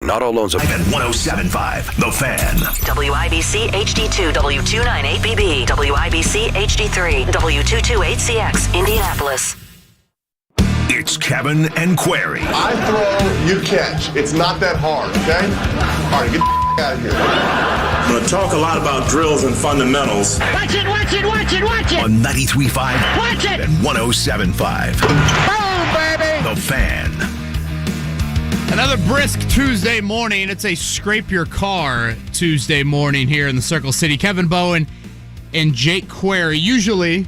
Not all loans are At 107.5, The Fan. WIBC HD2, W298BB, WIBC HD3, W228CX, Indianapolis. It's Kevin and Query. I throw, you catch. It's not that hard, okay? All right, get the out of here. I'm going to talk a lot about drills and fundamentals. Watch it, watch it, watch it, watch it! On 93.5 Watch it! and 107.5. Boom, baby! The Fan. Another brisk Tuesday morning. It's a Scrape Your Car Tuesday morning here in the Circle City. Kevin Bowen and Jake Query. Usually,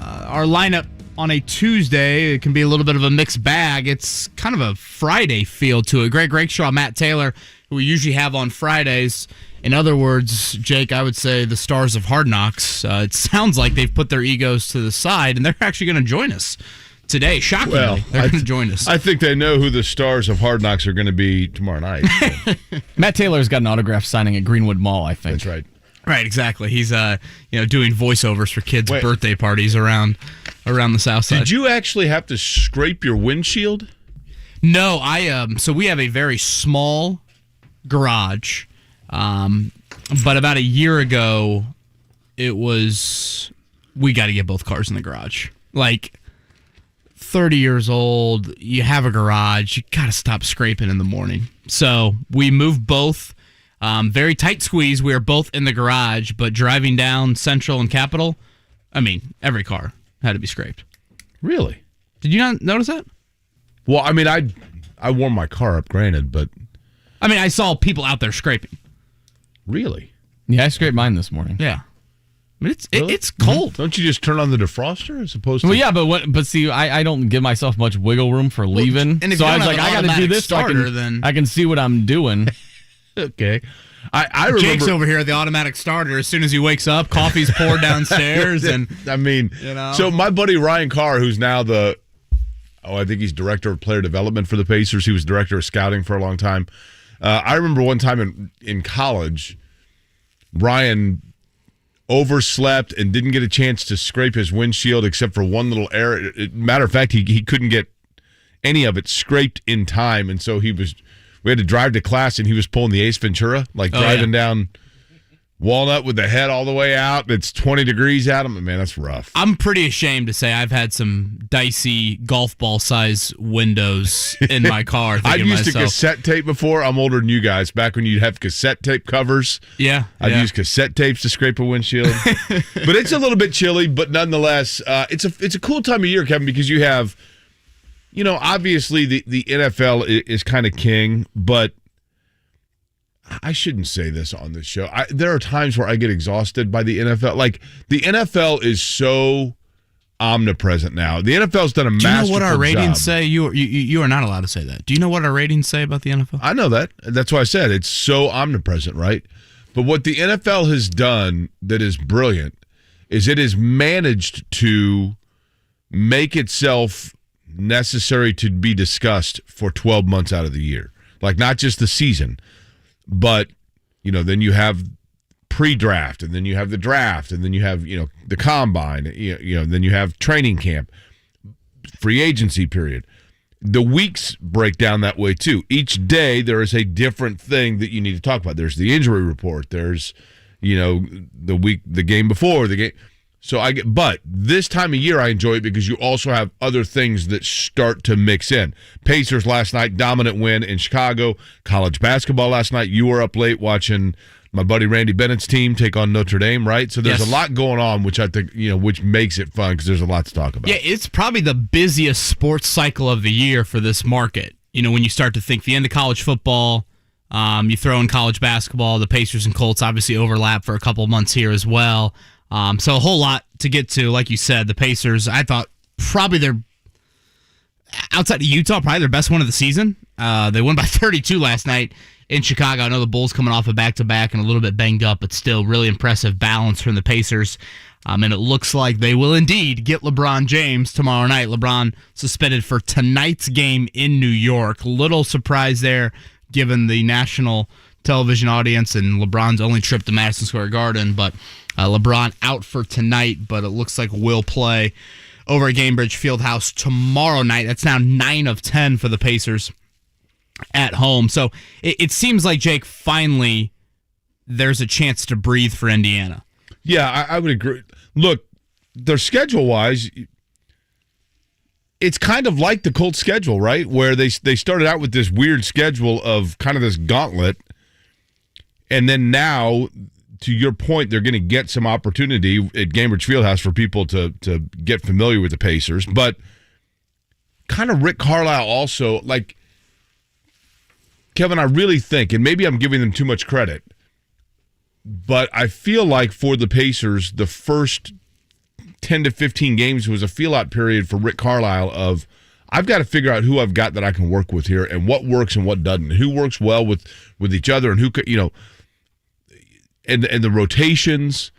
our lineup on a Tuesday, it can be a little bit of a mixed bag. It's kind of a Friday feel to it. Greg Rakeshaw, Matt Taylor, who we usually have on Fridays. In other words, Jake, I would say the stars of Hard Knocks. It sounds like they've put their egos to the side, and they're actually going to join us today. Shockingly, they're going to join us. I think they know who the stars of Hard Knocks are going to be tomorrow night. So. Matt Taylor's got an autograph signing at Greenwood Mall, I think. That's right. Right, exactly. He's doing voiceovers for kids' birthday parties around the South Side. Did you actually have to scrape your windshield? No, so we have a very small garage, but about a year ago, we got to get both cars in the garage. Like 30 years old, you have a garage, you got to stop scraping in the morning. So we moved both. Very tight squeeze. We are both in the garage, but driving down Central and Capitol, every car had to be scraped. Really? Did you not notice that? Well, I warmed my car up, granted, but... I saw people out there scraping. Really? Yeah, I scraped mine this morning. Yeah. It's cold. Don't you just turn on the defroster as opposed to... Well, yeah, but see, I don't give myself much wiggle room for leaving. And if so you I don't was have like, an I got to do this starter, so I can see what I'm doing. Okay. I remember... Jake's over here at the automatic starter. As soon as he wakes up, coffee's poured downstairs. And So my buddy Ryan Carr, who's now I think he's director of player development for the Pacers. He was director of scouting for a long time. I remember one time in college, Ryan overslept and didn't get a chance to scrape his windshield except for one little error. Matter of fact, he couldn't get any of it scraped in time, and so we had to drive to class, and he was pulling the Ace Ventura, driving down Walnut with the head all the way out. It's 20 degrees out. Man, that's rough. I'm pretty ashamed to say I've had some dicey golf ball size windows in my car. I've used a cassette tape before. I'm older than you guys. Back when you'd have cassette tape covers. Yeah. I've used cassette tapes to scrape a windshield. But it's a little bit chilly, but nonetheless, it's a cool time of year, Kevin, because you have, obviously the NFL is kind of king, but I shouldn't say this on this show. There are times where I get exhausted by the NFL. Like, the NFL is so omnipresent now. The NFL's done a masterful job. Do you know what our ratings say? You are not allowed to say that. Do you know what our ratings say about the NFL? I know that. That's why I said it's so omnipresent, right? But what the NFL has done that is brilliant is it has managed to make itself necessary to be discussed for 12 months out of the year. Like, not just the season. But, then you have pre-draft, and then you have the draft, and then you have, the combine, then you have training camp, free agency period. The weeks break down that way, too. Each day there is a different thing that you need to talk about. There's the injury report. There's, the game before, the game. But this time of year I enjoy it because you also have other things that start to mix in. Pacers last night, dominant win in Chicago. College basketball last night. You were up late watching my buddy Randy Bennett's team take on Notre Dame, right? So there's a lot going on, which I think, which makes it fun because there's a lot to talk about. Yeah, it's probably the busiest sports cycle of the year for this market. When you start to think the end of college football, you throw in college basketball, the Pacers and Colts obviously overlap for a couple months here as well. So a whole lot to get to. Like you said, the Pacers, I thought probably outside of Utah, probably their best one of the season. They won by 32 last night in Chicago. I know the Bulls coming off a back-to-back and a little bit banged up, but still really impressive balance from the Pacers. And it looks like they will indeed get LeBron James tomorrow night. LeBron suspended for tonight's game in New York. Little surprise there, given the national television audience and LeBron's only trip to Madison Square Garden, but LeBron out for tonight, but it looks like will play over at Gainbridge Fieldhouse tomorrow night. That's now 9 of 10 for the Pacers at home. So it seems like, Jake, finally there's a chance to breathe for Indiana. Yeah, I would agree. Look, their schedule-wise, it's kind of like the Colts schedule, right? Where they started out with this weird schedule of kind of this gauntlet, and then now, to your point, they're going to get some opportunity at Gainbridge Fieldhouse for people to get familiar with the Pacers. But kind of Rick Carlisle also, like, Kevin, I really think, and maybe I'm giving them too much credit, but I feel like for the Pacers, the first 10 to 15 games was a feel-out period for Rick Carlisle of, I've got to figure out who I've got that I can work with here and what works and what doesn't, who works well with each other and who could, and the rotations.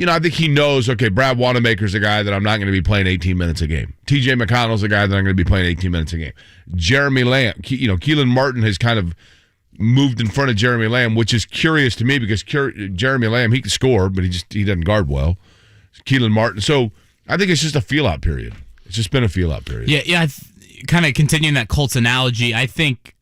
I think he knows, okay, Brad Wanamaker's a guy that I'm not going to be playing 18 minutes a game. TJ McConnell's a guy that I'm going to be playing 18 minutes a game. Jeremy Lamb, Keelan Martin has kind of moved in front of Jeremy Lamb, which is curious to me because Jeremy Lamb, he can score, but he doesn't guard well. Keelan Martin. So I think it's just a feel-out period. It's just been a feel-out period. Yeah. Kind of continuing that Colts analogy, I think,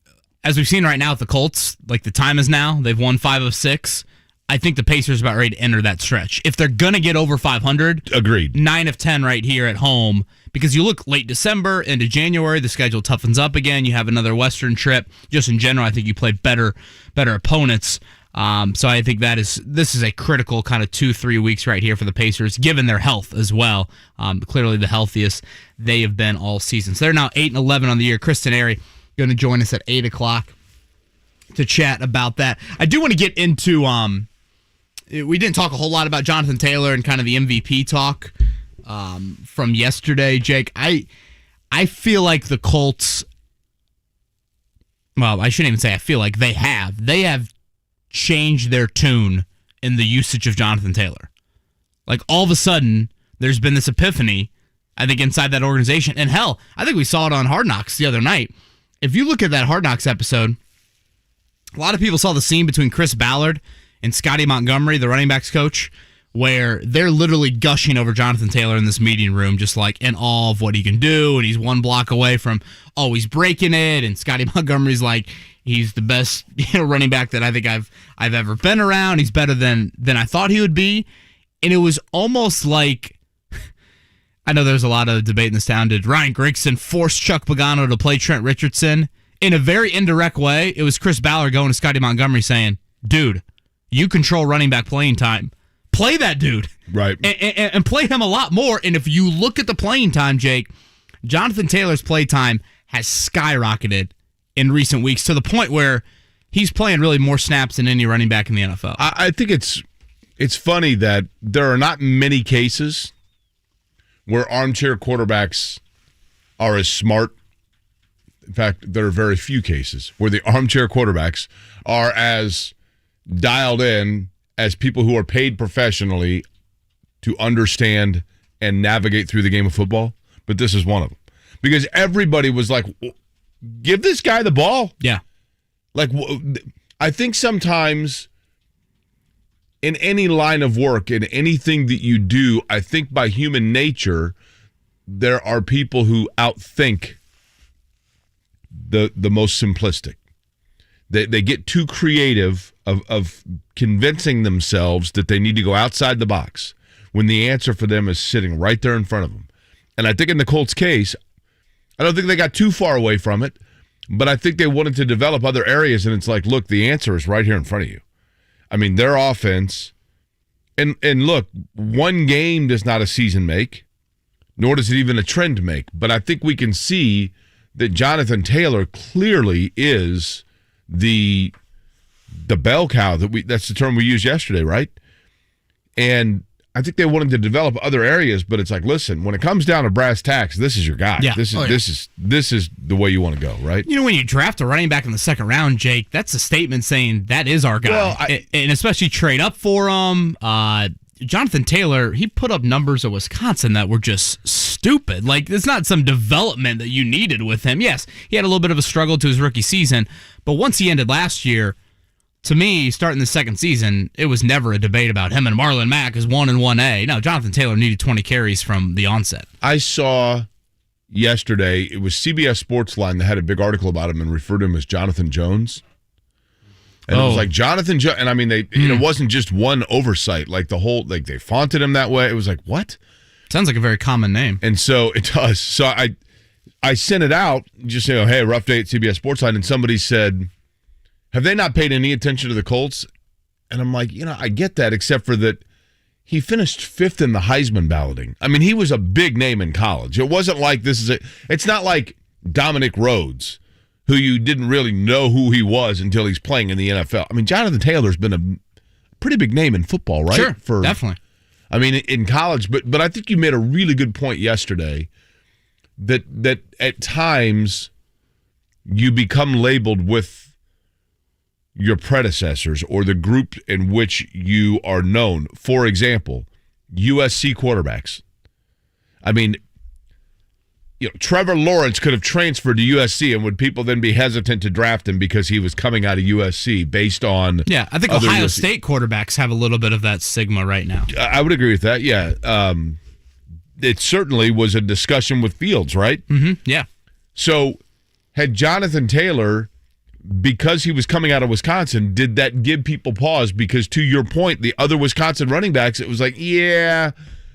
as we've seen right now with the Colts, like the time is now. They've won 5 of 6. I think the Pacers are about ready to enter that stretch. If they're going to get over 500, agreed. 9 of 10 right here at home, because you look late December into January, the schedule toughens up again. You have another Western trip. Just in general, I think you play better opponents. So I think this is a critical kind of 2-3 weeks right here for the Pacers, given their health as well. Clearly the healthiest they have been all season. So they're now 8-11 on the year. Kristen Airy going to join us at 8 o'clock to chat about that. I do want to get into... we didn't talk a whole lot about Jonathan Taylor and kind of the MVP talk from yesterday, Jake. I feel like the Colts, well, I shouldn't even say I feel like they have changed their tune in the usage of Jonathan Taylor. Like all of a sudden, there's been this epiphany, I think, inside that organization. And hell, I think we saw it on Hard Knocks the other night. If you look at that Hard Knocks episode, a lot of people saw the scene between Chris Ballard and Scotty Montgomery, the running backs coach, where they're literally gushing over Jonathan Taylor in this meeting room, just like in awe of what he can do, and he's one block away from always breaking it, and Scotty Montgomery's like, he's the best running back that I think I've ever been around. He's better than I thought he would be. And it was almost like, I know there's a lot of debate in this town, did Ryan Grigson force Chuck Pagano to play Trent Richardson? In a very indirect way, it was Chris Ballard going to Scotty Montgomery saying, dude, you control running back playing time. Play that dude. Right. And play him a lot more. And if you look at the playing time, Jake, Jonathan Taylor's play time has skyrocketed in recent weeks to the point where he's playing really more snaps than any running back in the NFL. I think it's funny that there are not many cases where armchair quarterbacks are as smart. In fact, there are very few cases where the armchair quarterbacks are as dialed in as people who are paid professionally to understand and navigate through the game of football. But this is one of them. Because everybody was like, give this guy the ball. Yeah. Like, I think sometimes in any line of work, in anything that you do, I think by human nature, there are people who outthink the most simplistic. They get too creative of convincing themselves that they need to go outside the box when the answer for them is sitting right there in front of them. And I think in the Colts case, I don't think they got too far away from it, but I think they wanted to develop other areas, and it's like, look, the answer is right here in front of you. I mean, their offense, and look, one game does not a season make, nor does it even a trend make, but I think we can see that Jonathan Taylor clearly is the bell cow that's the term we used yesterday, right? And I think they wanted to develop other areas, but it's like, listen, when it comes down to brass tacks, this is your guy. Yeah. This is the way you want to go, right? You know, when you draft a running back in the second round, Jake, that's a statement saying that is our guy. Well, and especially trade up for him. Jonathan Taylor, he put up numbers at Wisconsin that were just stupid. Like, it's not some development that you needed with him. Yes, he had a little bit of a struggle to his rookie season, but once he ended last year, to me, starting the second season, it was never a debate about him and Marlon Mack as 1 and 1A. No, Jonathan Taylor needed 20 carries from the onset. I saw yesterday. It was CBS Sportsline that had a big article about him and referred to him as Jonathan Jones. And it was like Jonathan Jones. And I mean, it wasn't just one oversight. Like the whole, like they fonted him that way. It was like, what? Sounds like a very common name. And so it does. So I sent it out, just saying, hey, rough day at CBS Sportsline. And somebody said, have they not paid any attention to the Colts? And I'm like, I get that, except for that he finished 5th in the Heisman balloting. I mean, he was a big name in college. It wasn't like it's not like Dominic Rhodes, who you didn't really know who he was until he's playing in the NFL. I mean, Jonathan Taylor's been a pretty big name in football, right? Sure, definitely. I mean, in college, but I think you made a really good point yesterday that at times you become labeled with your predecessors or the group in which you are known. For example, USC quarterbacks. I mean, Trevor Lawrence could have transferred to USC, and would people then be hesitant to draft him because he was coming out of USC based on... Yeah, I think Ohio State quarterbacks have a little bit of that stigma right now. I would agree with that, yeah. It certainly was a discussion with Fields, right? Mm-hmm, yeah. So had Jonathan Taylor, because he was coming out of Wisconsin, did that give people pause? Because to your point, the other Wisconsin running backs, it was like, yeah,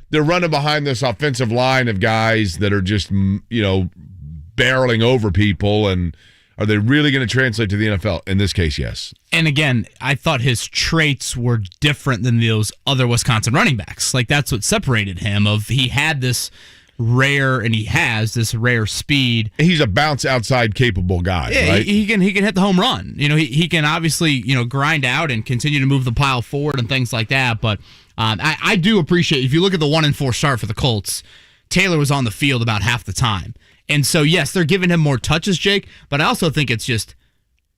they're running behind this offensive line of guys that are just, barreling over people. And are they really going to translate to the NFL? In this case, yes. And again, I thought his traits were different than those other Wisconsin running backs. Like, that's what separated him. He had this rare, and he has this rare speed. He's a bounce outside capable guy, yeah, right? He can hit the home run. He can obviously, grind out and continue to move the pile forward and things like that. But I do appreciate, if you look at the 1-4 start for the Colts, Taylor was on the field about half the time. And so, yes, they're giving him more touches, Jake, but I also think it's just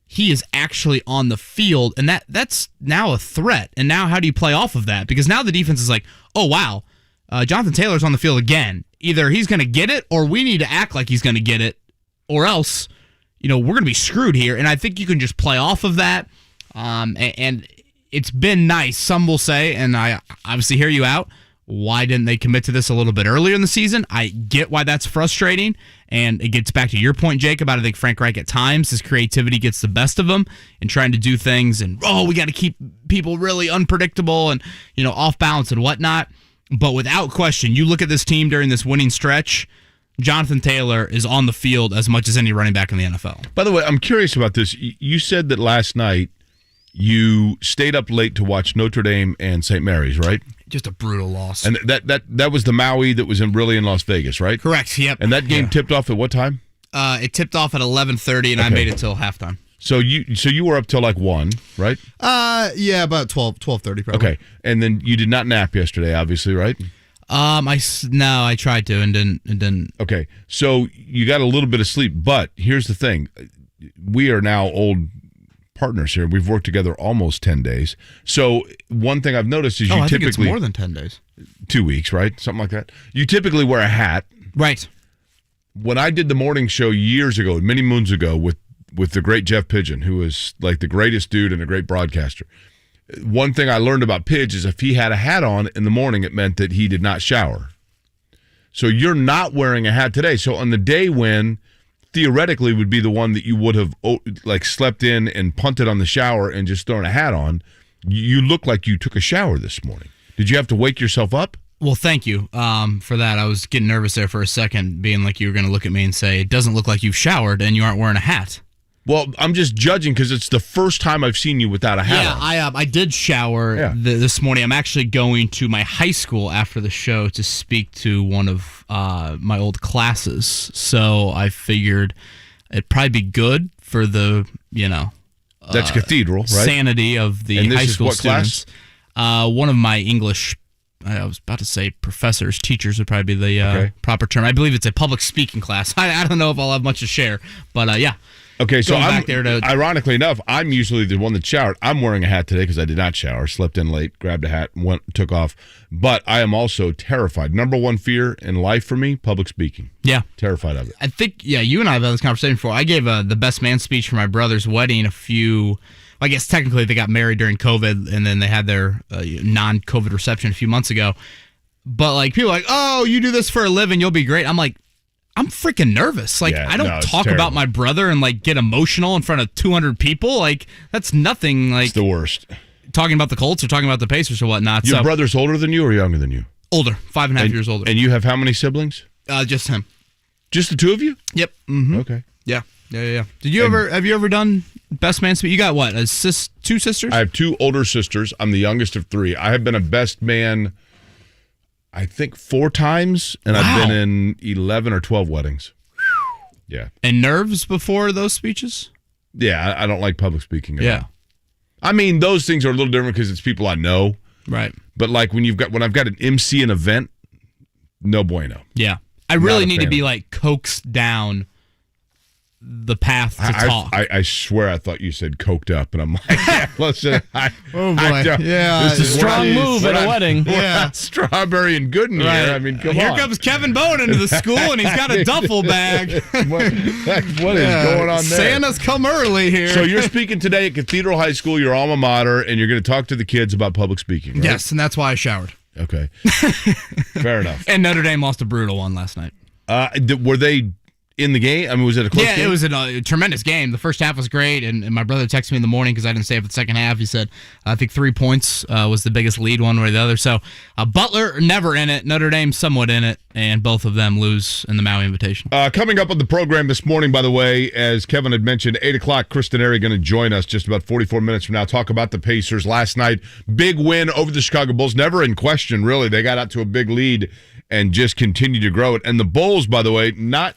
he is actually on the field, and that's now a threat. And now how do you play off of that? Because now the defense is like, oh, wow, Jonathan Taylor's on the field again. Either he's going to get it, or we need to act like he's going to get it, or else, we're going to be screwed here. And I think you can just play off of that. And it's been nice. Some will say, and I obviously hear you out, why didn't they commit to this a little bit earlier in the season? I get why that's frustrating, and it gets back to your point, Jake, about I think Frank Reich at times, his creativity gets the best of him in trying to do things, and, we got to keep people really unpredictable and, off balance and whatnot. But without question, you look at this team during this winning stretch, Jonathan Taylor is on the field as much as any running back in the NFL. By the way, I'm curious about this. You said that last night you stayed up late to watch Notre Dame and St. Mary's, right? Just a brutal loss. And that was the Maui that was really in Las Vegas, right? Correct, yep. And that game tipped off at what time? It tipped off at 11:30, and I made it till halftime. So you were up till like 1, right? Yeah, about 12:30 probably. Okay. And then you did not nap yesterday, obviously, right? I tried to and didn't. Okay. So you got a little bit of sleep, but here's the thing. We are now old partners here. We've worked together almost 10 days. So one thing I've noticed is I typically... think it's more than 10 days. 2 weeks, right? Something like that. You typically wear a hat. Right. When I did the morning show years ago, many moons ago, with the great Jeff Pidgeon, who is like the greatest dude and a great broadcaster, one thing I learned about Pidge is if he had a hat on in the morning, it meant that he did not shower. So you're not wearing a hat today. So on the day when theoretically would be the one that you would have like slept in and punted on the shower and just thrown a hat on, you look like you took a shower this morning. Did you have to wake yourself up? Well, thank you for that. I was getting nervous there for a second, being like you were going to look at me and say, it doesn't look like you've showered and you aren't wearing a hat. Well, I'm just judging because it's the first time I've seen you without a hat on. Yeah, I did shower this morning. I'm actually going to my high school after the show to speak to one of my old classes. So I figured it'd probably be good for the, that's cathedral, right? Sanity of the and this high is school what students. Class? One of my English, I was about to say professors, teachers would probably be the proper term. I believe it's a public speaking class. I don't know if I'll have much to share, but yeah. Okay, so back there ironically enough, I'm usually the one that showered. I'm wearing a hat today because I did not shower. Slept in late, grabbed a hat, took off. But I am also terrified. Number one fear in life for me, public speaking. Yeah. Terrified of it. I think, you and I have had this conversation before. I gave the best man speech for my brother's wedding I guess technically they got married during COVID, and then they had their non-COVID reception a few months ago. But like people are like, oh, you do this for a living, you'll be great. I'm like, I'm freaking nervous. Like, I don't talk terrible. about my brother and like get emotional in front of 200 people. Like, that's nothing. Like, It's the worst. talking about the Colts or talking about the Pacers or whatnot. Your brother's older than you or younger than you? Older, 5.5 years older. And you have how many siblings? Just him. Just the two of you? Yep. Mm-hmm. Okay. Yeah. Have you ever done best man speech? You got what? Two sisters? I have two older sisters. I'm the youngest of three. I have been a best man, I think, 4 times, and I've been in 11 or 12 weddings. Yeah. And nerves before those speeches? Yeah, I don't like public speaking. Yeah. I mean, those things are a little different because it's people I know. Right. But like when I've got an MC an event, no bueno. Yeah. I really need to be like coaxed down the path to talk. I swear I thought you said coked up, and I'm like, yeah, listen, Oh, boy. Yeah. this is Strong move at a wedding. Yeah. Strawberry and Gooden here. I mean, come Here on. comes Kevin Bowen into the school, and he's got a duffel bag. what is going on there? Santa's come early here. So you're speaking today at Cathedral High School, your alma mater, and you're going to talk to the kids about public speaking, right? Yes, and that's why I showered. Okay. Fair enough. And Notre Dame lost a brutal one last night. Were they in the game? I mean, was it a close game? Yeah, it was a tremendous game. The first half was great, and my brother texted me in the morning because I didn't stay up for the second half. He said, I think 3 points was the biggest lead one way or the other. So Butler never in it, Notre Dame somewhat in it, and both of them lose in the Maui Invitation. Coming up on the program this morning, by the way, as Kevin had mentioned, 8 o'clock, Chris Denary going to join us just about 44 minutes from now, talk about the Pacers. Last night, big win over the Chicago Bulls. Never in question, really. They got out to a big lead and just continued to grow it. And the Bulls, by the way, not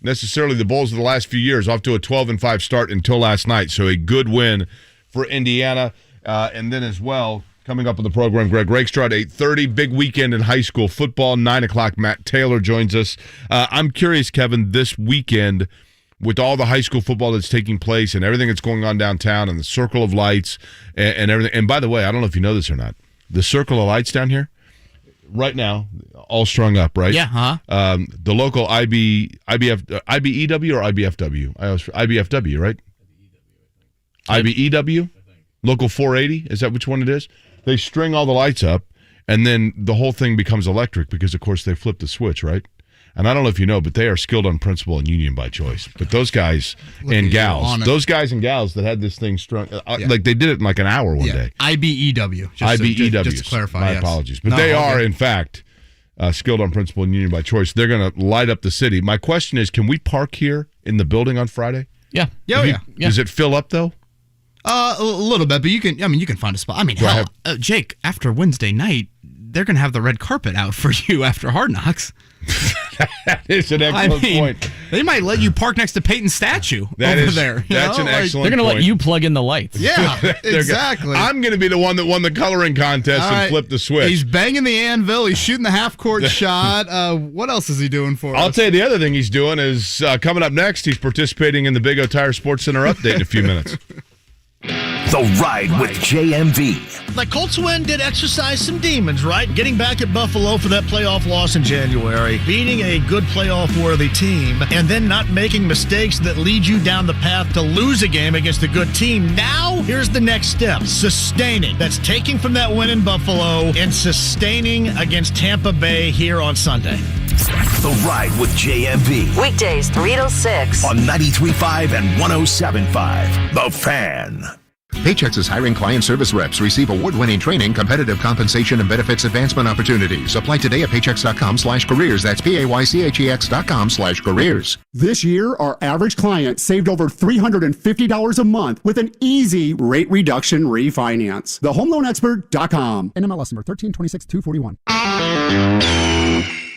necessarily the Bulls of the last few years, off to a 12-5 start until last night. So a good win for Indiana. And then as well, coming up on the program, Greg Rakestraw at 8:30. Big weekend in high school football. 9 o'clock, Matt Taylor joins us. I'm curious, Kevin, this weekend, with all the high school football that's taking place and everything that's going on downtown and the Circle of Lights and everything. And by the way, I don't know if you know this or not, the Circle of Lights down here, right now, all strung up, right? Yeah, huh? The local IBEW or IBFW? IBFW, right? IBEW? Local 480? Is that which one it is? They string all the lights up, and then the whole thing becomes electric because, of course, they flip the switch, right? And I don't know if you know, but they are skilled on principle and union by choice. But those guys and gals that had this thing strung, like they did it in like an hour one day. IBEW. IBEW. Just to clarify. My yes. apologies. But they are, in fact, skilled on principle and union by choice. They're going to light up the city. My question is, can we park here in the building on Friday? Yeah. Yeah. Does it fill up, though? A little bit, but you can find a spot. I mean, hell, Jake, after Wednesday night, they're going to have the red carpet out for you after Hard Knocks. That is an excellent point. They might let you park next to Peyton's statue there. That's an excellent They're going to point. let you plug in the lights. Yeah, exactly. I'm going to be the one that won the coloring contest and flipped the switch. He's banging the anvil. He's shooting the half-court shot. What else is he doing for us? I'll tell you the other thing he's doing is coming up next, he's participating in the Big O Tire Sports Center update in a few minutes. The Ride with JMV. The Colts win did exercise some demons, right? Getting back at Buffalo for that playoff loss in January, beating a good playoff-worthy team, and then not making mistakes that lead you down the path to lose a game against a good team. Now, here's the next step. Sustaining. That's taking from that win in Buffalo and sustaining against Tampa Bay here on Sunday. The Ride with JMV. Weekdays 3 to 6. On 93.5 and 107.5. The Fan. Paychex is hiring client service reps. Receive award-winning training, competitive compensation, and benefits advancement opportunities. Apply today at paychex.com/careers. That's paychex.com/careers. This year, our average client saved over $350 a month with an easy rate reduction refinance. TheHomeLoanExpert.com. NMLS number 1326241.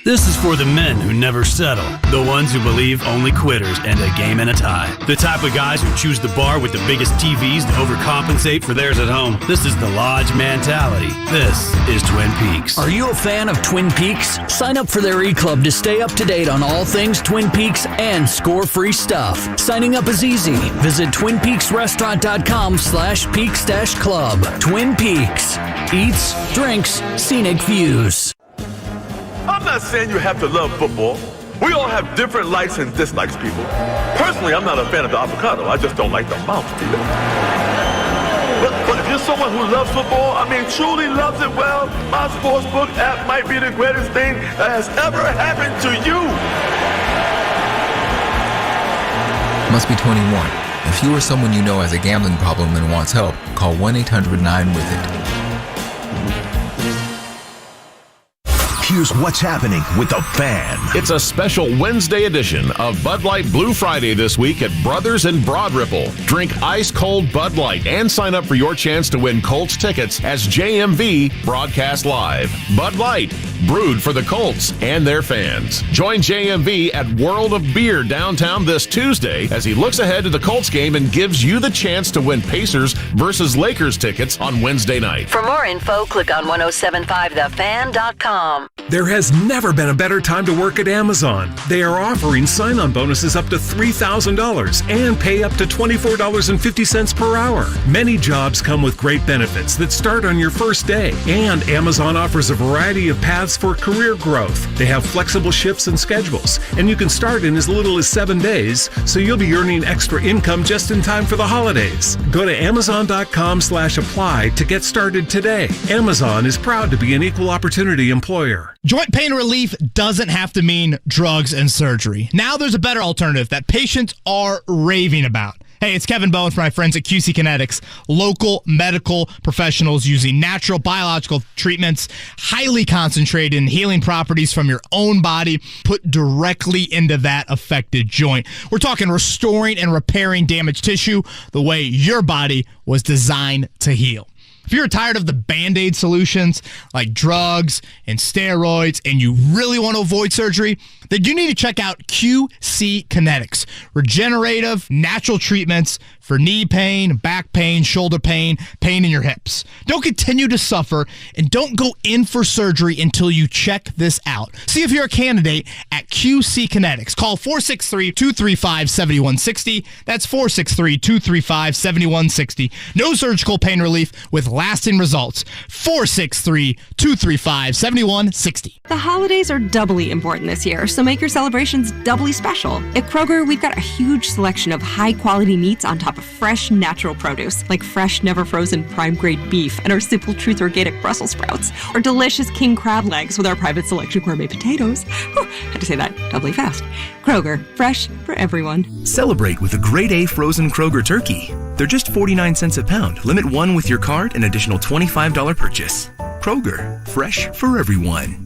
This is for the men who never settle, the ones who believe only quitters end a game in a tie, the type of guys who choose the bar with the biggest TVs to overcompensate for theirs at home. This is the Lodge mentality. This is Twin Peaks. Are you a fan of Twin Peaks? Sign up for their e-club to stay up to date on all things Twin Peaks and score free stuff. Signing up is easy. Visit TwinPeaksRestaurant.com/Peaks-Club. Twin Peaks. Eats, drinks, scenic views. I'm not saying you have to love football. We all have different likes and dislikes, people. Personally, I'm not a fan of the avocado. I just don't like the mouthfeel. But if you're someone who loves football, truly loves it well, my sportsbook app might be the greatest thing that has ever happened to you. Must be 21. If you or someone you know has a gambling problem and wants help, call 1-800-9-WITH-IT. Here's what's happening with the Fan. It's a special Wednesday edition of Bud Light Blue Friday this week at Brothers in Broad Ripple. Drink ice-cold Bud Light and sign up for your chance to win Colts tickets as JMV broadcast live. Bud Light, brewed for the Colts and their fans. Join JMV at World of Beer downtown this Tuesday as he looks ahead to the Colts game and gives you the chance to win Pacers versus Lakers tickets on Wednesday night. For more info, click on 1075thefan.com. There has never been a better time to work at Amazon. They are offering sign-on bonuses up to $3,000 and pay up to $24.50 per hour. Many jobs come with great benefits that start on your first day, and Amazon offers a variety of paths for career growth. They have flexible shifts and schedules, and you can start in as little as 7 days, so you'll be earning extra income just in time for the holidays. Go to Amazon.com/apply to get started today. Amazon is proud to be an equal opportunity employer. Joint pain relief doesn't have to mean drugs and surgery. Now there's a better alternative that patients are raving about. Hey, it's Kevin Bowen from my friends at QC Kinetics, local medical professionals using natural biological treatments, highly concentrated in healing properties from your own body, put directly into that affected joint. We're talking restoring and repairing damaged tissue the way your body was designed to heal. If you're tired of the Band-Aid solutions like drugs and steroids and you really want to avoid surgery, then you need to check out QC Kinetics. Regenerative, natural treatments for knee pain, back pain, shoulder pain, pain in your hips. Don't continue to suffer and don't go in for surgery until you check this out. See if you're a candidate at QC Kinetics. Call 463-235-7160. That's 463-235-7160. No surgical pain relief with lasting results. 463-235-7160. The holidays are doubly important this year, so make your celebrations doubly special. At Kroger, we've got a huge selection of high-quality meats on top of fresh, natural produce, like fresh, never-frozen prime-grade beef and our Simple Truth organic Brussels sprouts, or delicious king crab legs with our private selection gourmet potatoes. Whew, had to say that doubly fast. Kroger, fresh for everyone. Celebrate with a grade A frozen Kroger turkey. They're just 49 cents a pound. Limit one with your card and additional $25 purchase. Kroger, fresh for everyone.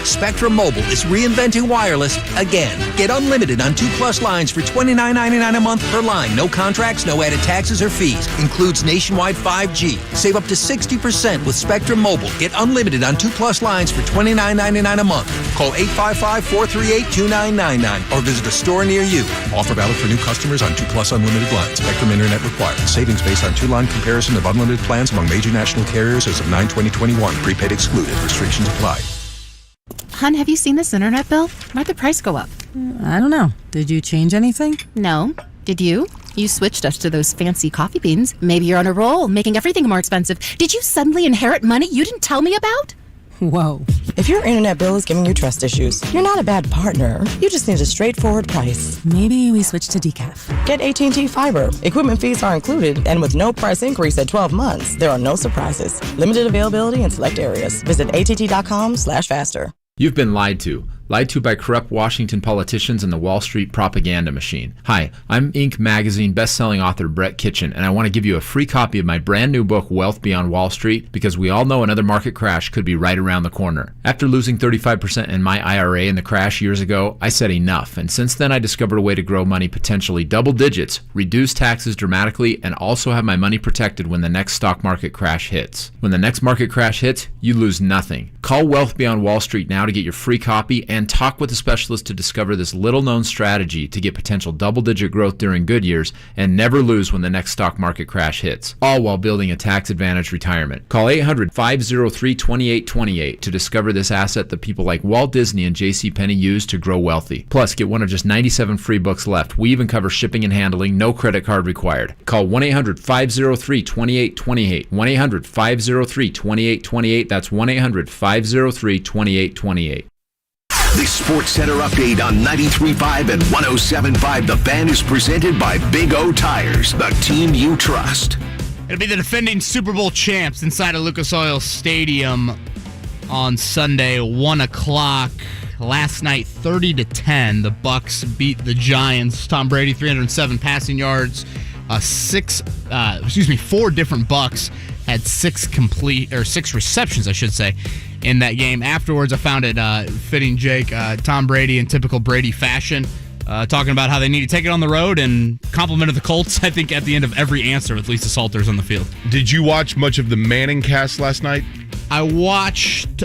Spectrum Mobile is reinventing wireless again. Get unlimited on 2+ lines for $29.99 a month per line. No contracts, no added taxes or fees. Includes nationwide 5G. Save up to 60% with Spectrum Mobile. Get unlimited on 2+ lines for $29.99 a month. Call 855-438-2999 or visit a store near you. Offer valid for new customers on 2+ unlimited lines. Spectrum Internet required. Savings based on 2-line comparison of unlimited plans among major national carriers as of 9/20/21. Prepaid excluded. Restrictions apply. Hun, have you seen this internet bill? Why'd the price go up? I don't know. Did you change anything? No. Did you? You switched us to those fancy coffee beans. Maybe you're on a roll, making everything more expensive. Did you suddenly inherit money you didn't tell me about? Whoa. If your internet bill is giving you trust issues, you're not a bad partner. You just need a straightforward price. Maybe we switch to decaf. Get AT&T Fiber. Equipment fees are included, and with no price increase at 12 months, there are no surprises. Limited availability in select areas. Visit att.com/faster. You've been lied to by corrupt Washington politicians and the Wall Street propaganda machine. Hi, I'm Inc. magazine best-selling author Brett Kitchen, and I want to give you a free copy of my brand new book, Wealth Beyond Wall Street, because we all know another market crash could be right around the corner. After losing 35% in my IRA in the crash years ago, I said enough, and since then I discovered a way to grow money potentially double digits, reduce taxes dramatically, and also have my money protected when the next stock market crash hits. When the next market crash hits, you lose nothing. Call Wealth Beyond Wall Street now to get your free copy and talk with a specialist to discover this little-known strategy to get potential double-digit growth during good years and never lose when the next stock market crash hits, all while building a tax-advantaged retirement. Call 800-503-2828 to discover this asset that people like Walt Disney and JCPenney use to grow wealthy. Plus, get one of just 97 free books left. We even cover shipping and handling, no credit card required. Call 1-800-503-2828. 1-800-503-2828. That's 1-800-503-2828. The Sports Center update on 93.5 and 107.5 The Fan is presented by Big O Tires, the team you trust. It'll be the defending Super Bowl champs inside of Lucas Oil Stadium on Sunday, 1 o'clock. last night 30-10. The Bucs beat the Giants. Tom Brady 307 passing yards. 4 different Bucs had 6 receptions, I should say, in that game. Afterwards, I found it fitting, Jake, Tom Brady in typical Brady fashion, talking about how they need to take it on the road and complimented the Colts, I think, at the end of every answer with Lisa Salters on the field. Did you watch much of the Manning cast last night? I watched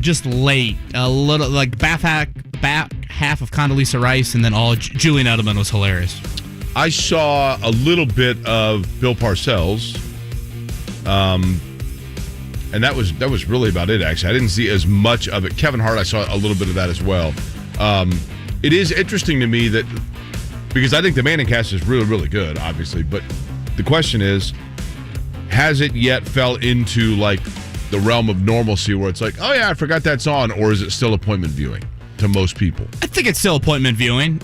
just late, a little, like back half of Condoleezza Rice, and then all Julian Edelman was hilarious. I saw a little bit of Bill Parcells, and that was really about it, actually. I didn't see as much of it. Kevin Hart, I saw a little bit of that as well. It is interesting to me that, because I think the Manning cast is really, really good, obviously, but the question is, has it yet fell into, like, the realm of normalcy where it's like, oh yeah, I forgot that's on, or is it still appointment viewing to most people? I think it's still appointment viewing.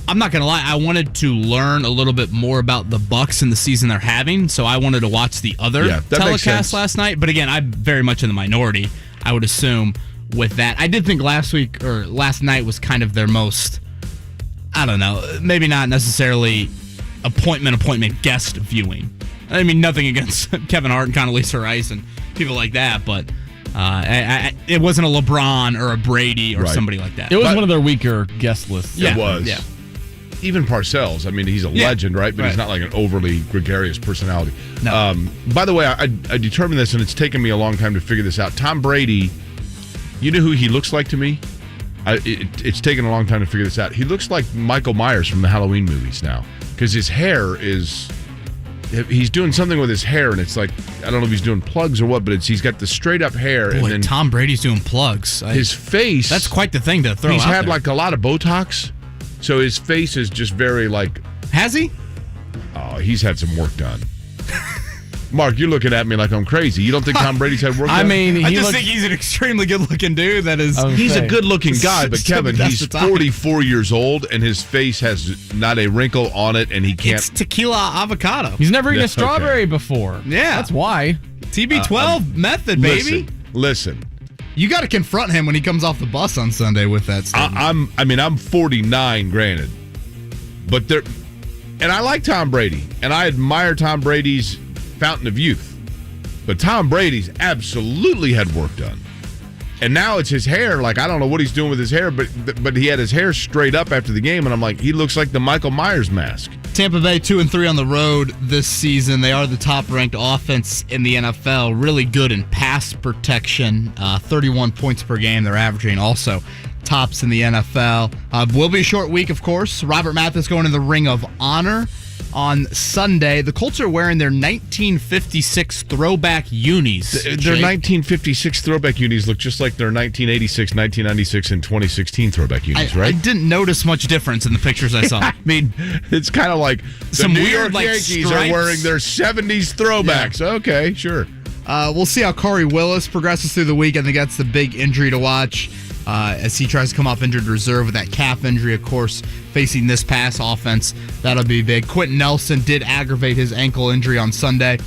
I'm not going to lie, I wanted to learn a little bit more about the Bucs and the season they're having, so I wanted to watch the other telecast last night. But again, I'm very much in the minority, I would assume, with that. I did think last night was kind of their most, I don't know, maybe not necessarily appointment guest viewing. I mean, nothing against Kevin Hart and Condoleezza Rice and people like that, but it wasn't a LeBron or a Brady or somebody like that. It was one of their weaker guest lists. It was. Yeah. Even Parcells, I mean, he's a legend, right? But he's not like an overly gregarious personality. No. By the way, I determined this, and it's taken me a long time to figure this out. Tom Brady, you know who he looks like to me? It's taken a long time to figure this out. He looks like Michael Myers from the Halloween movies now, because his hair is... He's doing something with his hair, and it's like, I don't know if he's doing plugs or what, but he's got the straight up hair. Boy, and then Tom Brady's doing plugs. His face. That's quite the thing to throw out. He's had there. like a lot of Botox, so his face is just very like. Has he? Oh, he's had some work done. Mark, you're looking at me like I'm crazy. You don't think Tom Brady's had work done? I mean, I just think he's an extremely good-looking dude. He's a good-looking guy, but Kevin, he's 44 years old, and his face has not a wrinkle on it, and he can't. It's tequila avocado. He's never eaten a strawberry before. Yeah, that's why. TB12 method, baby. Listen. You got to confront him when he comes off the bus on Sunday with that statement. I'm 49, granted, but and I like Tom Brady, and I admire Tom Brady's fountain of youth, but Tom Brady's absolutely had work done, and now it's his hair. Like, I don't know what he's doing with his hair, but he had his hair straight up after the game, and I'm like, he looks like the Michael Myers mask. Tampa Bay 2-3 on the road this season. They are the top-ranked offense in the NFL. Really good in pass protection. 31 points per game they're averaging. Also tops in the NFL. Will be a short week, of course. Robert Mathis going in the Ring of Honor on Sunday. The Colts are wearing their 1956 throwback unis. Their 1956 throwback unis look just like their 1986, 1996, and 2016 throwback unis, right? I didn't notice much difference in the pictures I saw. I mean, it's kind of like some New weird York Yankees stripes. are wearing their 70s throwbacks. Yeah. Okay, sure. We'll see how Corey Willis progresses through the week. I think that's the big injury to watch as he tries to come off injured reserve with that calf injury, of course, facing this pass offense. That'll be big. Quentin Nelson did aggravate his ankle injury on Sunday.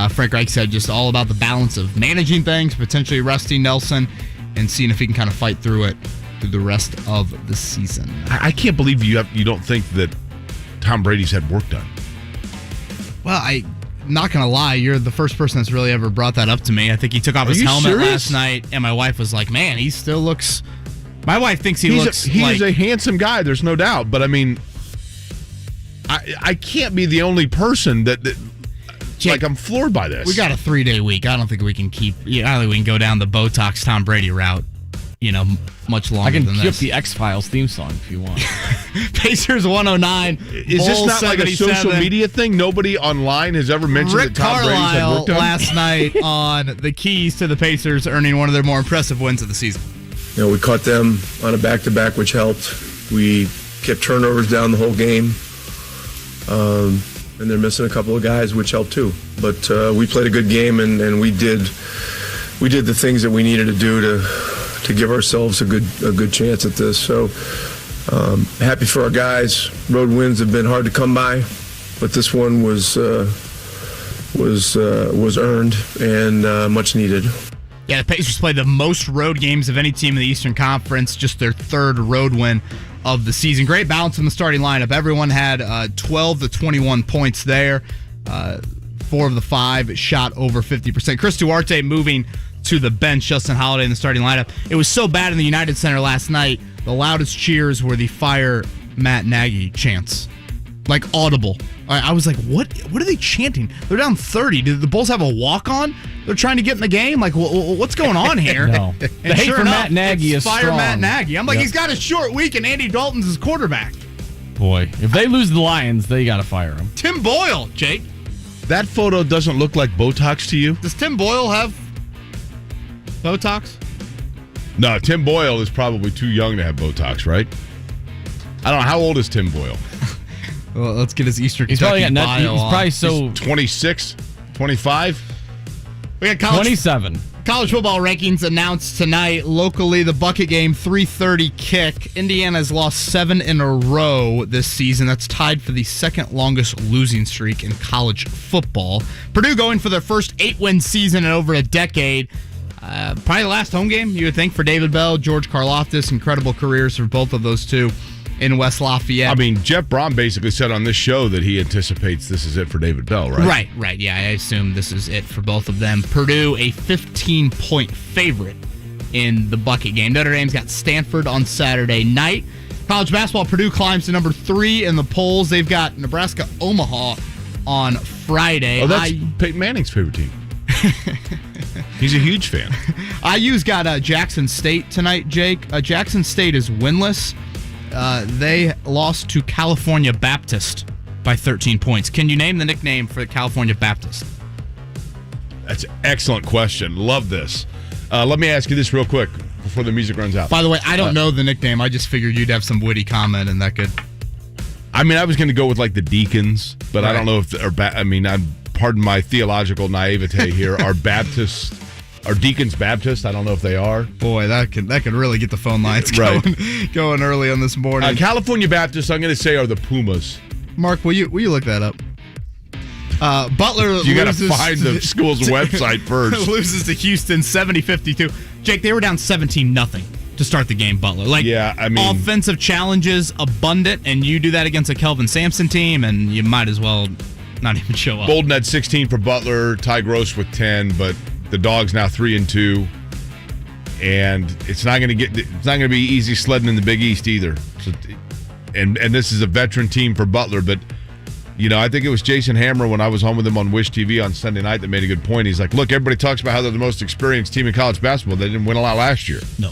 Frank Reich said just all about the balance of managing things, potentially resting Nelson, and seeing if he can kind of fight through it through the rest of the season. I can't believe you don't think that Tom Brady's had work done. Well, I'm not going to lie, you're the first person that's really ever brought that up to me. I think he took off his helmet last night, and my wife was like, man, he still looks... My wife thinks he's a handsome guy, there's no doubt, but I mean, I can't be the only person that Jake, like, I'm floored by this. We got a 3-day week. I don't think we can I don't think we can go down the Botox Tom Brady route, much longer than this. I can skip the X-Files theme song if you want. Pacers 109. Is this not 77. Like a social media thing? Nobody online has ever mentioned Rick that Tom Brady's had work done? Last night on the keys to the Pacers earning one of their more impressive wins of the season. We caught them on a back-to-back, which helped. We kept turnovers down the whole game. And they're missing a couple of guys, which helped too. But we played a good game, and we did the things that we needed to do to give ourselves a good chance at this. So happy for our guys. Road wins have been hard to come by, but this one was earned and much needed. Yeah, the Pacers played the most road games of any team in the Eastern Conference, just their third road win of the season. Great balance in the starting lineup. Everyone had 12 to 21 points there. 4 of the 5 shot over 50%. Chris Duarte moving to the bench, Justin Holiday in the starting lineup. It was so bad in the United Center last night, the loudest cheers were the fire Matt Nagy chants. Like audible. I was like, what are they chanting? They're down 30. Did the Bulls have a walk-on? They're trying to get in the game? Like, what's going on here? No. The hate sure for enough, Matt Nagy is fire strong. Matt Nagy. I'm like, Yep. he's got a short week and Andy Dalton's his quarterback. Boy, if they lose the Lions, they got to fire him. Tim Boyle, Jake. That photo doesn't look like Botox to you? Does Tim Boyle have Botox? No, Tim Boyle is probably too young to have Botox, right? I don't know. How old is Tim Boyle? Well, let's get his Eastern He's probably Kentucky got bio He's on. probably so... He's 26, 25? We got college 27. College football rankings announced tonight. Locally, the Bucket game, 3:30 kick. Indiana's lost 7 in a row this season. That's tied for the second longest losing streak in college football. Purdue going for their first 8-win season in over a decade. Probably the last home game, you would think, for David Bell, George Karlaftis. Incredible careers for both of those two in West Lafayette. I mean, Jeff Braun basically said on this show that he anticipates this is it for David Bell, right? Right. Yeah, I assume this is it for both of them. Purdue, a 15-point favorite in the Bucket game. Notre Dame's got Stanford on Saturday night. College basketball, Purdue climbs to number 3 in the polls. They've got Nebraska Omaha on Friday. Oh, that's Peyton Manning's favorite team. He's a huge fan. IU's got Jackson State tonight, Jake. Jackson State is winless. They lost to California Baptist by 13 points. Can you name the nickname for California Baptist? That's an excellent question. Love this. Let me ask you this real quick before the music runs out. By the way, I don't know the nickname. I just figured you'd have some witty comment and that could... I mean, I was going to go with like the Deacons, but I don't know if pardon my theological naivete here. Are Deacons Baptist? I don't know if they are. Boy, that could really get the phone lines going early on this morning. California Baptist, I'm going to say, are the Pumas. Mark, will you look that up? Butler You got to find the school's website first. Loses to Houston 70-52. Jake, they were down 17-0 to start the game, Butler. Offensive challenges abundant, and you do that against a Kelvin Sampson team, and you might as well not even show up. Bolden had 16 for Butler, Ty Gross with 10, but the Dogs now 3-2, and it's not going to be easy sledding in the Big East either. So, and this is a veteran team for Butler, but I think it was Jason Hammer when I was home with him on Wish TV on Sunday night that made a good point. He's like, look, everybody talks about how they're the most experienced team in college basketball. They didn't win a lot last year. No.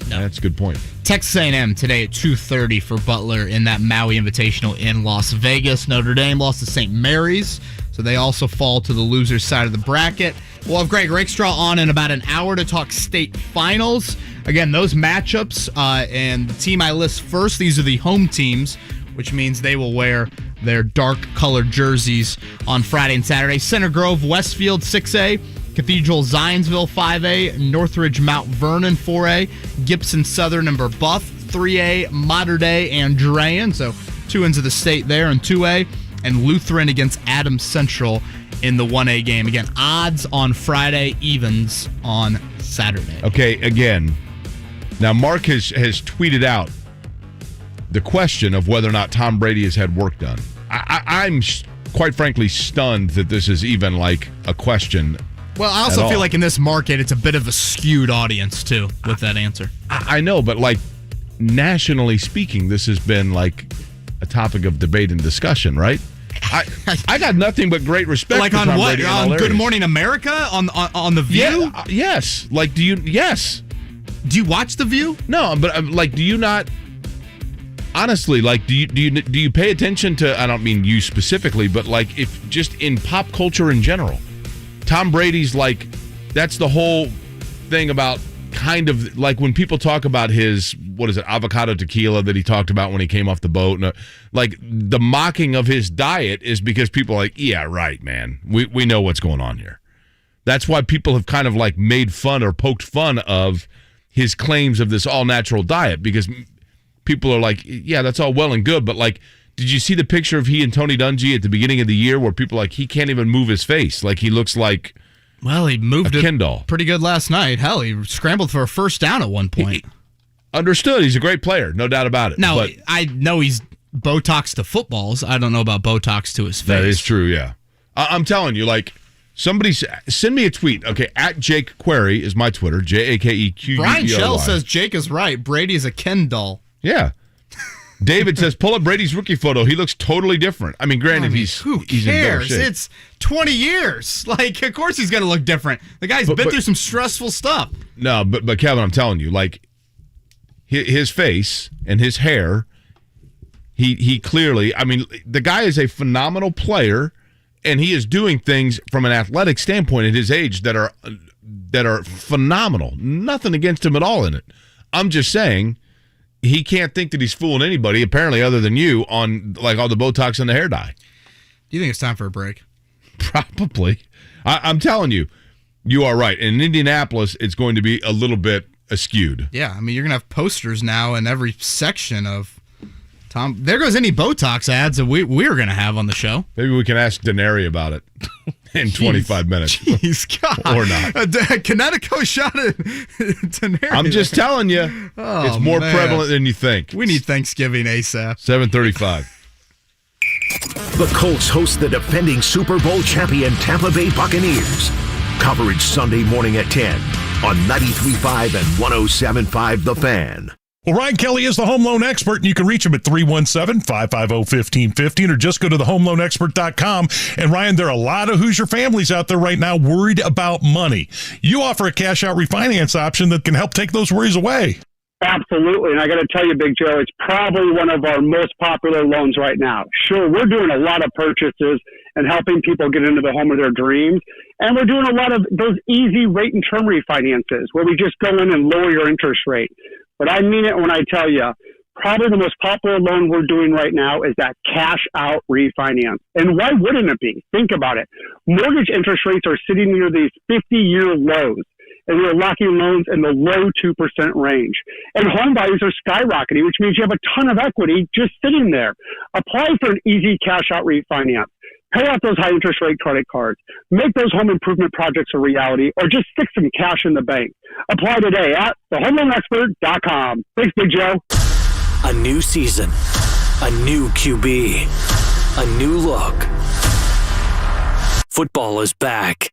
That's a good point. Texas A&M today at 2:30 for Butler in that Maui Invitational in Las Vegas. Notre Dame lost to St. Mary's, so they also fall to the loser's side of the bracket. We'll have Greg Rakestraw on in about an hour to talk state finals. Again, those matchups and the team I list first, these are the home teams, which means they will wear their dark-colored jerseys on Friday and Saturday. Center Grove, Westfield, 6A. Cathedral, Zionsville, 5A. Northridge, Mount Vernon, 4A. Gibson, Southern, and Buff, 3A. Mater Dei, Andrean. So 2 ends of the state there in 2A. And Lutheran against Adams Central in the 1A game. Again, odds on Friday, evens on Saturday. Okay, again, now Mark has tweeted out the question of whether or not Tom Brady has had work done. I'm quite frankly stunned that this is even like a question. Well, I also feel like in this market, it's a bit of a skewed audience, too, with that answer. I know, but like nationally speaking, this has been like a topic of debate and discussion, right? I got nothing but great respect like for on Tom what? Brady On Good Morning America? On The View? Yeah, yes. Like, yes. Do you watch The View? No, but do you not... Honestly, do you pay attention to, I don't mean you specifically, but like if just in pop culture in general, Tom Brady's like, that's the whole thing about kind of like when people talk about his, avocado tequila that he talked about when he came off the boat. And like the mocking of his diet is because people are like, yeah, right, man. We know what's going on here. That's why people have kind of like made fun or poked fun of his claims of this all natural diet because people are like, yeah, that's all well and good, but like, did you see the picture of he and Tony Dungy at the beginning of the year where people are like, he can't even move his face? Like, he looks like Well, he moved a it Ken doll. pretty good last night. Hell, he scrambled for a first down at one point. Understood. He's a great player, no doubt about it. Now, but I know he's Botox to footballs. I don't know about Botox to his face. that is true, yeah. I'm telling you, like, somebody send me a tweet. Okay, at Jake Query is my Twitter, JakeQuery. Brian Shell says Jake is right. Brady is a Ken doll. Yeah. David says, pull up Brady's rookie photo. He looks totally different. I mean, granted, he's who he's in better cares? shape. It's 20 years. Like, of course he's going to look different. The guy's been through some stressful stuff. No, but Kevin, I'm telling you, like, his face and his hair, he clearly, I mean, the guy is a phenomenal player, and he is doing things from an athletic standpoint at his age that are phenomenal. Nothing against him at all in it. I'm just saying he can't think that he's fooling anybody, apparently, other than you, on like all the Botox and the hair dye. Do you think it's time for a break? Probably. I'm telling you, you are right. In Indianapolis, it's going to be a little bit askewed. Yeah, I mean, you're going to have posters now in every section of Tom. There goes any Botox ads that we're going to have on the show. Maybe we can ask Denary about it in 25 minutes. Jeez, God. Or not. Connecticut shot at Denary. I'm just telling you, it's more prevalent than you think. We need Thanksgiving ASAP. 7:35. The Colts host the defending Super Bowl champion Tampa Bay Buccaneers. Coverage Sunday morning at 10 on 93.5 and 107.5 The Fan. Well, Ryan Kelly is the home loan expert, and you can reach him at 317-550-1515 or just go to thehomeloanexpert.com. And, Ryan, there are a lot of Hoosier families out there right now worried about money. You offer a cash-out refinance option that can help take those worries away. Absolutely. And I got to tell you, Big Joe, it's probably one of our most popular loans right now. Sure, we're doing a lot of purchases and helping people get into the home of their dreams. And we're doing a lot of those easy rate and term refinances where we just go in and lower your interest rate. But I mean it when I tell you, probably the most popular loan we're doing right now is that cash out refinance. And why wouldn't it be? Think about it. Mortgage interest rates are sitting near these 50-year lows, and we're locking loans in the low 2% range. And home values are skyrocketing, which means you have a ton of equity just sitting there. Apply for an easy cash out refinance. Pay off those high interest rate credit cards. Make those home improvement projects a reality, or just stick some cash in the bank. Apply today at thehomeloanexpert.com. Thanks, Big Joe. A new season, a new QB, a new look. Football is back.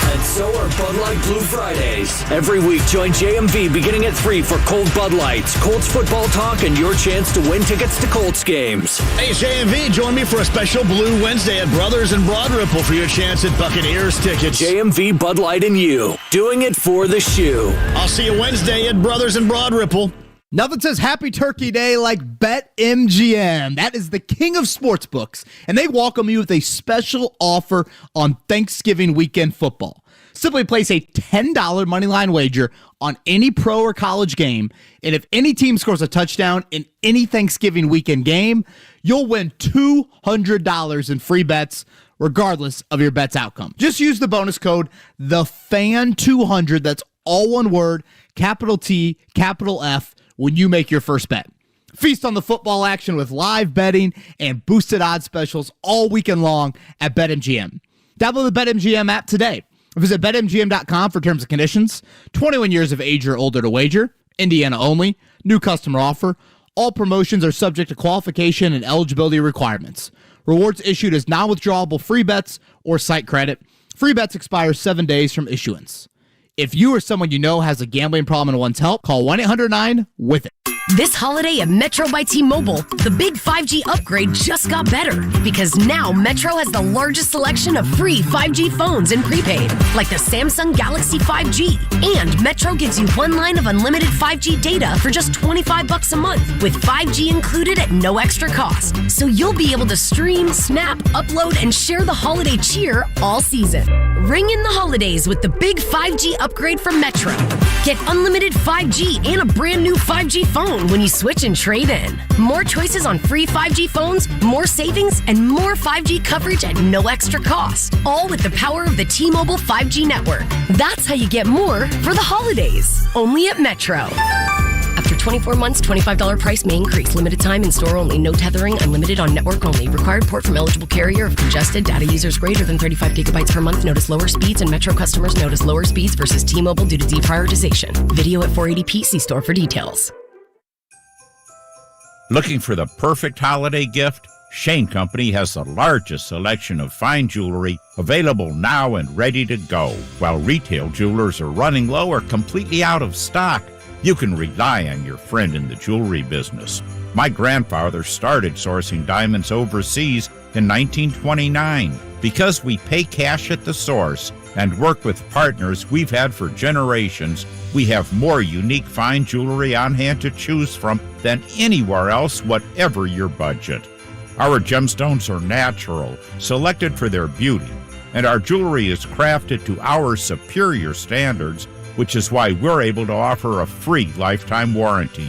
And so are Bud Light Blue Fridays. Every week, join JMV beginning at 3 for cold Bud Lights, Colts football talk, and your chance to win tickets to Colts games. Hey, JMV, join me for a special Blue Wednesday at Brothers and Broad Ripple for your chance at Buccaneers tickets. JMV, Bud Light, and you. Doing it for the shoe. I'll see you Wednesday at Brothers and Broad Ripple. Nothing says Happy Turkey Day like BetMGM. That is the king of sportsbooks, and they welcome you with a special offer on Thanksgiving weekend football. Simply place a $10 moneyline wager on any pro or college game, and if any team scores a touchdown in any Thanksgiving weekend game, you'll win $200 in free bets, regardless of your bet's outcome. Just use the bonus code THEFAN200, that's all one word, capital T, capital F, when you make your first bet. Feast on the football action with live betting and boosted odds specials all weekend long at BetMGM. Download the BetMGM app today. Visit BetMGM.com for terms and conditions. 21 years of age or older to wager. Indiana only. New customer offer. All promotions are subject to qualification and eligibility requirements. Rewards issued as non-withdrawable free bets or site credit. Free bets expire 7 days from issuance. If you or someone you know has a gambling problem and wants help, call 1-800-9-WITH-IT. This holiday at Metro by T-Mobile, the big 5G upgrade just got better because now Metro has the largest selection of free 5G phones in prepaid, like the Samsung Galaxy 5G. And Metro gives you one line of unlimited 5G data for just $25 a month, with 5G included at no extra cost. So you'll be able to stream, snap, upload, and share the holiday cheer all season. Ring in the holidays with the big 5G upgrade from Metro. Get unlimited 5G and a brand new 5G phone when you switch and trade in. More choices on free 5G phones, more savings, and more 5G coverage at no extra cost. All with the power of the T-Mobile 5G network. That's how you get more for the holidays. Only at Metro. After 24 months, $25 price may increase. Limited time in store only. No tethering. Unlimited on network only. Required port from eligible carrier of congested data users greater than 35 gigabytes per month. Notice lower speeds, and Metro customers notice lower speeds versus T-Mobile due to deprioritization. Video at 480p. See store for details. Looking for the perfect holiday gift? Shane Company has the largest selection of fine jewelry available now and ready to go. While retail jewelers are running low or completely out of stock, you can rely on your friend in the jewelry business. My grandfather started sourcing diamonds overseas in 1929. Because we pay cash at the source and work with partners we've had for generations, we have more unique fine jewelry on hand to choose from than anywhere else, whatever your budget. Our gemstones are natural, selected for their beauty, and our jewelry is crafted to our superior standards, which is why we're able to offer a free lifetime warranty.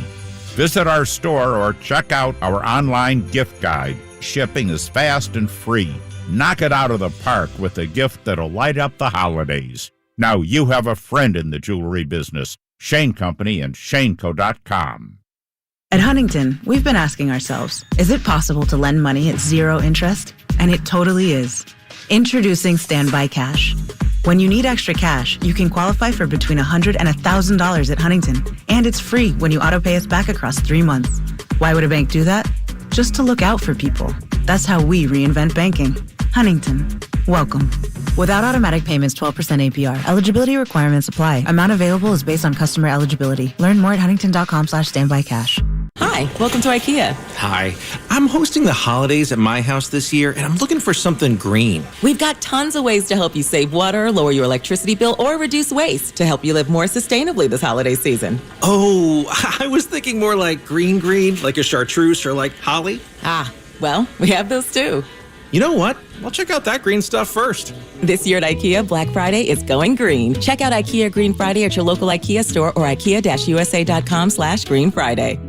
Visit our store or check out our online gift guide. Shipping is fast and free. Knock it out of the park with a gift that'll light up the holidays. Now you have a friend in the jewelry business. Shane Company and ShaneCo.com. At Huntington, we've been asking ourselves, is it possible to lend money at zero interest? And it totally is. Introducing Standby Cash. When you need extra cash, you can qualify for between $100 and $1,000 at Huntington, and it's free when you autopay us back across 3 months. Why would a bank do that? Just to look out for people. That's how we reinvent banking. Huntington, welcome. Without automatic payments, 12% APR. Eligibility requirements apply. Amount available is based on customer eligibility. Learn more at huntington.com/standbycash. Hi, welcome to IKEA. Hi, I'm hosting the holidays at my house this year, and I'm looking for something green. We've got tons of ways to help you save water, lower your electricity bill, or reduce waste to help you live more sustainably this holiday season. Oh, I was thinking more like green, like a chartreuse or like holly. Ah, well, we have those too. You know what? I'll check out that green stuff first. This year at IKEA, Black Friday is going green. Check out IKEA Green Friday at your local IKEA store or IKEA-USA.com/Green Friday.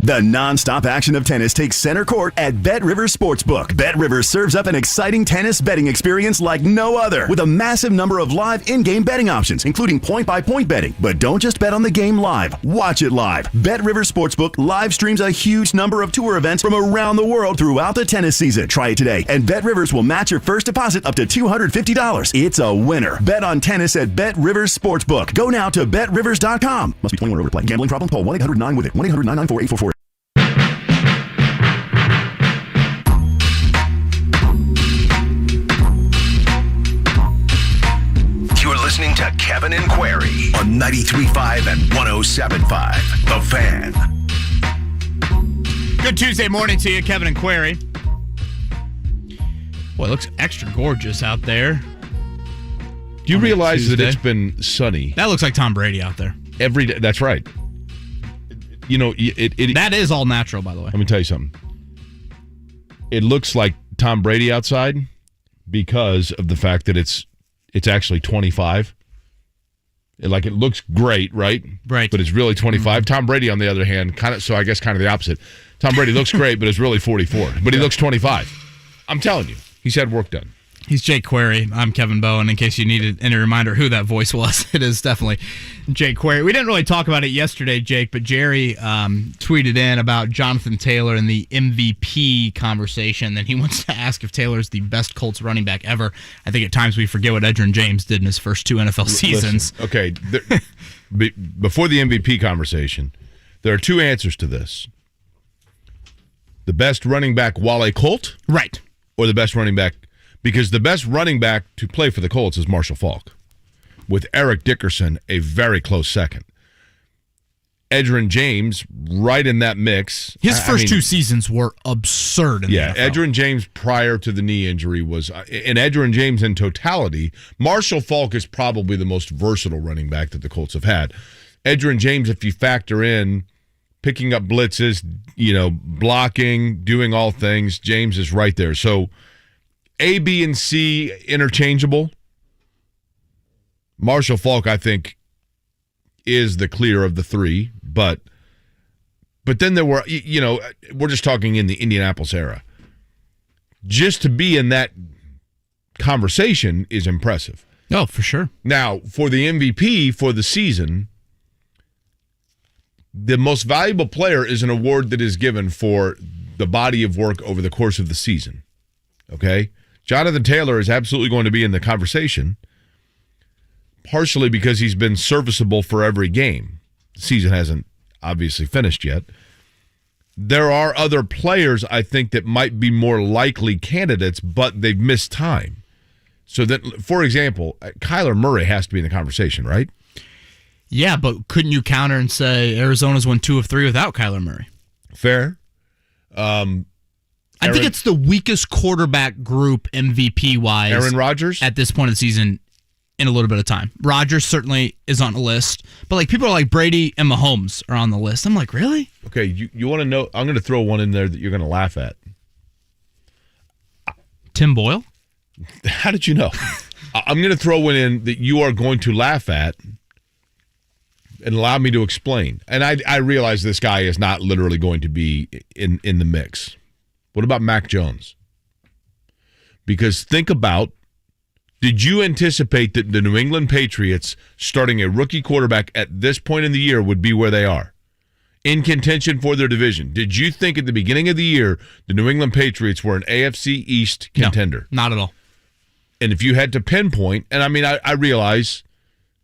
The nonstop action of tennis takes center court at Bet Rivers Sportsbook. Bet Rivers serves up an exciting tennis betting experience like no other, with a massive number of live in-game betting options, including point-by-point betting. But don't just bet on the game live. Watch it live. Bet Rivers Sportsbook live streams a huge number of tour events from around the world throughout the tennis season. Try it today, and Bet Rivers will match your first deposit up to $250. It's a winner. Bet on tennis at Bet Rivers Sportsbook. Go now to BetRivers.com. Must be 21 or over to play. Gambling problem? Call 1-800-9-WITH-IT. 1-800-994-844. Listening to Kevin and Query on 93.5 and 107.5. The Fan. Good Tuesday morning to you, Kevin and Query. Boy, it looks extra gorgeous out there. Do you realize that it's been sunny? That looks like Tom Brady out there. Every day. That's right. You know, that is all natural, by the way. Let me tell you something. It looks like Tom Brady outside because of the fact that it's actually 25. It looks great, right? Right. But it's really 25. Tom Brady, on the other hand, kind of the opposite. Tom Brady looks great, but it's really 44. But he looks 25. I'm telling you, he's had work done. He's Jake Query. I'm Kevin Bowen. In case you needed any reminder who that voice was, it is definitely Jake Query. We didn't really talk about it yesterday, Jake, but Jerry tweeted in about Jonathan Taylor and the MVP conversation. Then he wants to ask if Taylor's the best Colts running back ever. I think at times we forget what Edgerrin James did in his first 2 NFL seasons. Listen, okay, before the MVP conversation, there are 2 answers to this. The best running back while a Colt? Right. Or the best running back... Because the best running back to play for the Colts is Marshall Faulk, with Eric Dickerson a very close second. Edgerrin James right in that mix. His first 2 seasons were absurd in the NFL. Edgerrin James prior to the knee injury was, and Edgerrin James in totality, Marshall Faulk is probably the most versatile running back that the Colts have had. Edgerrin James, if you factor in picking up blitzes, blocking, doing all things, James is right there. So A, B, and C interchangeable. Marshall Faulk, I think, is the clear of the 3, but then there were, we're just talking in the Indianapolis era. Just to be in that conversation is impressive. Oh, for sure. Now, for the MVP for the season, the most valuable player is an award that is given for the body of work over the course of the season. Okay? Jonathan Taylor is absolutely going to be in the conversation, partially because he's been serviceable for every game. The season hasn't obviously finished yet. There are other players, I think, that might be more likely candidates, but they've missed time. So that, for example, Kyler Murray has to be in the conversation, right? Yeah, but couldn't you counter and say Arizona's won 2 of 3 without Kyler Murray? Fair. I think it's the weakest quarterback group MVP-wise. Aaron Rodgers? At this point of the season in a little bit of time. Rodgers certainly is on the list, but like people are like Brady and Mahomes are on the list. I'm like, really? Okay, you want to know? I'm going to throw one in there that you're going to laugh at. Tim Boyle? How did you know? I'm going to throw one in that you are going to laugh at and allow me to explain. And I realize this guy is not literally going to be in the mix. What about Mac Jones? Because think about, did you anticipate that the New England Patriots starting a rookie quarterback at this point in the year would be where they are? In contention for their division. Did you think at the beginning of the year the New England Patriots were an AFC East contender? No, not at all. And if you had to pinpoint, and I mean, I realize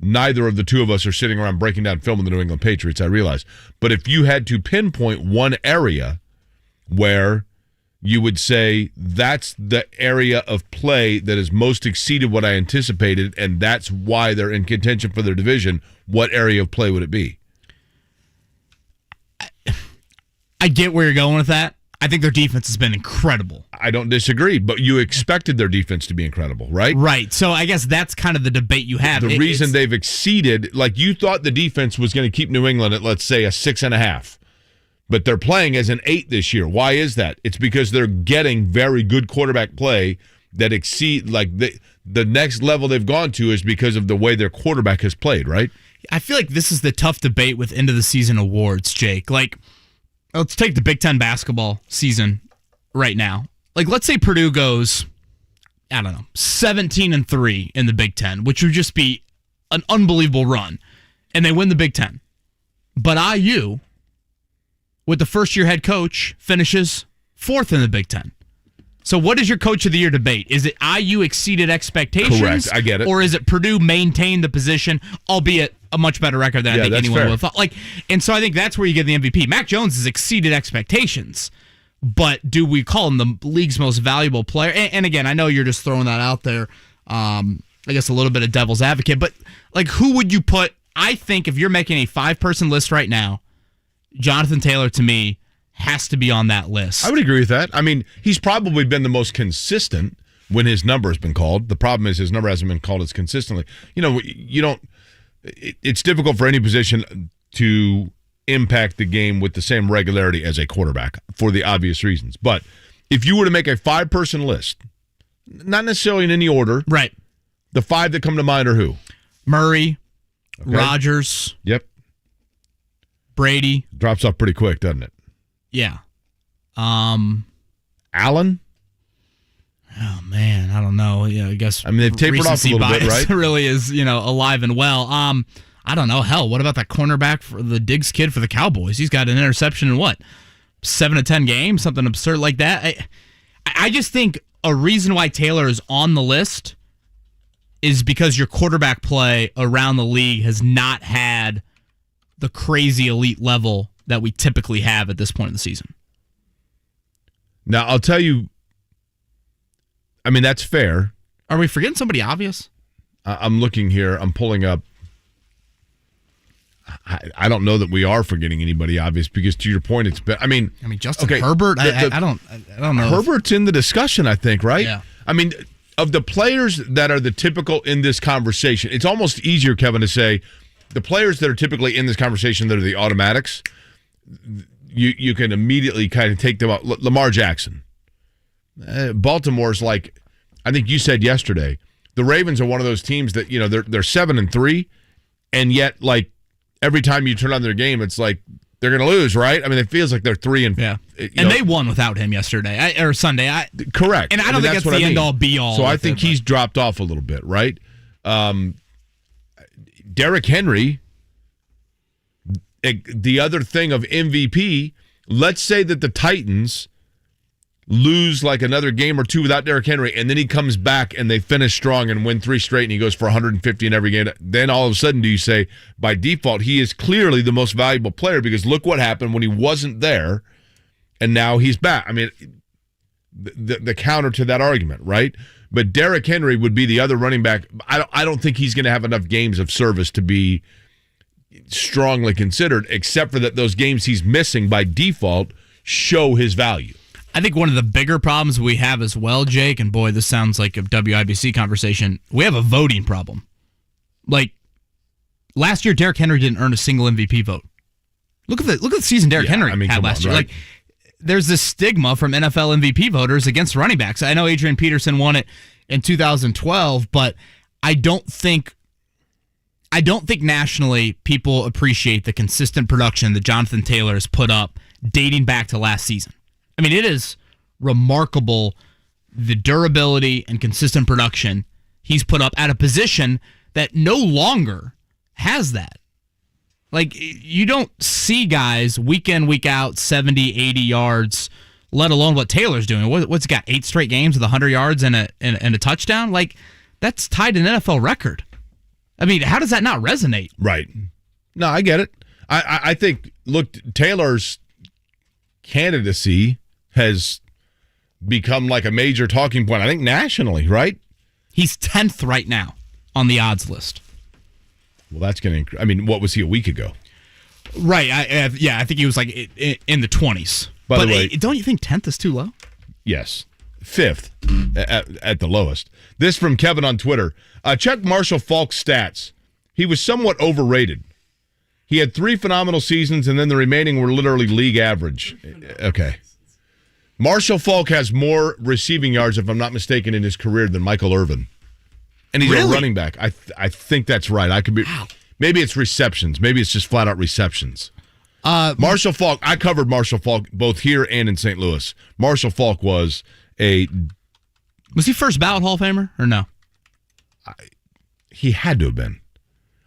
neither of the two of us are sitting around breaking down film of the New England Patriots, I realize. But if you had to pinpoint one area where you would say that's the area of play that has most exceeded what I anticipated, and that's why they're in contention for their division, what area of play would it be? I get where you're going with that. I think their defense has been incredible. I don't disagree, but you expected their defense to be incredible, right? Right. So I guess that's kind of the debate you have. The reason they've exceeded, like you thought the defense was going to keep New England at, let's say, a 6.5. But they're playing as an 8 this year. Why is that? It's because they're getting very good quarterback play that exceed, like the next level they've gone to is because of the way their quarterback has played, right? I feel like this is the tough debate with end of the season awards, Jake. Like, let's take the Big Ten basketball season right now. Like, let's say Purdue goes, 17-3 in the Big Ten, which would just be an unbelievable run, and they win the Big Ten. But IU, with the first-year head coach, finishes 4th in the Big Ten. So what is your coach of the year debate? Is it IU exceeded expectations? Correct, I get it. Or is it Purdue maintained the position, albeit a much better record than I think anyone would have thought? And so I think that's where you get the MVP. Mac Jones has exceeded expectations, but do we call him the league's most valuable player? And again, I know you're just throwing that out there. I guess a little bit of devil's advocate, but like, who would you put? I think if you're making a 5-person list right now, Jonathan Taylor, to me, has to be on that list. I would agree with that. I mean, he's probably been the most consistent when his number has been called. The problem is his number hasn't been called as consistently. It's difficult for any position to impact the game with the same regularity as a quarterback for the obvious reasons. But if you were to make a 5-person list, not necessarily in any order. Right. The 5 that come to mind are who? Murray, Rodgers. Yep. Brady. Drops off pretty quick, doesn't it? Yeah. Allen? Oh, man, I don't know. Yeah, I guess. I mean, they've tapered off a little bit, right? Really is, alive and well. I don't know. Hell, what about that cornerback for the Diggs kid for the Cowboys? He's got an interception in 7 to 10 games, something absurd like that. I just think a reason why Taylor is on the list is because your quarterback play around the league has not had the crazy elite level that we typically have at this point in the season. Now, I'll tell you, I mean, that's fair. Are we forgetting somebody obvious? I'm looking here. I'm pulling up. I don't know that we are forgetting anybody obvious because, to your point, it's been. I mean, Justin Herbert. I don't know. Herbert's in the discussion, I think, right? Yeah. I mean, of the players that are the typical in this conversation, it's almost easier, Kevin, to say the players that are typically in this conversation that are the automatics. You can immediately kind of take them out. Lamar Jackson. Baltimore's like, I think you said yesterday, the Ravens are one of those teams that, they're 7-3, and yet, like, every time you turn on their game, it's like they're going to lose, right? I mean, it feels like they're 3 and and they won without him yesterday or Sunday. Correct. And I don't think that's the end all be all. So I think he's dropped off a little bit, right? Derrick Henry the other thing of MVP, let's say that the Titans lose like another game or two without Derrick Henry, and then he comes back and they finish strong and win 3 straight, and he goes for 150 in every game. Then all of a sudden, do you say, by default, he is clearly the most valuable player because look what happened when he wasn't there, and now he's back. I mean, the counter to that argument, right? But Derrick Henry would be the other running back. I don't think he's going to have enough games of service to be strongly considered, except for that those games he's missing by default show his value. I think one of the bigger problems we have as well, Jake, and boy, this sounds like a WIBC conversation, we have a voting problem. Like, last year, Derrick Henry didn't earn a single MVP vote. Look at the season Derrick Henry had last year. Right? Like, there's this stigma from NFL MVP voters against running backs. I know Adrian Peterson won it in 2012, but I don't think nationally people appreciate the consistent production that Jonathan Taylor has put up dating back to last season. I mean, it is remarkable the durability and consistent production he's put up at a position that no longer has that. Like, you don't see guys week in, week out, 70, 80 yards, let alone what Taylor's doing. What's he got, 8 straight games with 100 yards and a touchdown? Like, that's tied to an NFL record. I mean, how does that not resonate? Right. No, I get it. I think, look, Taylor's candidacy has become like a major talking point, I think, nationally, right? He's 10th right now on the odds list. Well, that's going to... I mean, what was he a week ago? Right. I think he was like in the 20s. By the way... don't you think 10th is too low? Yes. 5th at the lowest. This from Kevin on Twitter. Check Marshall Faulk's stats. He was somewhat overrated. He had 3 phenomenal seasons, and then the remaining were literally league average. Okay. Marshall Faulk has more receiving yards, if I'm not mistaken, in his career than Michael Irvin. And he's a running back. I think that's right. I could be. Wow. Maybe it's receptions. Maybe it's just flat out receptions. Marshall Faulk. I covered Marshall Faulk both here and in St. Louis. Marshall Faulk was he first ballot Hall of Famer or no? He had to have been.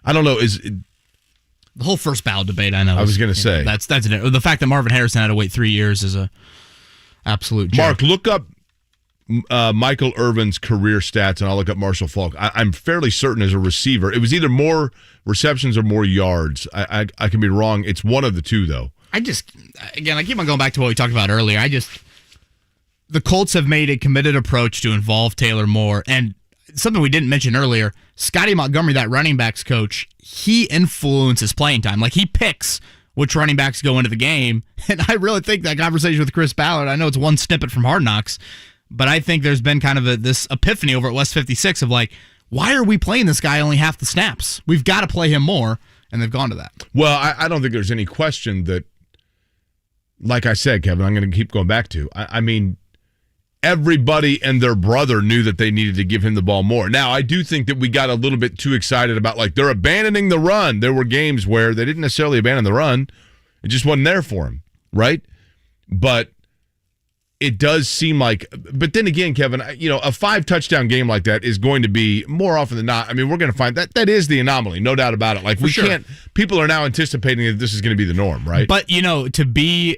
I don't know. The whole first ballot debate? I know. I was going to say that's the fact that Marvin Harrison had to wait 3 years is a absolute joke. Mark, look up Michael Irvin's career stats, and I'll look up Marshall Faulk. I'm fairly certain as a receiver, it was either more receptions or more yards. I can be wrong. It's one of the two, though. I keep on going back to what we talked about earlier. The Colts have made a committed approach to involve Taylor more, and something we didn't mention earlier, Scotty Montgomery, that running backs coach, he influences playing time. Like, he picks which running backs go into the game, and I really think that conversation with Chris Ballard, I know it's one snippet from Hard Knocks, but I think there's been kind of this epiphany over at West 56 of like, why are we playing this guy only half the snaps? We've got to play him more, and they've gone to that. Well, I don't think there's any question that, like I said, Kevin, I'm going to keep going back to. I mean, everybody and their brother knew that they needed to give him the ball more. Now, I do think that we got a little bit too excited about, like, they're abandoning the run. There were games where they didn't necessarily abandon the run. It just wasn't there for him, right? But it does seem like, but then again, Kevin, a 5-touchdown game like that is going to be more often than not. I mean, we're going to find that is the anomaly, no doubt about it. Like, we can't, people are now anticipating that this is going to be the norm, right? But, to be,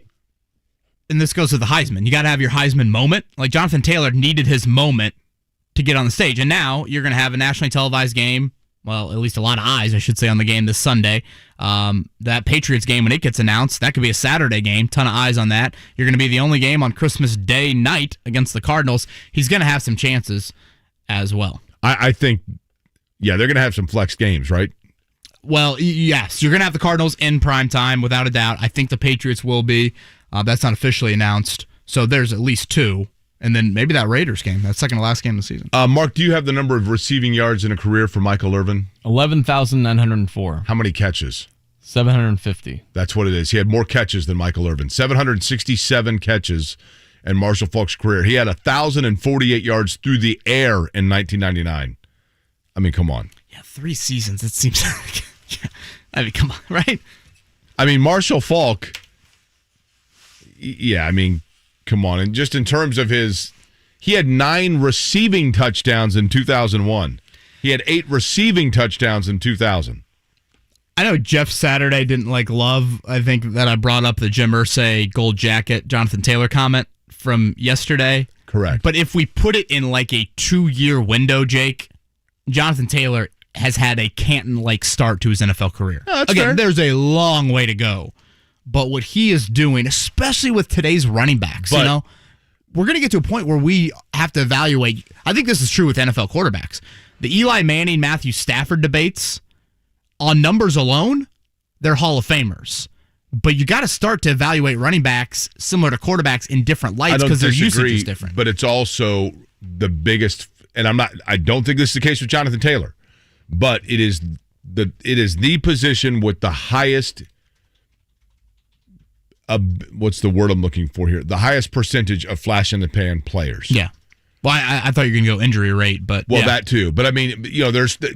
and this goes to the Heisman, you got to have your Heisman moment. Like, Jonathan Taylor needed his moment to get on the stage. And now you're going to have a nationally televised game. Well, at least a lot of eyes, I should say, on the game this Sunday. That Patriots game, when it gets announced, that could be a Saturday game. Ton of eyes on that. You're going to be the only game on Christmas Day night against the Cardinals. He's going to have some chances as well. I think, they're going to have some flex games, right? Well, yes. You're going to have the Cardinals in prime time, without a doubt. I think the Patriots will be. That's not officially announced. So there's at least 2. And then maybe that Raiders game, that second to last game of the season. Mark, do you have the number of receiving yards in a career for Michael Irvin? 11,904. How many catches? 750. That's what it is. He had more catches than Michael Irvin. 767 catches in Marshall Faulk's career. He had 1,048 yards through the air in 1999. I mean, come on. Yeah, 3 seasons, it seems like. I mean, come on, right? I mean, Marshall Faulk, come on. And just in terms of he had 9 receiving touchdowns in 2001. He had 8 receiving touchdowns in 2000. I know Jeff Saturday didn't love, I think, that I brought up the Jim Irsay gold jacket Jonathan Taylor comment from yesterday. Correct. But if we put it in a 2-year window, Jake, Jonathan Taylor has had a Canton-like start to his NFL career. Oh, that's Again, fair. there's a long way to go. But what he is doing, especially with today's running backs, we're going to get to a point where we have to evaluate. I think this is true with NFL quarterbacks. The Eli Manning, Matthew Stafford debates, on numbers alone, they're Hall of Famers. But you got to start to evaluate running backs similar to quarterbacks in different lights because their usage is different. But it's also the biggest, and I don't think this is the case with Jonathan Taylor, but it is the position with the highest. What's the word I'm looking for here? The highest percentage of flash in the pan players. Yeah. Well, I thought you were going to go injury rate, but that too. But I mean,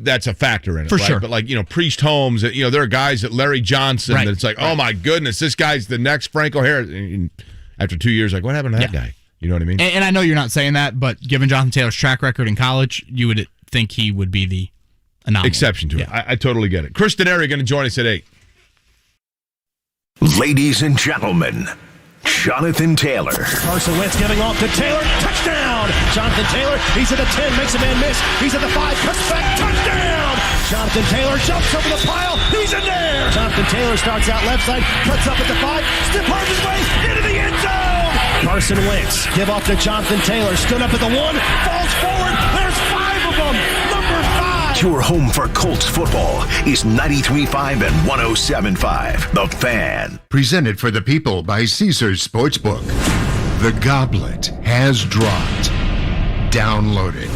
that's a factor in it, for right? sure. But Priest Holmes, there are guys that Larry Johnson that it's oh my goodness, this guy's the next Franco Harris. And after 2 years, what happened to that guy? You know what I mean? And I know you're not saying that, but given Jonathan Taylor's track record in college, you would think he would be the anomaly. Exception to it. I totally get it. Chris Denari going to join us at 8. Ladies and gentlemen, Jonathan Taylor. Carson Wentz giving off to Taylor. Touchdown! Jonathan Taylor, he's at the 10, makes a man miss. He's at the 5, cuts back, touchdown! Jonathan Taylor jumps over the pile. He's in there! Jonathan Taylor starts out left side, cuts up at the 5, stiff arms his way into the end zone! Carson Wentz, give off to Jonathan Taylor, stood up at the 1, falls forward. There's 5 of them! Number 5! Your home for Colts football is 93.5 and 107.5. The Fan. Presented for the people by Caesars Sportsbook. The Goblet has dropped. Download it.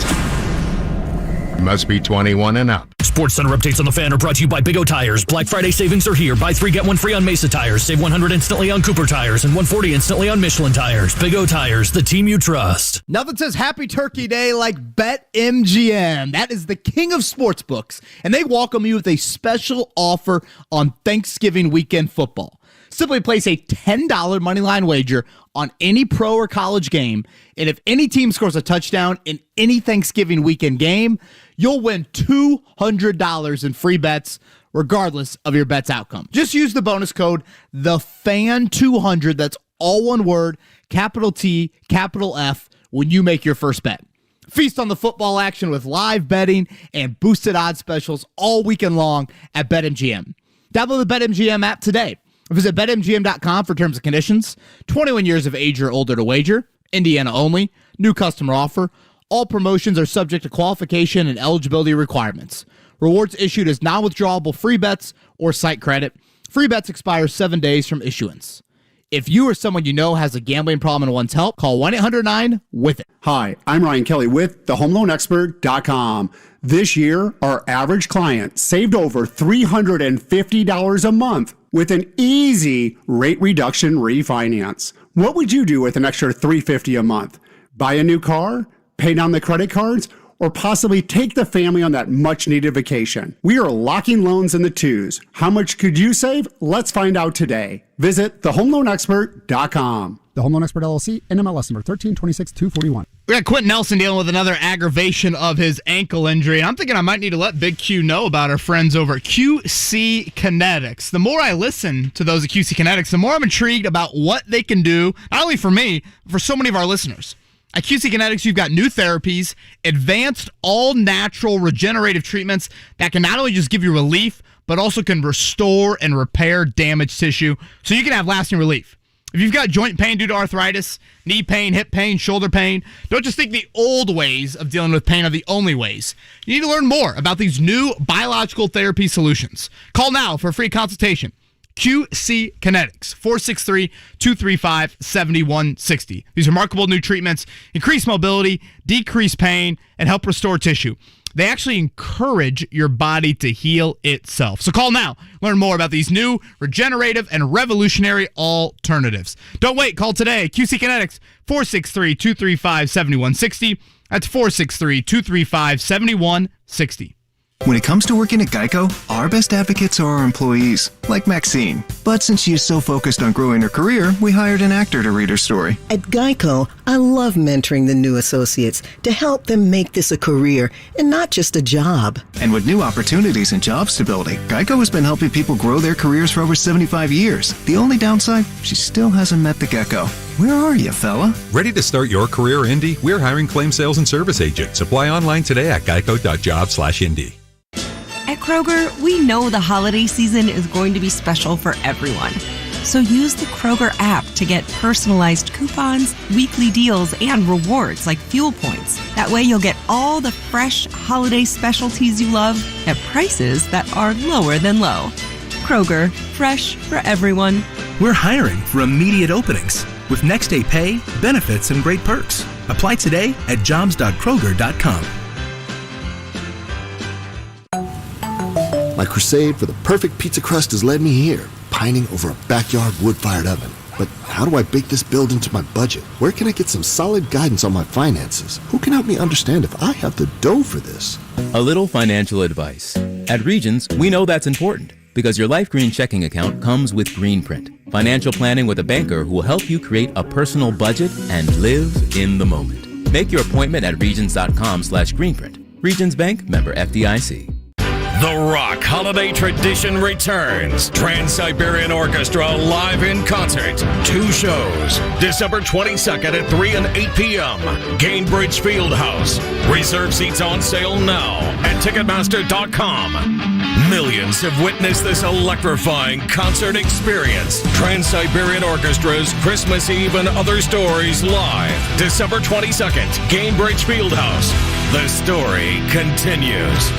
Must be 21 and up. Sports Center updates on the Fan are brought to you by Big O Tires. Black Friday savings are here. Buy 3, get 1 free on Mesa Tires. Save $100 instantly on Cooper Tires and $140 instantly on Michelin Tires. Big O Tires, the team you trust. Nothing says Happy Turkey Day like BetMGM. That is the king of sportsbooks, and they welcome you with a special offer on Thanksgiving weekend football. Simply place a $10 moneyline wager on any pro or college game, and if any team scores a touchdown in any Thanksgiving weekend game, you'll win $200 in free bets, regardless of your bet's outcome. Just use the bonus code THEFAN200, that's all one word, capital T, capital F, when you make your first bet. Feast on the football action with live betting and boosted odds specials all weekend long at BetMGM. Download the BetMGM app today. Visit BetMGM.com for terms and conditions. 21 years of age or older to wager. Indiana only. New customer offer. All promotions are subject to qualification and eligibility requirements. Rewards issued as non-withdrawable free bets or site credit. Free bets expire 7 days from issuance. If you or someone you know has a gambling problem and wants help, call 1-800-9-WITH-IT. Hi, I'm Ryan Kelly with thehomeloanexpert.com. This year, our average client saved over $350 a month with an easy rate reduction refinance. What would you do with an extra $350 a month? Buy a new car? Pay down the credit cards? Or possibly take the family on that much-needed vacation? We are locking loans in the twos. How much could you save? Let's find out today. Visit thehomeloanexpert.com. The Home Loan Expert LLC, NMLS number 1326241. We got Quentin Nelson dealing with another aggravation of his ankle injury. I'm thinking I might need to let Big Q know about our friends over at QC Kinetics. The more I listen to those at QC Kinetics, the more I'm intrigued about what they can do, not only for me, but for so many of our listeners. At QC Kinetics, you've got new therapies, advanced, all-natural regenerative treatments that can not only just give you relief, but also can restore and repair damaged tissue so you can have lasting relief. If you've got joint pain due to arthritis, knee pain, hip pain, shoulder pain, don't just think the old ways of dealing with pain are the only ways. You need to learn more about these new biological therapy solutions. Call now for a free consultation. QC Kinetics, 463-235-7160. These remarkable new treatments increase mobility, decrease pain, and help restore tissue. They actually encourage your body to heal itself. So call now. Learn more about these new regenerative and revolutionary alternatives. Don't wait. Call today. QC Kinetics, 463-235-7160. That's 463-235-7160. When it comes to working at Geico, Our best advocates are our employees, like Maxine. But since she is so focused on growing her career, we hired an actor to read her story. At Geico, I love mentoring the new associates to help them make this a career and not just a job. And with new opportunities and job stability, Geico has been helping people grow their careers for over 75 years. The only downside, she still hasn't met the gecko. Where are you, fella? Ready to start your career, Indy? We're hiring claim sales and service agents. Apply online today at geico.job/Indy. At Kroger, we know the holiday season is going to be special for everyone. So use the Kroger app to get personalized coupons, weekly deals, and rewards like fuel points. That way you'll get all the fresh holiday specialties you love at prices that are lower than low. Kroger, fresh for everyone. We're hiring for immediate openings with next day pay, benefits, and great perks. Apply today at jobs.kroger.com. My crusade for the perfect pizza crust has led me here, pining over a backyard wood-fired oven. But how do I bake this build into my budget? Where can I get some solid guidance on my finances? Who can help me understand if I have the dough for this? A little financial advice. At Regions, we know that's important because your Life Green checking account comes with Greenprint, financial planning with a banker who will help you create a personal budget and live in the moment. Make your appointment at regions.com/Greenprint. Regions Bank, member FDIC. The Rock Holiday Tradition returns. Trans-Siberian Orchestra live in concert. 2 shows. December 22nd at 3 and 8 p.m. Gainbridge Fieldhouse. Reserve seats on sale now at Ticketmaster.com. Millions have witnessed this electrifying concert experience. Trans-Siberian Orchestra's Christmas Eve and Other Stories live. December 22nd, Gainbridge Fieldhouse. The story continues.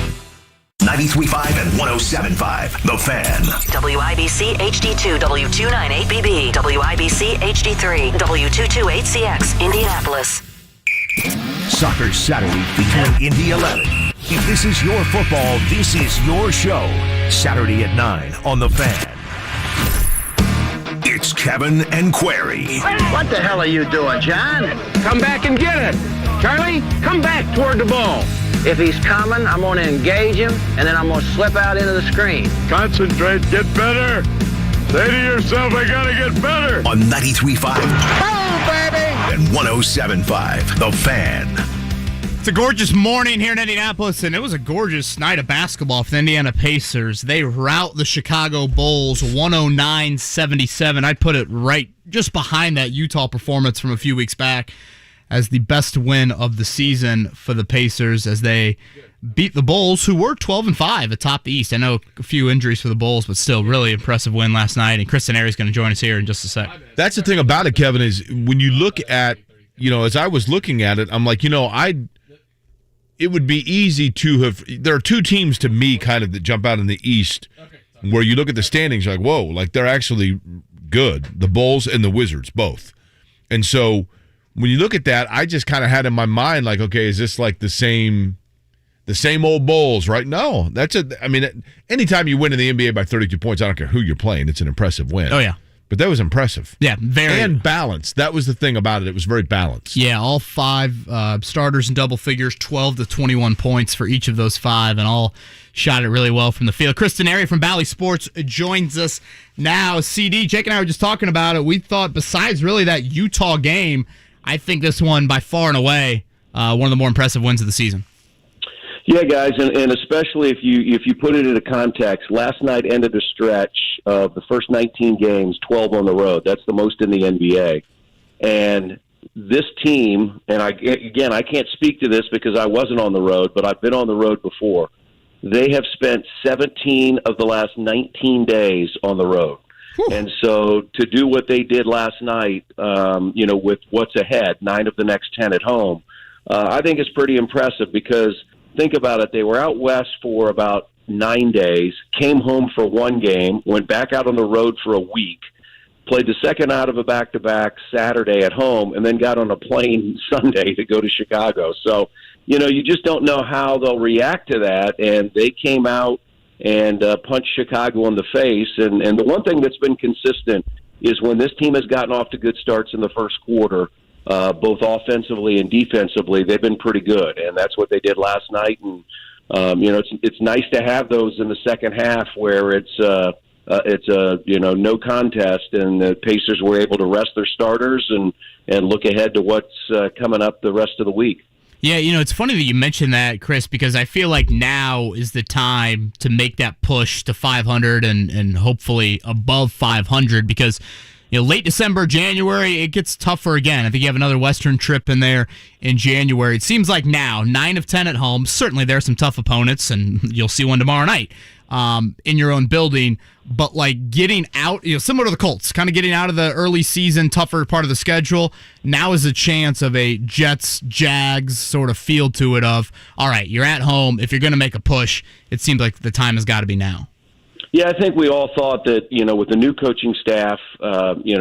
93.5 and 107.5, The Fan. WIBC HD2, W298BB, WIBC HD3, W228CX, Indianapolis. Soccer Saturday featuring Indy 11. If this is your football, this is your show. Saturday at 9 on The Fan. It's Kevin and Query. What the hell are you doing, John? Come back and get it. Charlie, come back toward the ball. If he's coming, I'm going to engage him, and then I'm going to slip out into the screen. Concentrate, get better. Say to yourself, I got to get better. On 93.5 Boom, baby! and 107.5, The Fan. It's a gorgeous morning here in Indianapolis, and it was a gorgeous night of basketball for the Indiana Pacers. They rout the Chicago Bulls 109-77. I'd put it right just behind that Utah performance from a few weeks back as the best win of the season for the Pacers as they beat the Bulls, who were 12-5 atop the East. I know a few injuries for the Bulls, but still really impressive win last night. And Kristen Airy's going to join us here in just a sec. That's the thing about it, Kevin, is when you look at, as I was looking at it, I'm like, it would be easy to have. There are 2 teams to me kind of that jump out in the East where you look at the standings, you're like, whoa, like they're actually good. The Bulls and the Wizards, both. And so when you look at that, I just kind of had in my mind, like, okay, is this like the same old Bulls, right? No, anytime you win in the NBA by 32 points, I don't care who you're playing, it's an impressive win. Oh, yeah. But that was impressive. Yeah, very. And balanced. That was the thing about it. It was very balanced. Yeah, all 5 starters in double figures, 12 to 21 points for each of those 5, and all shot it really well from the field. Kristen Airy from Bally Sports joins us now. CD, Jake and I were just talking about it. We thought besides really that Utah game, I think this one, by far and away, one of the more impressive wins of the season. Yeah, guys, and especially if you put it into context, last night ended a stretch of the first 19 games, 12 on the road. That's the most in the NBA. And this team, and I can't speak to this because I wasn't on the road, but I've been on the road before. They have spent 17 of the last 19 days on the road. And so to do what they did last night, with what's ahead, 9 of the next 10 at home, I think it's pretty impressive because think about it. They were out west for about 9 days, came home for 1 game, went back out on the road for a week, played the second out of a back-to-back Saturday at home, and then got on a plane Sunday to go to Chicago. So, you just don't know how they'll react to that. And they came out and punched Chicago in the face. And the one thing that's been consistent is when this team has gotten off to good starts in the first quarter, both offensively and defensively, they've been pretty good. And that's what they did last night. And It's nice to have those in the second half where it's a no contest, and the Pacers were able to rest their starters and look ahead to what's coming up the rest of the week. Yeah, it's funny that you mentioned that, Chris, because I feel like now is the time to make that push to 500 and hopefully above 500, because late December, January, it gets tougher again. I think you have another Western trip in there in January. It seems like now, 9 of 10 at home. Certainly there are some tough opponents, and you'll see one tomorrow night in your own building. But like getting out, similar to the Colts, kind of getting out of the early season, tougher part of the schedule, now is a chance of a Jets, Jags sort of feel to it of, all right, you're at home. If you're going to make a push, it seems like the time has got to be now. Yeah, I think we all thought that, with the new coaching staff,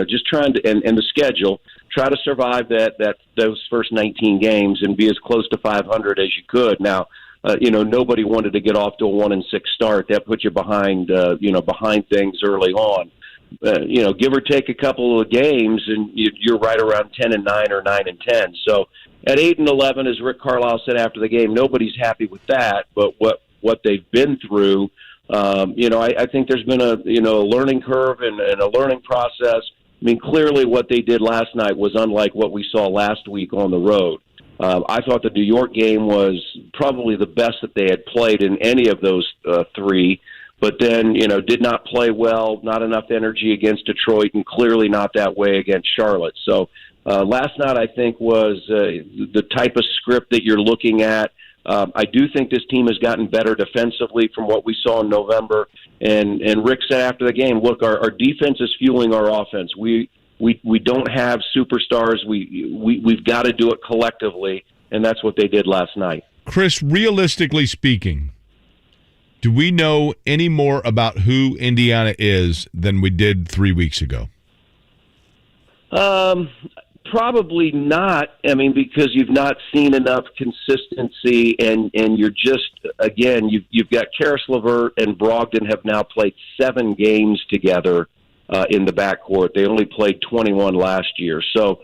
just trying to, and the schedule, try to survive those first 19 games and be as close to 500 as you could. Now, nobody wanted to get off to a 1-6 start. That put you behind things early on. Give or take a couple of games, and you're right around 10-9 or 9-10. So at 8-11, as Rick Carlisle said after the game, nobody's happy with that. But what they've been through, I think there's been a learning curve and a learning process. I mean, clearly what they did last night was unlike what we saw last week on the road. I thought the New York game was probably the best that they had played in any of those three, but then, did not play well, not enough energy against Detroit, and clearly not that way against Charlotte. So last night, I think, was the type of script that you're looking at. I do think this team has gotten better defensively from what we saw in November. And Rick said after the game, look, our defense is fueling our offense. We don't have superstars. We've got to do it collectively, and that's what they did last night. Chris, realistically speaking, do we know any more about who Indiana is than we did 3 weeks ago? Probably not. I mean, because you've not seen enough consistency, and you're just, again, you've got Karis LeVert and Brogdon have now played 7 games together in the backcourt. They only played 21 last year. So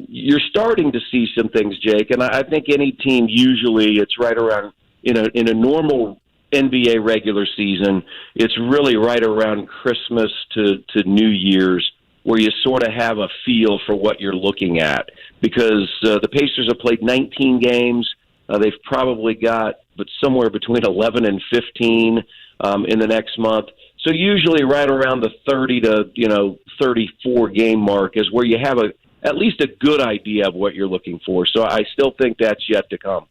you're starting to see some things, Jake, and I think any team usually it's right around, in a normal NBA regular season, it's really right around Christmas to New Year's, where you sort of have a feel for what you're looking at. Because the Pacers have played 19 games. They've probably got somewhere between 11 and 15 in the next month. So usually right around the 30 to 34 game mark is where you have at least a good idea of what you're looking for. So I still think that's yet to come.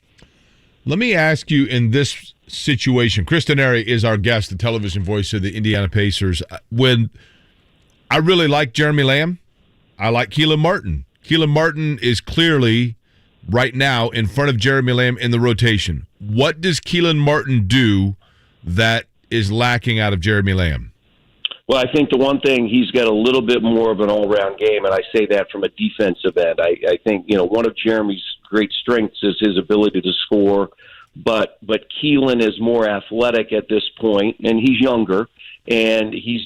Let me ask you, in this situation, Chris Denari is our guest, the television voice of the Indiana Pacers. When I really like Jeremy Lamb, I like Keelan Martin. Keelan Martin is clearly right now in front of Jeremy Lamb in the rotation. What does Keelan Martin do that is lacking out of Jeremy Lamb? Well, I think the one thing, he's got a little bit more of an all-round game, and I say that from a defensive end. I think, one of Jeremy's great strengths is his ability to score, but Keelan is more athletic at this point, and he's younger, and he's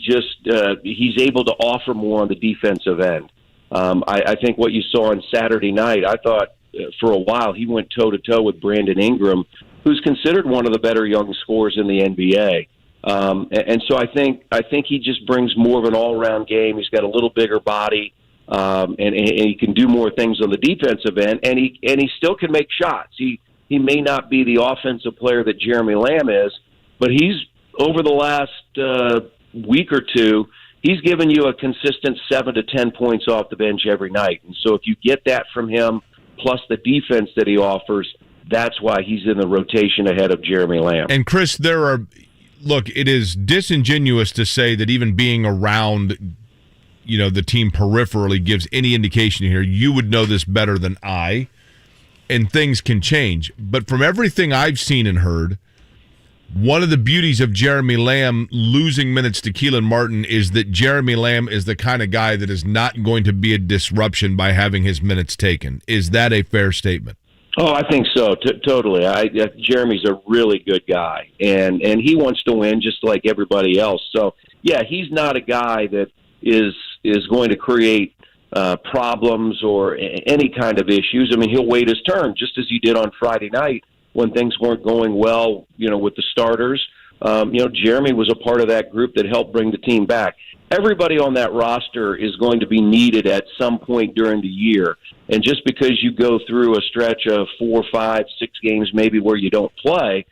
able to offer more on the defensive end. I think what you saw on Saturday night, I thought for a while he went toe-to-toe with Brandon Ingram, who's considered one of the better young scorers in the NBA. And so I think he just brings more of an all-round game. He's got a little bigger body, and he can do more things on the defensive end, and he still can make shots. He may not be the offensive player that Jeremy Lamb is, but he's over the last week or two, he's given you a consistent 7 to 10 points off the bench every night. And so if you get that from him, plus the defense that he offers, that's why he's in the rotation ahead of Jeremy Lamb. And Chris, look, it is disingenuous to say that even being around, the team peripherally gives any indication here. You would know this better than I, and things can change. But from everything I've seen and heard, one of the beauties of Jeremy Lamb losing minutes to Keelan Martin is that Jeremy Lamb is the kind of guy that is not going to be a disruption by having his minutes taken. Is that a fair statement? Oh, I think so. Totally. Jeremy's a really good guy, and he wants to win just like everybody else. So, yeah, he's not a guy that is going to create problems or any kind of issues. I mean, he'll wait his turn, just as he did on Friday night when things weren't going well, with the starters. Jeremy was a part of that group that helped bring the team back. Everybody on that roster is going to be needed at some point during the year. And just because you go through a stretch of 4, 5, 6 games maybe where you don't play,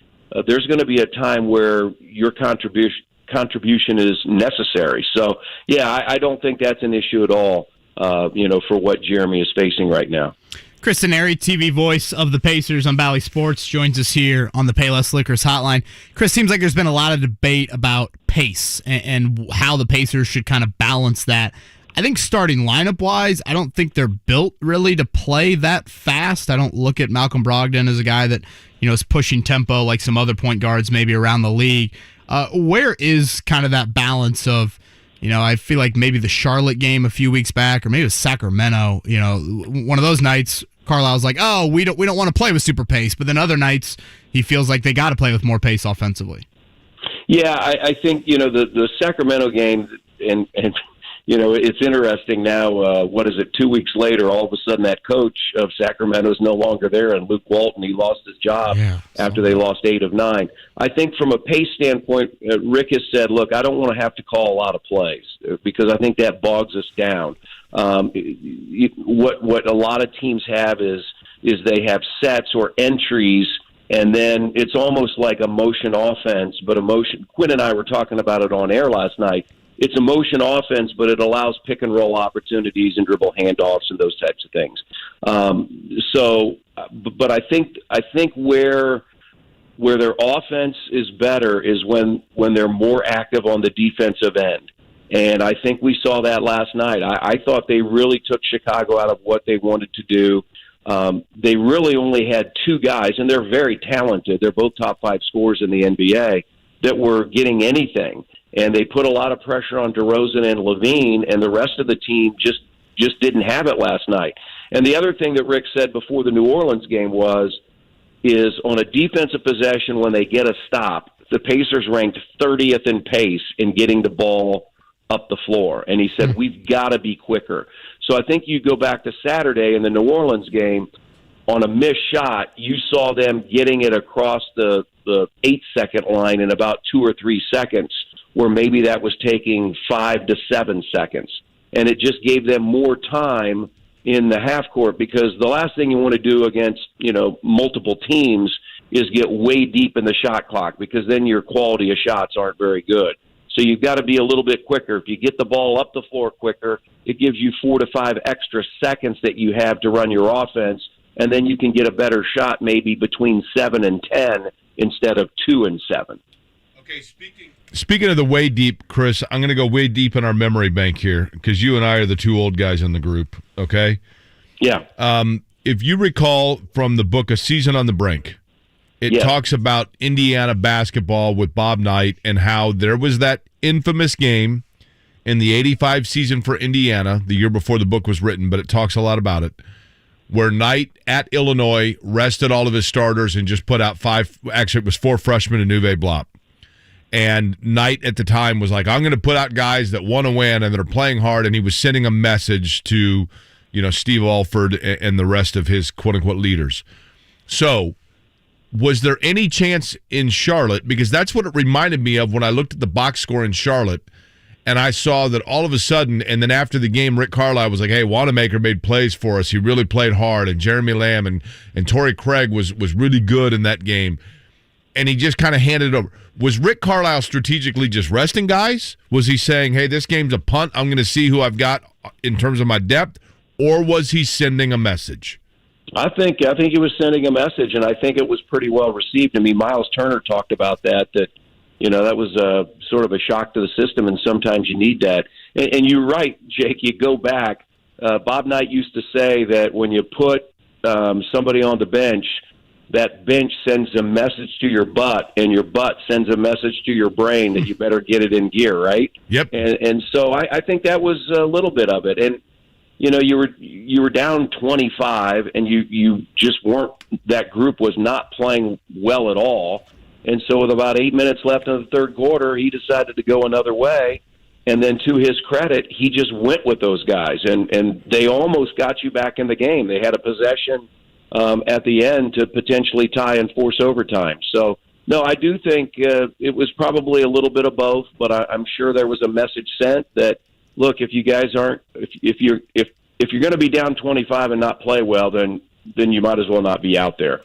there's going to be a time where your contribution is necessary. So, I don't think that's an issue at all, for what Jeremy is facing right now. Chris Denari, TV voice of the Pacers on Bally Sports, joins us here on the Payless Liquors hotline. Chris, seems like there's been a lot of debate about pace and how the Pacers should kind of balance that. I think starting lineup-wise, I don't think they're built really to play that fast. I don't look at Malcolm Brogdon as a guy that is pushing tempo like some other point guards maybe around the league. Where is kind of that balance of, I feel like maybe the Charlotte game a few weeks back, or maybe it was Sacramento, one of those nights, Carlisle's like, oh, we don't want to play with super pace, but then other nights he feels like they got to play with more pace offensively. Yeah, I think the Sacramento game, and it's interesting now. 2 weeks later, all of a sudden that coach of Sacramento is no longer there, and Luke Walton, he lost his job after they lost 8 of 9. I think from a pace standpoint, Rick has said, look, I don't want to have to call a lot of plays because I think that bogs us down. What a lot of teams have is they have sets or entries, and then it's almost like a motion offense, but Quinn and I were talking about it on air last night. It's a motion offense, but it allows pick and roll opportunities and dribble handoffs and those types of things. But I think where their offense is better is when they're more active on the defensive end. And I think we saw that last night. I thought they really took Chicago out of what they wanted to do. They really only had 2 guys, and they're very talented. They're both top 5 scorers in the NBA that were getting anything. And they put a lot of pressure on DeRozan and Levine, and the rest of the team just didn't have it last night. And the other thing that Rick said before the New Orleans game is on a defensive possession when they get a stop, the Pacers ranked 30th in pace in getting the ball up the floor. And he said, we've got to be quicker. So I think you go back to Saturday in the New Orleans game, on a missed shot, you saw them getting it across the 8-second line in about 2 or 3 seconds, where maybe that was taking 5 to 7 seconds. And it just gave them more time in the half court, because the last thing you want to do against, multiple teams is get way deep in the shot clock, because then your quality of shots aren't very good. So you've got to be a little bit quicker. If you get the ball up the floor quicker, it gives you 4 to 5 extra seconds that you have to run your offense, and then you can get a better shot maybe between 7 and 10 instead of 2 and 7. Okay, Speaking of the way deep, Chris, I'm going to go way deep in our memory bank here, because you and I are the 2 old guys in the group, okay? Yeah. If you recall from the book A Season on the Brink, it talks about Indiana basketball with Bob Knight and how there was that infamous game in the 85 season for Indiana, the year before the book was written, but it talks a lot about it, where Knight at Illinois rested all of his starters and just put out 5, actually it was 4 freshmen and Uwe Blop. And Knight at the time was like, I'm going to put out guys that want to win and that are playing hard, and he was sending a message to, Steve Alford and the rest of his quote-unquote leaders. So was there any chance in Charlotte, because that's what it reminded me of when I looked at the box score in Charlotte, and I saw that all of a sudden, and then after the game, Rick Carlisle was like, hey, Wanamaker made plays for us. He really played hard, and Jeremy Lamb and Torrey Craig was really good in that game. And he just kind of handed it over. Was Rick Carlisle strategically just resting guys? Was he saying, hey, this game's a punt, I'm going to see who I've got in terms of my depth? Or was he sending a message? I think he was sending a message, and I think it was pretty well received. I mean, Miles Turner talked about that that was sort of a shock to the system, and sometimes you need that. And you're right, Jake, you go back. Bob Knight used to say that when you put somebody on the bench, that bench sends a message to your butt, and your butt sends a message to your brain that you better get it in gear, right? Yep. And so I think that was a little bit of it. And you were down 25, and you just weren't. That group was not playing well at all. And so with about 8 minutes left in the third quarter, he decided to go another way. And then to his credit, he just went with those guys, and they almost got you back in the game. They had a possession at the end to potentially tie and force overtime. So, no, I do think it was probably a little bit of both, but I'm sure there was a message sent that, look, if you guys aren't, if you're going to be down 25 and not play well, then you might as well not be out there.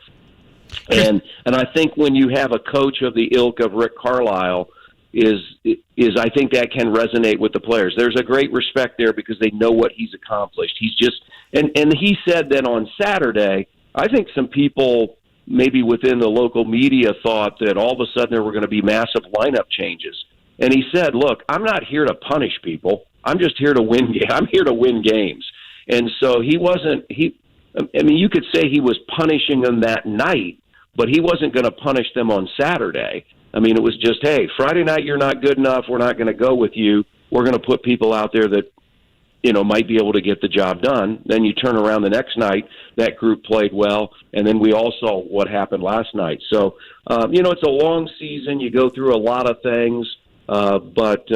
And I think when you have a coach of the ilk of Rick Carlisle, is I think that can resonate with the players. There's a great respect there because they know what he's accomplished. He's just and he said that on Saturday, I think some people maybe within the local media thought that all of a sudden there were going to be massive lineup changes. And he said, look, I'm not here to punish people. I'm just here to win. I'm here to win games. And so he wasn't, I mean, you could say he was punishing them that night, but he wasn't going to punish them on Saturday. I mean, it was just, hey, Friday night you're not good enough. We're not going to go with you. We're going to put people out there that, might be able to get the job done. Then you turn around the next night, that group played well, and then we all saw what happened last night. So, it's a long season. You go through a lot of things, but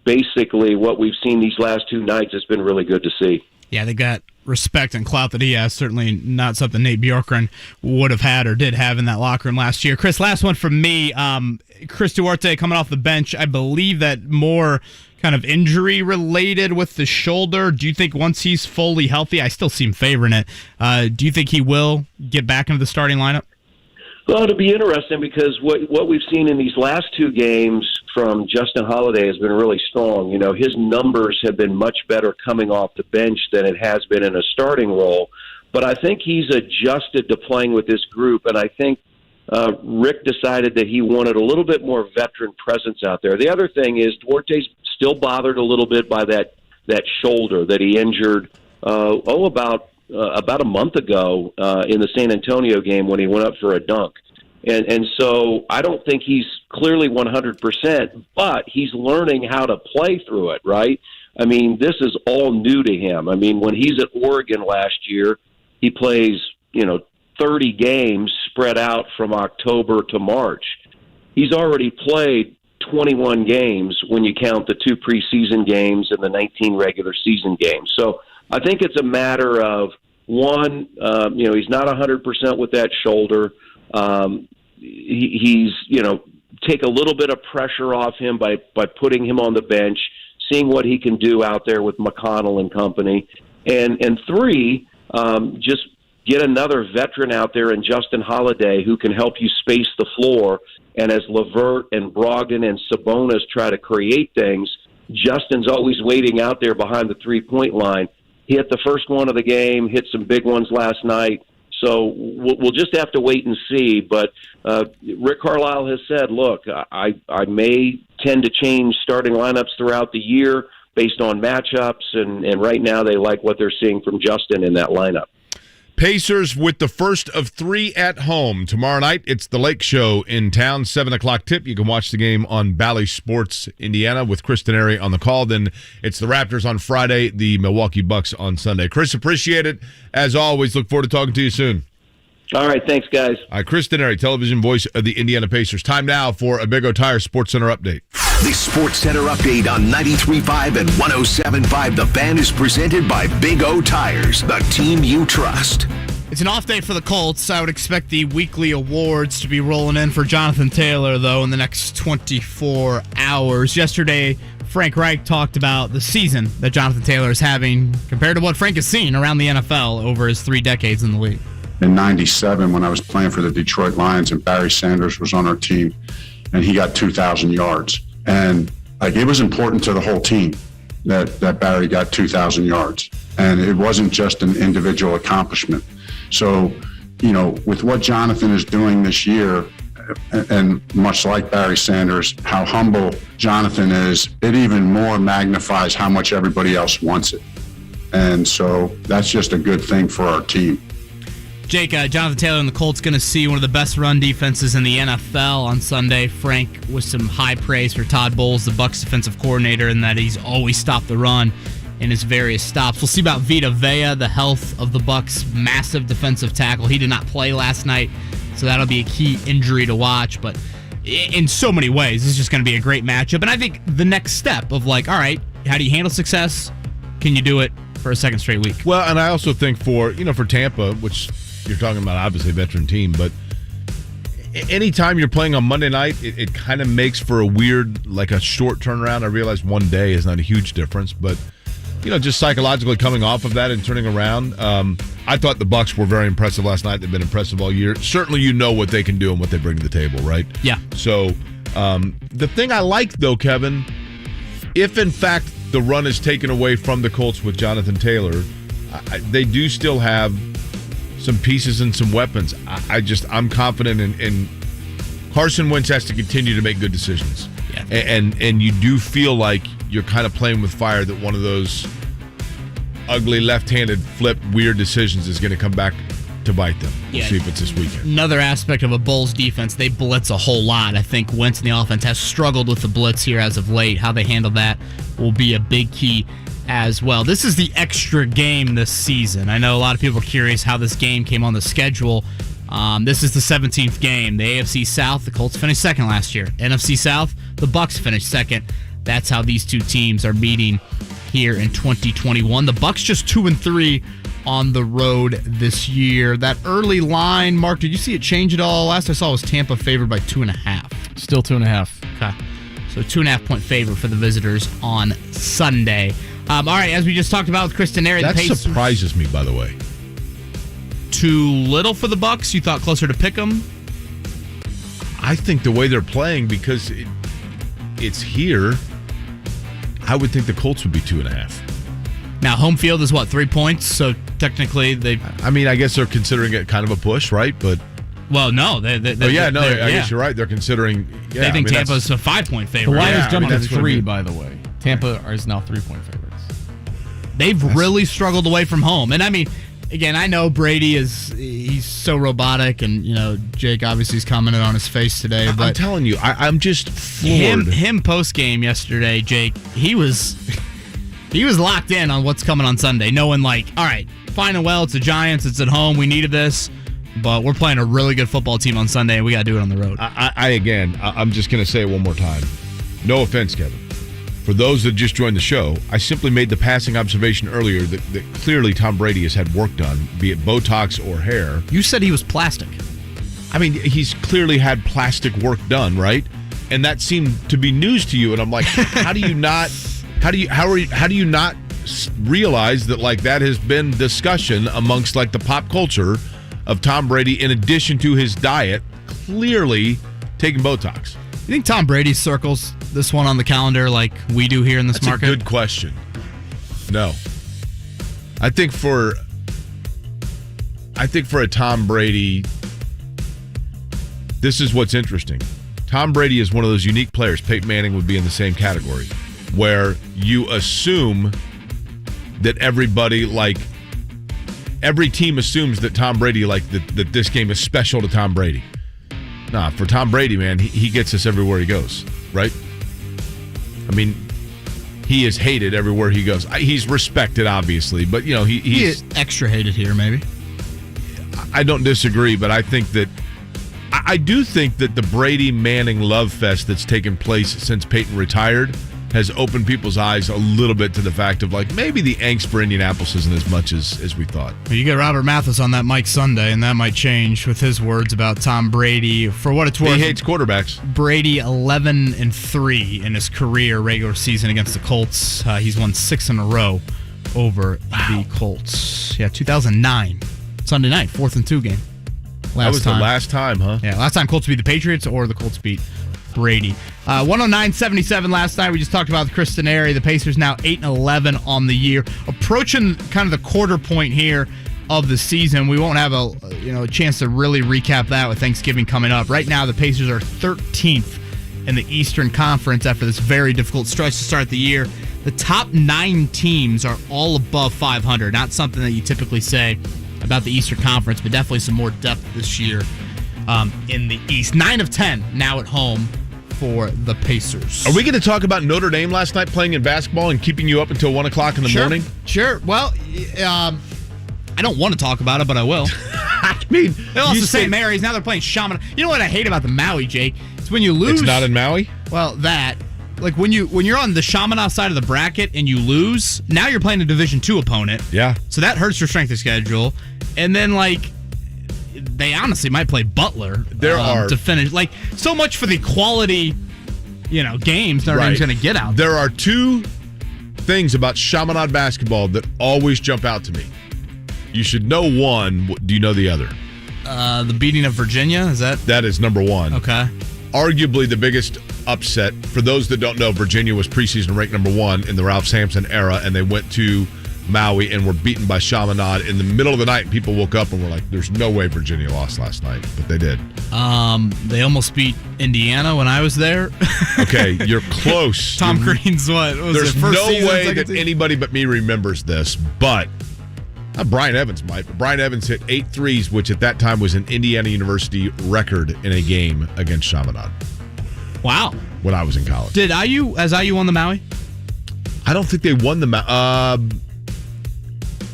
basically what we've seen these last two nights has been really good to see. Yeah, they got respect and clout that he has. Certainly not something Nate Bjorkgren would have had or did have in that locker room last year. Chris, last one from me. Chris Duarte coming off the bench. I believe that more kind of injury related with the shoulder. Do you think once he's fully healthy, I still see him favoring it. Do you think he will get back into the starting lineup? Well, it'll be interesting because what we've seen in these last two games from Justin Holiday has been really strong. His numbers have been much better coming off the bench than it has been in a starting role. But I think he's adjusted to playing with this group, and I think Rick decided that he wanted a little bit more veteran presence out there. The other thing is Duarte's still bothered a little bit by that shoulder that he injured about a month ago in the San Antonio game when he went up for a dunk. And so I don't think he's clearly 100%, but he's learning how to play through it, right? I mean, this is all new to him. I mean, when he's at Oregon last year, he plays, 30 games spread out from October to March. He's already played 21 games when you count the 2 preseason games and the 19 regular season games. So I think it's a matter of, one, he's not 100% with that shoulder. He's, take a little bit of pressure off him by putting him on the bench, seeing what he can do out there with McConnell and company. And three, just get another veteran out there in Justin Holiday who can help you space the floor. And as LeVert and Brogdon and Sabonis try to create things, Justin's always waiting out there behind the three-point line. He hit the first one of the game, hit some big ones last night. So we'll just have to wait and see. But Rick Carlisle has said, look, I may tend to change starting lineups throughout the year based on matchups, and right now they like what they're seeing from Justin in that lineup. Pacers with the first of 3 at home. Tomorrow night, it's the Lake Show in town, 7 o'clock tip. You can watch the game on Bally Sports Indiana with Chris Teneri on the call. Then it's the Raptors on Friday, the Milwaukee Bucks on Sunday. Chris, appreciate it. As always, look forward to talking to you soon. All right, thanks, guys. All right, Chris Teneri, television voice of the Indiana Pacers. Time now for a Big O Tire Sports Center update. The Sports Center update on 93.5 and 107.5 The Fan is presented by Big O Tires, the team you trust. It's an off day for the Colts. I would expect the weekly awards to be rolling in for Jonathan Taylor, though, in the next 24 hours. Yesterday, Frank Reich talked about the season that Jonathan Taylor is having compared to what Frank has seen around the NFL over his 3 decades in the league. In 97, when I was playing for the Detroit Lions and Barry Sanders was on our team, and he got 2,000 yards. And it was important to the whole team that Barry got 2,000 yards. And it wasn't just an individual accomplishment. So, with what Jonathan is doing this year, and much like Barry Sanders, how humble Jonathan is, it even more magnifies how much everybody else wants it. And so that's just a good thing for our team. Jake, Jonathan Taylor and the Colts going to see one of the best run defenses in the NFL on Sunday. Frank with some high praise for Todd Bowles, the Bucs defensive coordinator, and that he's always stopped the run in his various stops. We'll see about Vita Vea, the health of the Bucs' massive defensive tackle. He did not play last night, so that'll be a key injury to watch. But in so many ways, this is just going to be a great matchup. And I think the next step of all right, how do you handle success? Can you do it for a second straight week. Well, and I also think for Tampa, which you're talking about, obviously a veteran team, but anytime you're playing on Monday night, it kind of makes for a weird, like a short turnaround. I realize one day is not a huge difference, but just psychologically coming off of that and turning around. I thought the Bucs were very impressive last night. They've been impressive all year. Certainly, what they can do and what they bring to the table, right? Yeah. So the thing I like, though, Kevin, if in fact the run is taken away from the Colts with Jonathan Taylor, they do still have some pieces and some weapons. I'm confident in Carson Wentz has to continue to make good decisions. Yeah. And you do feel like you're kind of playing with fire, that one of those ugly left-handed flip weird decisions is going to come back to bite them. We'll see if it's this weekend. Another aspect of a Bulls defense, they blitz a whole lot. I think Wentz and the offense has struggled with the blitz here as of late. How they handle that will be a big key as well. This is the extra game this season. I know a lot of people are curious how this game came on the schedule. This is the 17th game. The AFC South, the Colts finished second last year. NFC South, the Bucs finished second. That's how these two teams are meeting here in 2021. The Bucs just 2-3 on the road this year. That early line, Mark, did you see it change at all? Last I saw was Tampa favored by 2.5. Still 2.5. Okay. So 2.5-point favor for the visitors on Sunday. All right, as we just talked about with Chris Denari, that the Pacers, surprises me, by the way. Too little for the Bucs? You thought closer to pick 'em? I think the way they're playing, because it's here, I would think the Colts would be 2.5. Now, home field is 3 points? So technically, I guess they're considering it kind of a push, right? But well, no. I guess you're right. They're considering. Yeah, they think Tampa's a 5-point favorite. The line has jumped to 3, by the way. Tampa is now 3-point favorites. They've really struggled away from home, and again, I know Brady he's so robotic, and Jake obviously is commented on his face today. But I'm telling you, I'm just floored. Him post game yesterday, Jake, he was locked in on what's coming on Sunday, knowing all right, fine and well, it's the Giants, it's at home, we needed this, but we're playing a really good football team on Sunday, and we got to do it on the road. I'm just going to say it one more time. No offense, Kevin. For those that just joined the show, I simply made the passing observation earlier that clearly Tom Brady has had work done, be it Botox or hair. You said he was plastic. He's clearly had plastic work done, right? And that seemed to be news to you. And I'm like, how do you not realize that that has been discussion amongst the pop culture of Tom Brady, in addition to his diet, clearly taking Botox? You think Tom Brady circles this one on the calendar like we do here in this market? That's a good question. No. I think for a Tom Brady, this is what's interesting. Tom Brady is one of those unique players. Peyton Manning would be in the same category, where you assume that everybody, every team assumes that Tom Brady, that this game is special to Tom Brady. Nah, for Tom Brady, man, he gets us everywhere he goes, right? He is hated everywhere he goes. He's respected, obviously, but he's extra hated here, maybe. I don't disagree, but I think that I do think that the Brady Manning love fest that's taken place since Peyton retired has opened people's eyes a little bit to the fact of maybe the angst for Indianapolis isn't as much as we thought. Well, you get Robert Mathis on that mic Sunday, and that might change with his words about Tom Brady. For what it's worth, he hates quarterbacks. Brady 11-3 in his career regular season against the Colts. He's won 6 in a row over the Colts. Yeah, 2009 Sunday night, 4th-and-2 game. That was the last time, huh? Yeah, last time Colts beat the Patriots or the Colts beat Brady. 109-77 last night. We just talked about Chris Denari. The Pacers now 8-11 on the year, approaching kind of the quarter point here of the season. We won't have a chance to really recap that with Thanksgiving coming up. Right now, the Pacers are 13th in the Eastern Conference after this very difficult stretch to start the year. The top 9 teams are all above 500. Not something that you typically say about the Eastern Conference, but definitely some more depth this year in the East. 9 of 10 now at home for the Pacers. Are we going to talk about Notre Dame last night playing in basketball and keeping you up until 1 o'clock in the morning? Sure. Well, I don't want to talk about it, but I will. They lost to St. Mary's. Now they're playing Shaman. You know what I hate about the Maui, Jake? It's when you lose. It's not in Maui? Well, that. like when you're on the Chaminade side of the bracket and you lose, now you're playing a Division II opponent. Yeah. So that hurts your strength of schedule. And then they honestly might play Butler to finish. Like, so much for the quality, games Notre Dame's going to get out. There are two things about Chaminade basketball that always jump out to me. You should know one. Do you know the other? The beating of Virginia, is that? That is number one. Okay. Arguably the biggest upset. For those that don't know, Virginia was preseason ranked number one in the Ralph Sampson era, and they went to Maui and were beaten by Chaminade in the middle of the night. People woke up and were like, there's no way Virginia lost last night, but they did. They almost beat Indiana when I was there. Okay, you're close. Tom Green's what? There's no way that anybody but me remembers this, but Brian Evans might. But Brian Evans hit 8 threes, which at that time was an Indiana University record in a game against Chaminade. Wow. When I was in college. Did IU won the Maui? I don't think they won the Maui.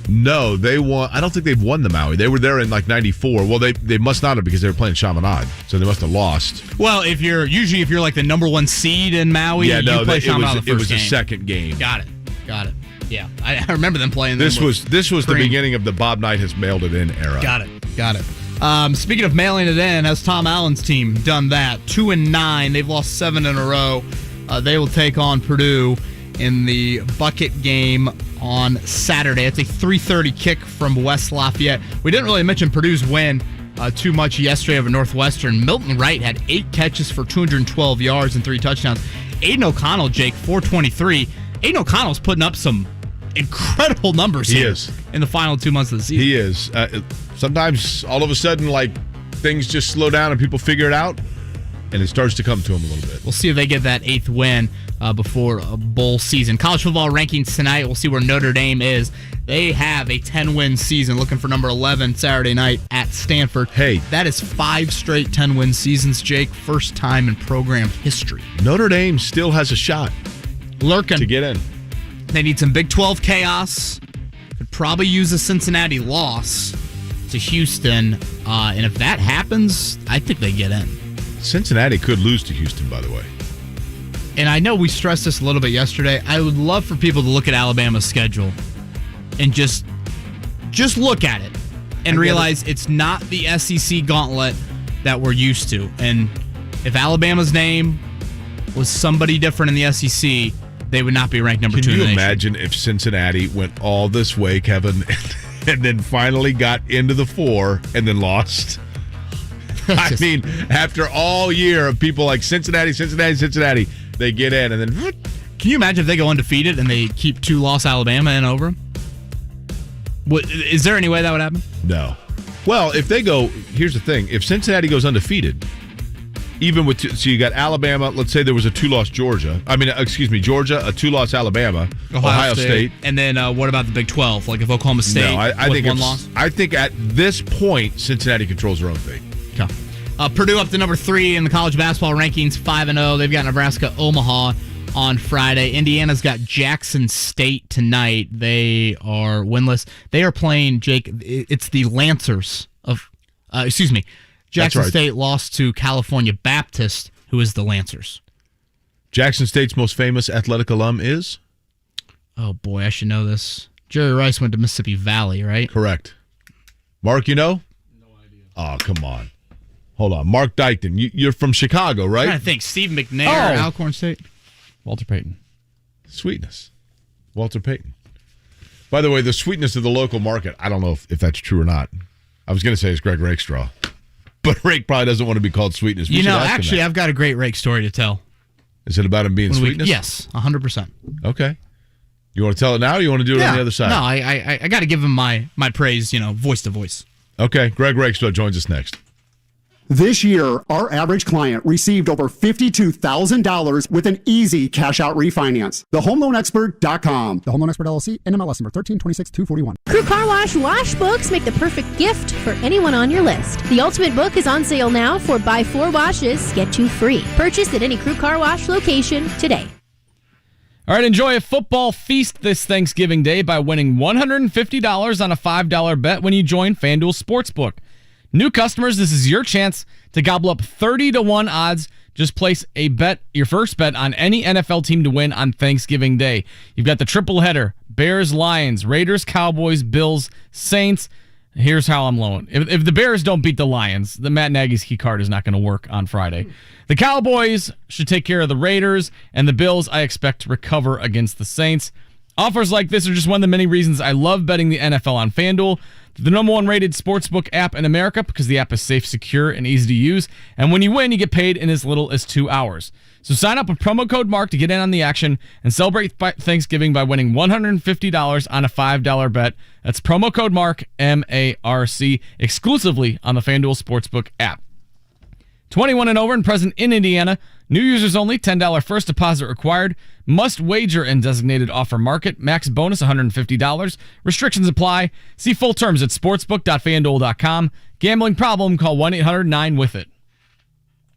No, they won. I don't think they've won the Maui. They were there in 94. Well, they must not have because they were playing Chaminade, so they must have lost. Well, if you're like the number one seed in Maui, you play Chaminade it was a second game. Got it. Yeah, I remember them playing. This was the beginning of the Bob Knight has mailed it in era. Got it. Speaking of mailing it in, has Tom Allen's team done that? 2-9. They've lost 7 in a row. They will take on Purdue in the bucket game on Saturday. It's a 3:30 kick from West Lafayette. We didn't really mention Purdue's win too much yesterday over Northwestern. Milton Wright had 8 catches for 212 yards and 3 touchdowns. Aiden O'Connell, Jake, 423. Aiden O'Connell's putting up some incredible numbers here in the final 2 months of the season. He is. Sometimes all of a sudden, things just slow down and people figure it out, and it starts to come to him a little bit. We'll see if they get that 8th win before a bowl season. College football rankings tonight. We'll see where Notre Dame is. They have a 10-win season, looking for number 11 Saturday night at Stanford. Hey. That is 5 straight 10-win seasons, Jake. First time in program history. Notre Dame still has a shot. Lurking. To get in. They need some Big 12 chaos. Could probably use a Cincinnati loss to Houston. And if that happens, I think they get in. Cincinnati could lose to Houston, by the way. And I know we stressed this a little bit yesterday. I would love for people to look at Alabama's schedule and just look at it and realize it's not the SEC gauntlet that we're used to. And if Alabama's name was somebody different in the SEC, they would not be ranked number 2 in the nation. Can you imagine if Cincinnati went all this way, Kevin, and then finally got into the 4 and then lost? I mean, after all year of people like Cincinnati, they get in and then... Can you imagine if they go undefeated and they keep 2-loss Alabama in over them? Is there any way that would happen? No. Well, if they go... Here's the thing. If Cincinnati goes undefeated... Even with so you got Alabama. Let's say there was a 2-loss Georgia. Georgia, a 2-loss Alabama, Ohio State, and then what about the Big 12? Like if Oklahoma State, no, I think one loss. I think at this point, Cincinnati controls their own fate. Okay. Purdue up to number 3 in the college basketball rankings, 5-0. They've got Nebraska, Omaha on Friday. Indiana's got Jackson State tonight. They are winless. They are playing Jake. It's the Lancers of. Jackson State lost to California Baptist, who is the Lancers. Jackson State's most famous athletic alum is? Oh, boy, I should know this. Jerry Rice went to Mississippi Valley, right? Correct. Mark, you know? No idea. Oh, come on. Hold on. Mark Dykton. You're from Chicago, right? I'm trying to think. Steve McNair, Alcorn State. Walter Payton. Sweetness. Walter Payton. By the way, the sweetness of the local market, I don't know if that's true or not. I was going to say it's Greg Rakestraw. But Rake probably doesn't want to be called Sweetness. Actually, I've got a great Rake story to tell. Is it about him being Sweetness? Yes, 100%. Okay. You want to tell it now or you want to do it on the other side? No, I got to give him my praise, voice to voice. Okay. Greg Rakestraw joins us next. This year, our average client received over $52,000 with an easy cash-out refinance. TheHomeLoanExpert.com. The Home Loan Expert LLC, NMLS number 1326241. Crew Car Wash wash books make the perfect gift for anyone on your list. The Ultimate Book is on sale now for buy 4 washes, get 2 free. Purchase at any Crew Car Wash location today. All right, enjoy a football feast this Thanksgiving Day by winning $150 on a $5 bet when you join FanDuel Sportsbook. New customers, this is your chance to gobble up 30-1 odds. Just place your first bet on any NFL team to win on Thanksgiving Day. You've got the triple header: Bears, Lions, Raiders, Cowboys, Bills, Saints. Here's how I'm lowing. If the Bears don't beat the Lions, the Matt Nagy's key card is not going to work on Friday. The Cowboys should take care of the Raiders, and the Bills I expect to recover against the Saints. Offers like this are just one of the many reasons I love betting the NFL on FanDuel, the number one rated sportsbook app in America, because the app is safe, secure, and easy to use. And when you win, you get paid in as little as 2 hours. So sign up with promo code MARK to get in on the action and celebrate Thanksgiving by winning $150 on a $5 bet. That's promo code MARK, M-A-R-C, exclusively on the FanDuel Sportsbook app. 21 and over and present in Indiana. New users only, $10 first deposit required. Must wager in designated offer market. Max bonus $150. Restrictions apply. See full terms at sportsbook.fanduel.com. Gambling problem? Call 1-800-9-WITH-IT.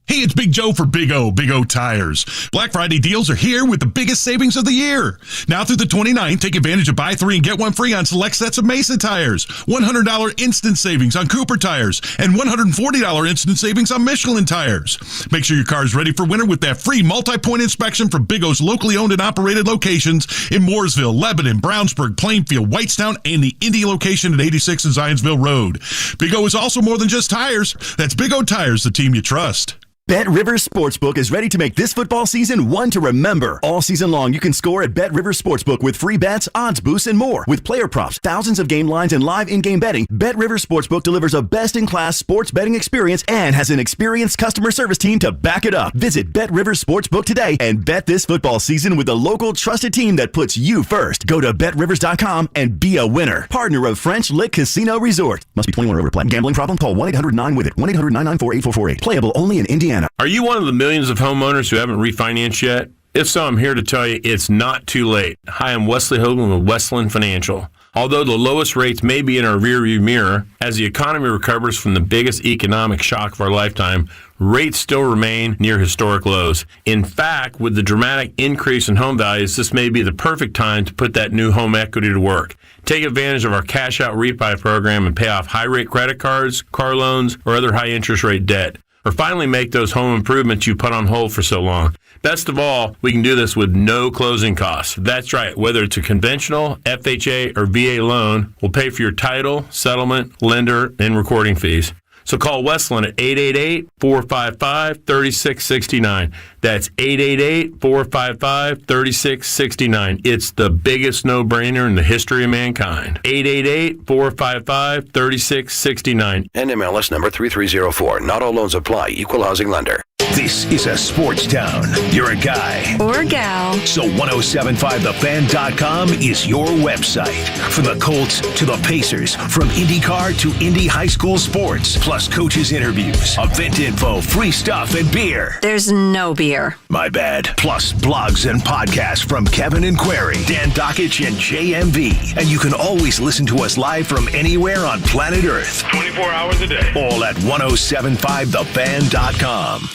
Hey, it's Big Joe for Big O Tires. Black Friday deals are here with the biggest savings of the year. Now through the 29th, take advantage of buy 3 and get 1 free on select sets of Mesa tires, $100 instant savings on Cooper tires, and $140 instant savings on Michelin tires. Make sure your car is ready for winter with that free multi-point inspection from Big O's locally owned and operated locations in Mooresville, Lebanon, Brownsburg, Plainfield, Whitestown, and the Indy location at 86 and Zionsville Road. Big O is also more than just tires. That's Big O Tires, the team you trust. Bet Rivers Sportsbook is ready to make this football season one to remember. All season long, you can score at Bet Rivers Sportsbook with free bets, odds boosts, and more. With player props, thousands of game lines, and live in-game betting, Bet Rivers Sportsbook delivers a best-in-class sports betting experience and has an experienced customer service team to back it up. Visit Bet Rivers Sportsbook today and bet this football season with the local trusted team that puts you first. Go to BetRivers.com and be a winner. Partner of French Lick Casino Resort. Must be 21 or over to play. Gambling problem? Call 1-800-9-WITH-IT. 1-800-994-8448. Playable only in Indiana. Are you one of the millions of homeowners who haven't refinanced yet? If so, I'm here to tell you it's not too late. Hi, I'm Wesley Hoagland with Westland Financial. Although the lowest rates may be in our rearview mirror, as the economy recovers from the biggest economic shock of our lifetime, rates still remain near historic lows. In fact, with the dramatic increase in home values, this may be the perfect time to put that new home equity to work. Take advantage of our cash out refi program and pay off high-rate credit cards, car loans, or other high-interest rate debt. Or finally make those home improvements you put on hold for so long. Best of all, we can do this with no closing costs. That's right. Whether it's a conventional, FHA, or VA loan, we'll pay for your title, settlement, lender, and recording fees. So call Westland at 888-455-3669. That's 888-455-3669. It's the biggest no-brainer in the history of mankind. 888-455-3669. NMLS number 3304. Not all loans apply. Equal housing lender. This is a sports town. You're a guy. Or gal. So 1075thefan.com is your website. From the Colts to the Pacers, from IndyCar to Indy High School sports, plus coaches' interviews, event info, free stuff, and beer. There's no beer. My bad. Plus blogs and podcasts from Kevin and Query, Dan Dockich, and JMV. And you can always listen to us live from anywhere on planet Earth. 24 hours a day. All at 1075thefan.com.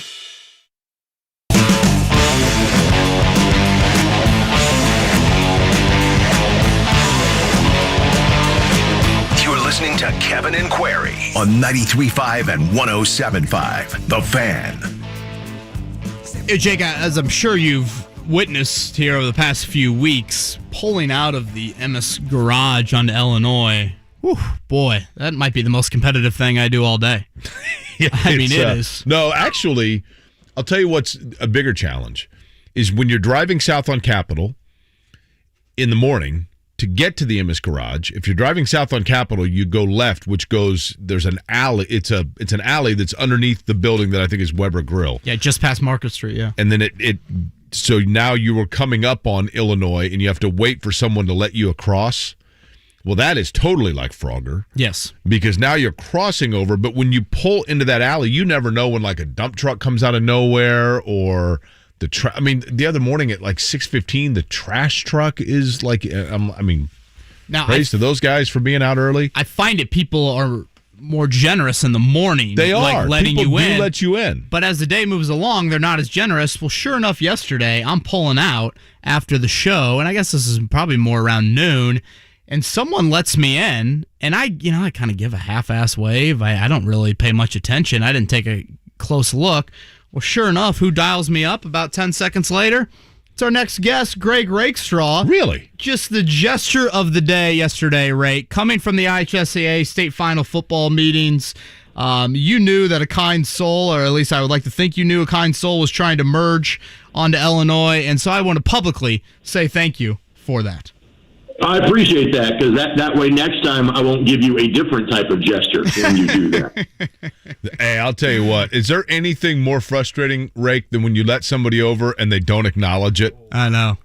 You're listening to Kevin and Query on 93.5 and 107.5. The Fan. Hey, Jake, as I'm sure you've witnessed here over the past few weeks, pulling out of the MS Garage onto Illinois, whew, boy, that might be the most competitive thing I do all day. I mean, it is. No, actually, I'll tell you what's a bigger challenge is when you're driving south on Capitol in the morning to get to the MS Garage. If you're driving south on Capitol, you go left, which goes, there's an alley. It's an alley that's underneath the building that I think is Weber Grill. Yeah, just past Market Street, yeah. And then so now you were coming up on Illinois and you have to wait for someone to let you across. Well, that is totally like Frogger. Yes. Because now you're crossing over, but when you pull into that alley, you never know when like a dump truck comes out of nowhere or I mean, the other morning at like 6:15, the trash truck is like, now praise to those guys for being out early. I find it people are more generous in the morning. They are. Letting people you in. Let you in. But as the day moves along, they're not as generous. Well, sure enough, yesterday, I'm pulling out after the show, and I guess this is probably more around noon, and someone lets me in, and I kind of give a half-ass wave. I don't really pay much attention. I didn't take a close look. Well, sure enough, who dials me up about 10 seconds later? It's our next guest, Greg Rakestraw. Really? Just the gesture of the day yesterday, Rake. Coming from the IHSAA state final football meetings, you knew that a kind soul, or at least I would like to think you knew a kind soul, was trying to merge onto Illinois, and so I want to publicly say thank you for that. I appreciate that, because that way next time I won't give you a different type of gesture when you do that. Hey, I'll tell you what. Is there anything more frustrating, Rake, than when you let somebody over and they don't acknowledge it? I know.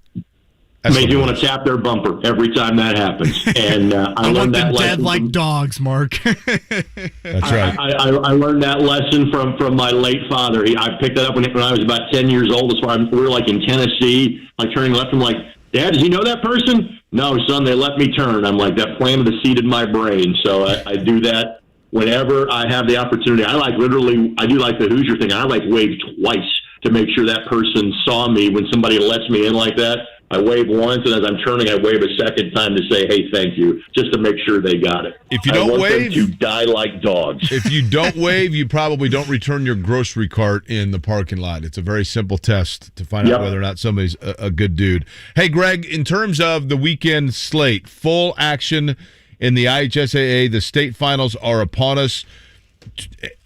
Makes you want to tap their bumper every time that happens. And I learned that lesson. Dead like dogs, Mark. That's right. I learned that lesson from my late father. I picked that up when I was about 10 years old. We were like in Tennessee, like turning left. I'm like, Dad, does he know that person? No, son, they let me turn. I'm like, that planted the seed in my brain. So I do that whenever I have the opportunity. I do like the Hoosier thing. I like wave twice to make sure that person saw me. When somebody lets me in like that, I wave once, and as I'm turning, I wave a second time to say, hey, thank you, just to make sure they got it. If you don't wave, them to die like dogs. If you don't wave, you probably don't return your grocery cart in the parking lot. It's a very simple test to find out whether or not somebody's a good dude. Hey, Greg, in terms of the weekend slate, full action in the IHSAA, the state finals are upon us.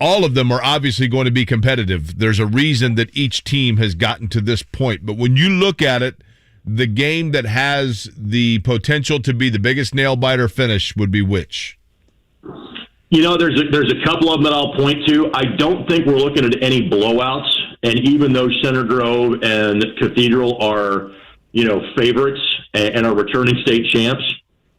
All of them are obviously going to be competitive. There's a reason that each team has gotten to this point. But when you look at it, the game that has the potential to be the biggest nail-biter finish would be which? There's a couple of them that I'll point to. I don't think we're looking at any blowouts. And even though Center Grove and Cathedral are, favorites and are returning state champs,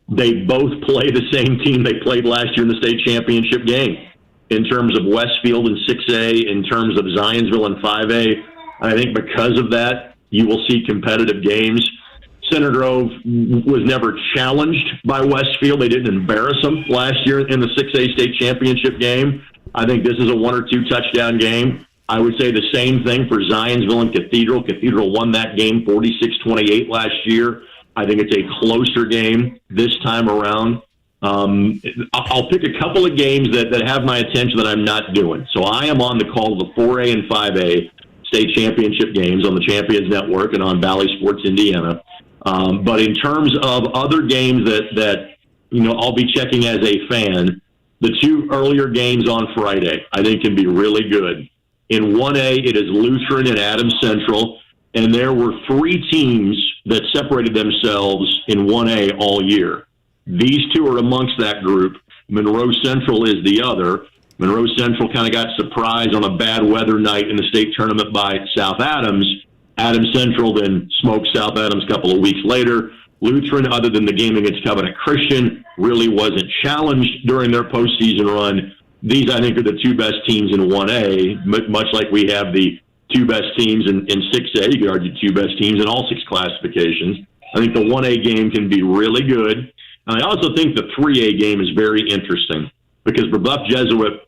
they both play the same team they played last year in the state championship game. In terms of Westfield in 6A, in terms of Zionsville in 5A, I think because of that, you will see competitive games. Center Grove was never challenged by Westfield. They didn't embarrass them last year in the 6A state championship game. I think this is a 1 or 2 touchdown game. I would say the same thing for Zionsville and Cathedral. Cathedral won that game 46-28 last year. I think it's a closer game this time around. I'll pick a couple of games that have my attention that I'm not doing. So I am on the call of the 4A and 5A state championship games on the Champions Network and on Valley Sports Indiana. But in terms of other games that I'll be checking as a fan, the 2 earlier games on Friday I think can be really good. In 1A, it is Lutheran and Adams Central, and there were 3 teams that separated themselves in 1A all year. These 2 are amongst that group. Monroe Central is the other. Monroe Central kind of got surprised on a bad weather night in the state tournament by South Adams. Adams Central then smoked South Adams a couple of weeks later. Lutheran, other than the game against Covenant Christian, really wasn't challenged during their postseason run. These, I think, are the 2 best teams in 1A, much like we have the 2 best teams in 6A. You could argue 2 best teams in all 6 classifications. I think the 1A game can be really good. And I also think the 3A game is very interesting, because Brebeuf Jesuit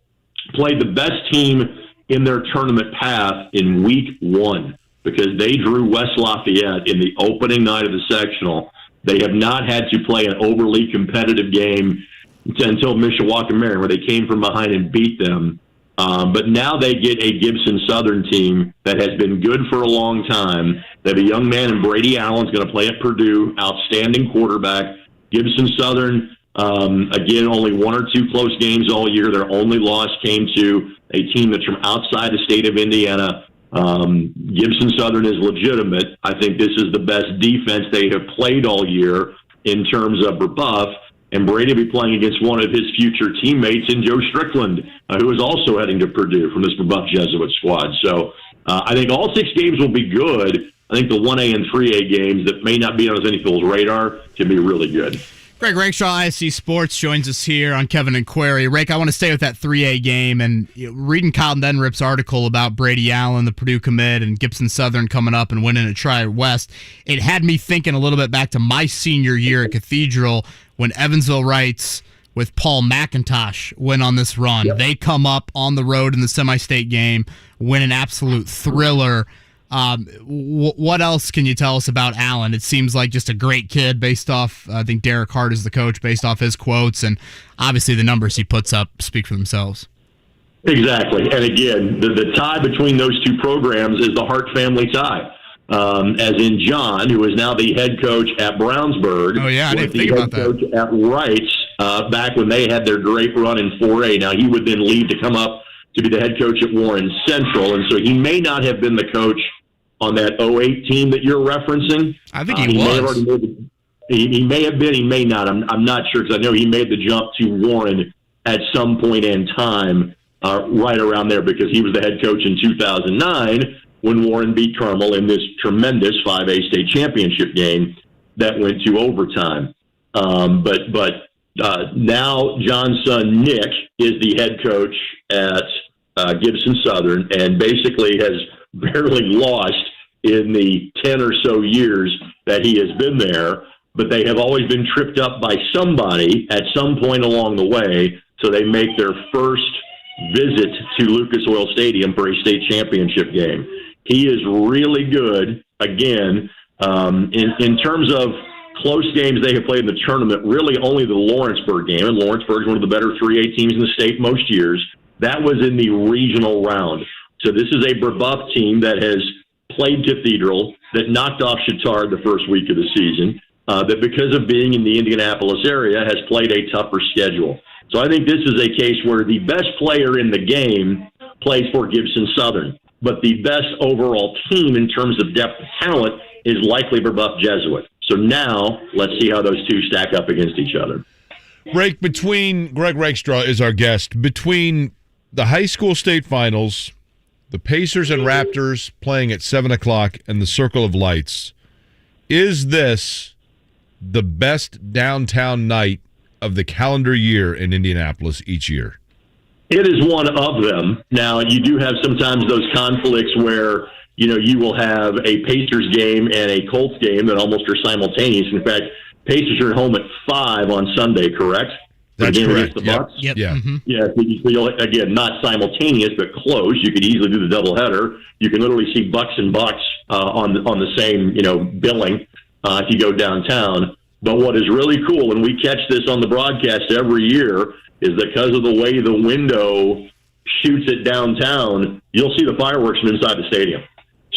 played the best team in their tournament path in week 1, because they drew West Lafayette in the opening night of the sectional. They have not had to play an overly competitive game until Mishawaka-Marion, where they came from behind and beat them. But now they get a Gibson Southern team that has been good for a long time. They have a young man in Brady Allen's going to play at Purdue, outstanding quarterback. Gibson Southern, again, only 1 or 2 close games all year. Their only loss came to a team that's from outside the state of Indiana. Gibson Southern is legitimate. I think this is the best defense they have played all year in terms of Brebeuf. And Brady will be playing against one of his future teammates in Joe Strickland, who is also heading to Purdue from this Brebeuf Jesuit squad. So I think all 6 games will be good. I think the 1A and 3A games that may not be on as many people's radar can be really good. Greg Rakestraw, ISC Sports, joins us here on Kevin and Query. Rake, I want to stay with that 3A game, and reading Kyle Denrip's article about Brady Allen, the Purdue commit, and Gibson Southern coming up and winning a Tri-West, it had me thinking a little bit back to my senior year at Cathedral when Evansville Wrights with Paul McIntosh went on this run. Yep. They come up on the road in the semi-state game, win an absolute thriller. What else can you tell us about Allen? It seems like just a great kid based off, I think Derek Hart is the coach, based off his quotes, and obviously the numbers he puts up speak for themselves. Exactly. And again, the tie between those two programs is the Hart family tie. As in John, who is now the head coach at Brownsburg. Oh, yeah, I didn't think about that. Coach at Wrights back when they had their great run in 4A. Now, he would then leave to come up to be the head coach at Warren Central, and so he may not have been the coach on that 08 team that you're referencing. I think he was. May have already made he may have been, he may not. I'm not sure, because I know he made the jump to Warren at some point in time right around there, because he was the head coach in 2009 when Warren beat Carmel in this tremendous 5A state championship game that went to overtime. But now John's son, Nick, is the head coach at Gibson Southern, and basically has barely lost in the 10 or so years that he has been there. But they have always been tripped up by somebody at some point along the way, so they make their first visit to Lucas Oil Stadium for a state championship game. He is really good. Again, in terms of close games they have played in the tournament, really only the Lawrenceburg game, and Lawrenceburg is one of the better 3A teams in the state most years. That was in the regional round. So this is a Brebeuf team that has played Cathedral, that knocked off Chittard the first week of the season, that because of being in the Indianapolis area has played a tougher schedule. So I think this is a case where the best player in the game plays for Gibson Southern, but the best overall team in terms of depth of talent is likely Brebeuf Jesuit. So now let's see how those two stack up against each other. Rake, Greg Rakestraw is our guest. Between the high school state finals, the Pacers and Raptors playing at 7 o'clock, and the Circle of Lights, is this the best downtown night of the calendar year in Indianapolis each year? It is one of them. Now, you do have sometimes those conflicts where, you will have a Pacers game and a Colts game that almost are simultaneous. In fact, Pacers are at home at 5 on Sunday, correct? That's correct. The Bucs? Yep. Yeah. Mm-hmm. Yeah. So you'll, again, not simultaneous, but close. You could easily do the doubleheader. You can literally see Bucs and Bucs on the same, billing if you go downtown. But what is really cool, and we catch this on the broadcast every year, is that because of the way the window shoots it downtown, you'll see the fireworks from inside the stadium.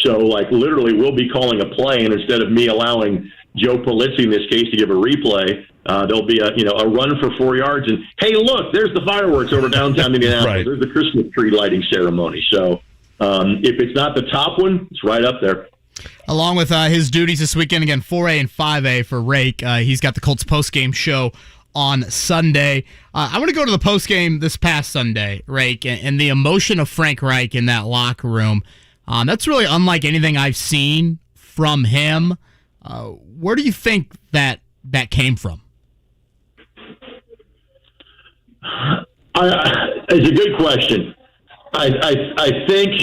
So, literally, we'll be calling a play, and instead of me allowing Joe Polizzi in this case to give a replay, there'll be a run for 4 yards, and hey, look, there's the fireworks over downtown Indianapolis. Right. There's the Christmas tree lighting ceremony. So, if it's not the top one, it's right up there. Along with his duties this weekend, again, 4A and 5A for Rake. He's got the Colts postgame show on Sunday. I want to go to the postgame this past Sunday, Rake, and the emotion of Frank Reich in that locker room. That's really unlike anything I've seen from him. Where do you think that came from? It's a good question. I think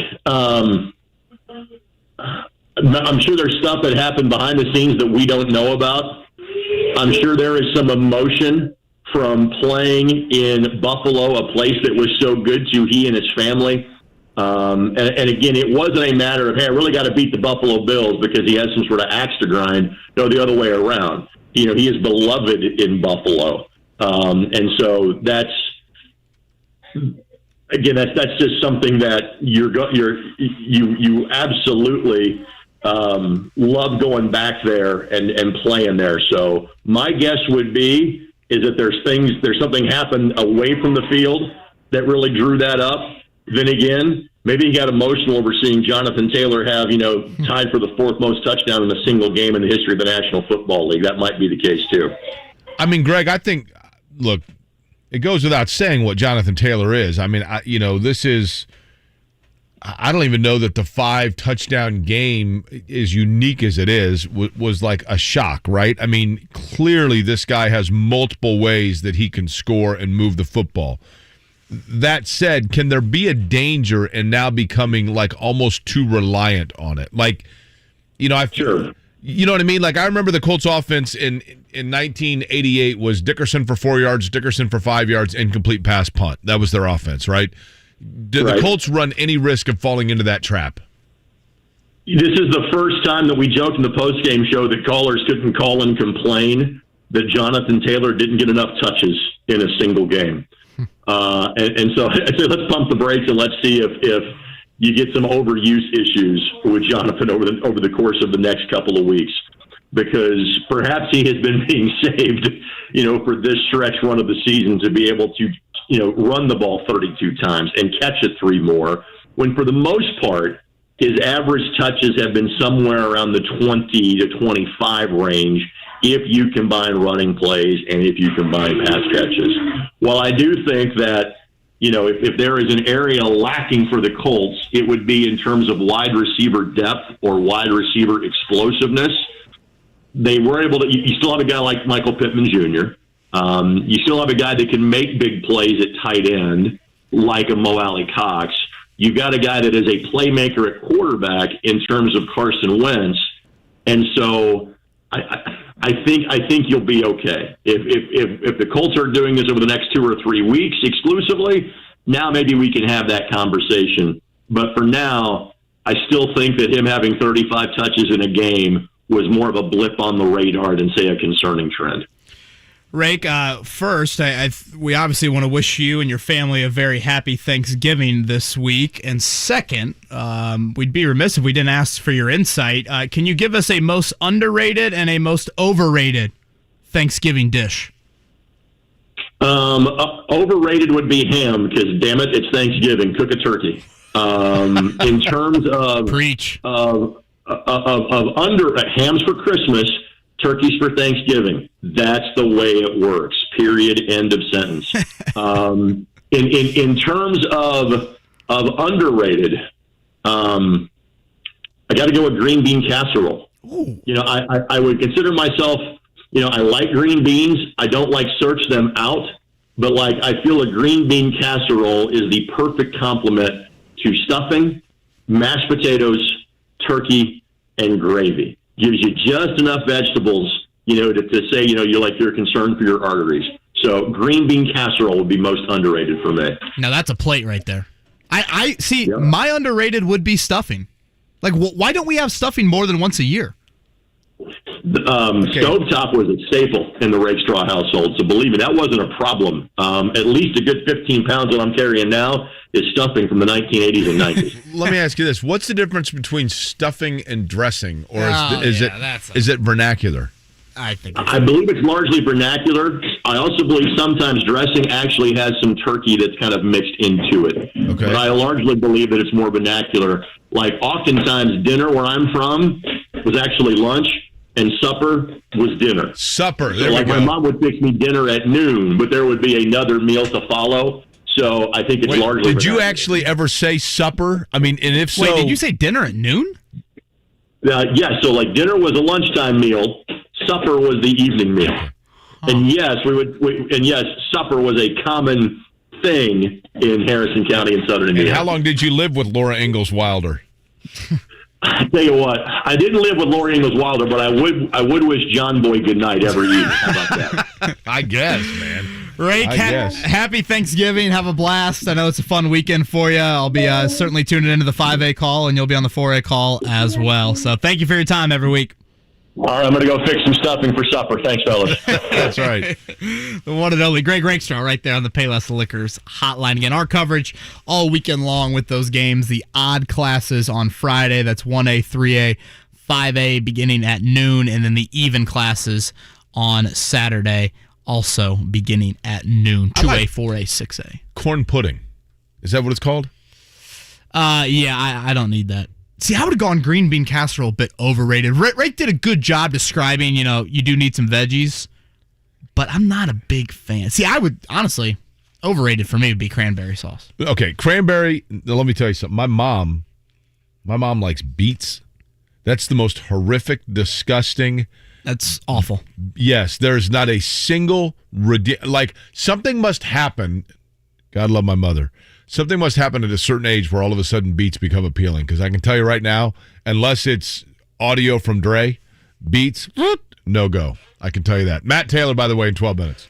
I'm sure there's stuff that happened behind the scenes that we don't know about. I'm sure there is some emotion from playing in Buffalo, a place that was so good to he and his family. And again, it wasn't a matter of, hey, I really got to beat the Buffalo Bills because he has some sort of axe to grind. No, the other way around. He is beloved in Buffalo. And so that's just something that you absolutely love going back there and playing there. So my guess would be is that there's something happened away from the field that really drew that up. Then again, maybe he got emotional over seeing Jonathan Taylor have, tied for the fourth most touchdown in a single game in the history of the National Football League. That might be the case too. I mean, Greg, I think, look, it goes without saying what Jonathan Taylor is. I mean, this is, I don't even know that the 5-touchdown game, as unique as it is, was like a shock, right? I mean, clearly this guy has multiple ways that he can score and move the football. That said, can there be a danger in now becoming like almost too reliant on it? Like, Sure. You know what I mean? Like, I remember the Colts offense in 1988 was Dickerson for 4 yards, Dickerson for 5 yards, incomplete pass, punt. That was their offense, right? Did the Colts run any risk of falling into that trap? This is the first time that we joked in the postgame show that callers couldn't call and complain that Jonathan Taylor didn't get enough touches in a single game. And so I say let's pump the brakes and let's see if you get some overuse issues with Jonathan over the course of the next couple of weeks, because perhaps he has been being saved, for this stretch run of the season to be able to, run the ball 32 times and catch it 3 more, when for the most part, his average touches have been somewhere around the 20 to 25 range if you combine running plays and if you combine pass catches. While I do think that, if there is an area lacking for the Colts, it would be in terms of wide receiver depth or wide receiver explosiveness. They were able to, you still have a guy like Michael Pittman Jr. You still have a guy that can make big plays at tight end, like a Mo Alley Cox. You've got a guy that is a playmaker at quarterback in terms of Carson Wentz. And so I think you'll be okay. If the Colts are doing this over the next 2 or 3 weeks exclusively, now maybe we can have that conversation. But for now, I still think that him having 35 touches in a game was more of a blip on the radar than, say, a concerning trend. Rake, first, we obviously want to wish you and your family a very happy Thanksgiving this week. And second, we'd be remiss if we didn't ask for your insight. Can you give us a most underrated and a most overrated Thanksgiving dish? Overrated would be ham, because, damn it, it's Thanksgiving. Cook a turkey. In terms of preach of hams for Christmas, turkeys for Thanksgiving. That's the way it works. Period. End of sentence. In terms of underrated, I got to go with green bean casserole. Ooh. I would consider myself, I like green beans. I don't search them out, but I feel a green bean casserole is the perfect complement to stuffing, mashed potatoes, turkey, and gravy. Gives you just enough vegetables, to say, you're concerned for your arteries. So green bean casserole would be most underrated for me. Now that's a plate right there. I see. Yeah. My underrated would be stuffing. Why don't we have stuffing more than once a year? Stovetop was a staple in the Rakestraw household, so believe me, that wasn't a problem. At least a good 15 pounds that I'm carrying now is stuffing from the 1980s and 90s. Let me ask you this. What's the difference between stuffing and dressing? Or is it vernacular? I believe it's largely vernacular. I also believe sometimes dressing actually has some turkey that's kind of mixed into it. Okay. But I largely believe that it's more vernacular. Oftentimes dinner where I'm from was actually lunch, and supper was dinner. Supper. There we go. My mom would fix me dinner at noon, but there would be another meal to follow. So I think it's largely. Did you actually ever say supper? I mean, and if so, did you say dinner at noon? Yeah. So dinner was a lunchtime meal. Supper was the evening meal. Huh. And yes, supper was a common thing in Harrison County in Southern Indiana. And how long did you live with Laura Ingalls Wilder? I tell you what, I didn't live with Laura Ingalls Wilder, but I would wish John Boy good night every evening. How about that? I guess, man. Rake, happy Thanksgiving. Have a blast. I know it's a fun weekend for you. I'll be certainly tuning into the 5A call, and you'll be on the 4A call as well. So thank you for your time every week. All right, I'm going to go fix some stuffing for supper. Thanks, fellas. That's right. The one and only Greg Rakestraw right there on the Payless Liquors hotline. Again, our coverage all weekend long with those games. The odd classes on Friday. That's 1A, 3A, 5A beginning at noon. And then the even classes on Saturday also beginning at noon. 2A, 4A, 6A. Corn pudding. Is that what it's called? Yeah, I don't need that. See, I would have gone green bean casserole, a bit overrated. Rake did a good job describing, you do need some veggies, but I'm not a big fan. See, I would, honestly, overrated for me would be cranberry sauce. Okay, cranberry, let me tell you something. My mom likes beets. That's the most horrific, disgusting. That's awful. Yes, there's not a single, something must happen. God love my mother. Something must happen at a certain age where all of a sudden beats become appealing. Because I can tell you right now, unless it's audio from Dre, beats, no go. I can tell you that. Matt Taylor, by the way, in 12 minutes.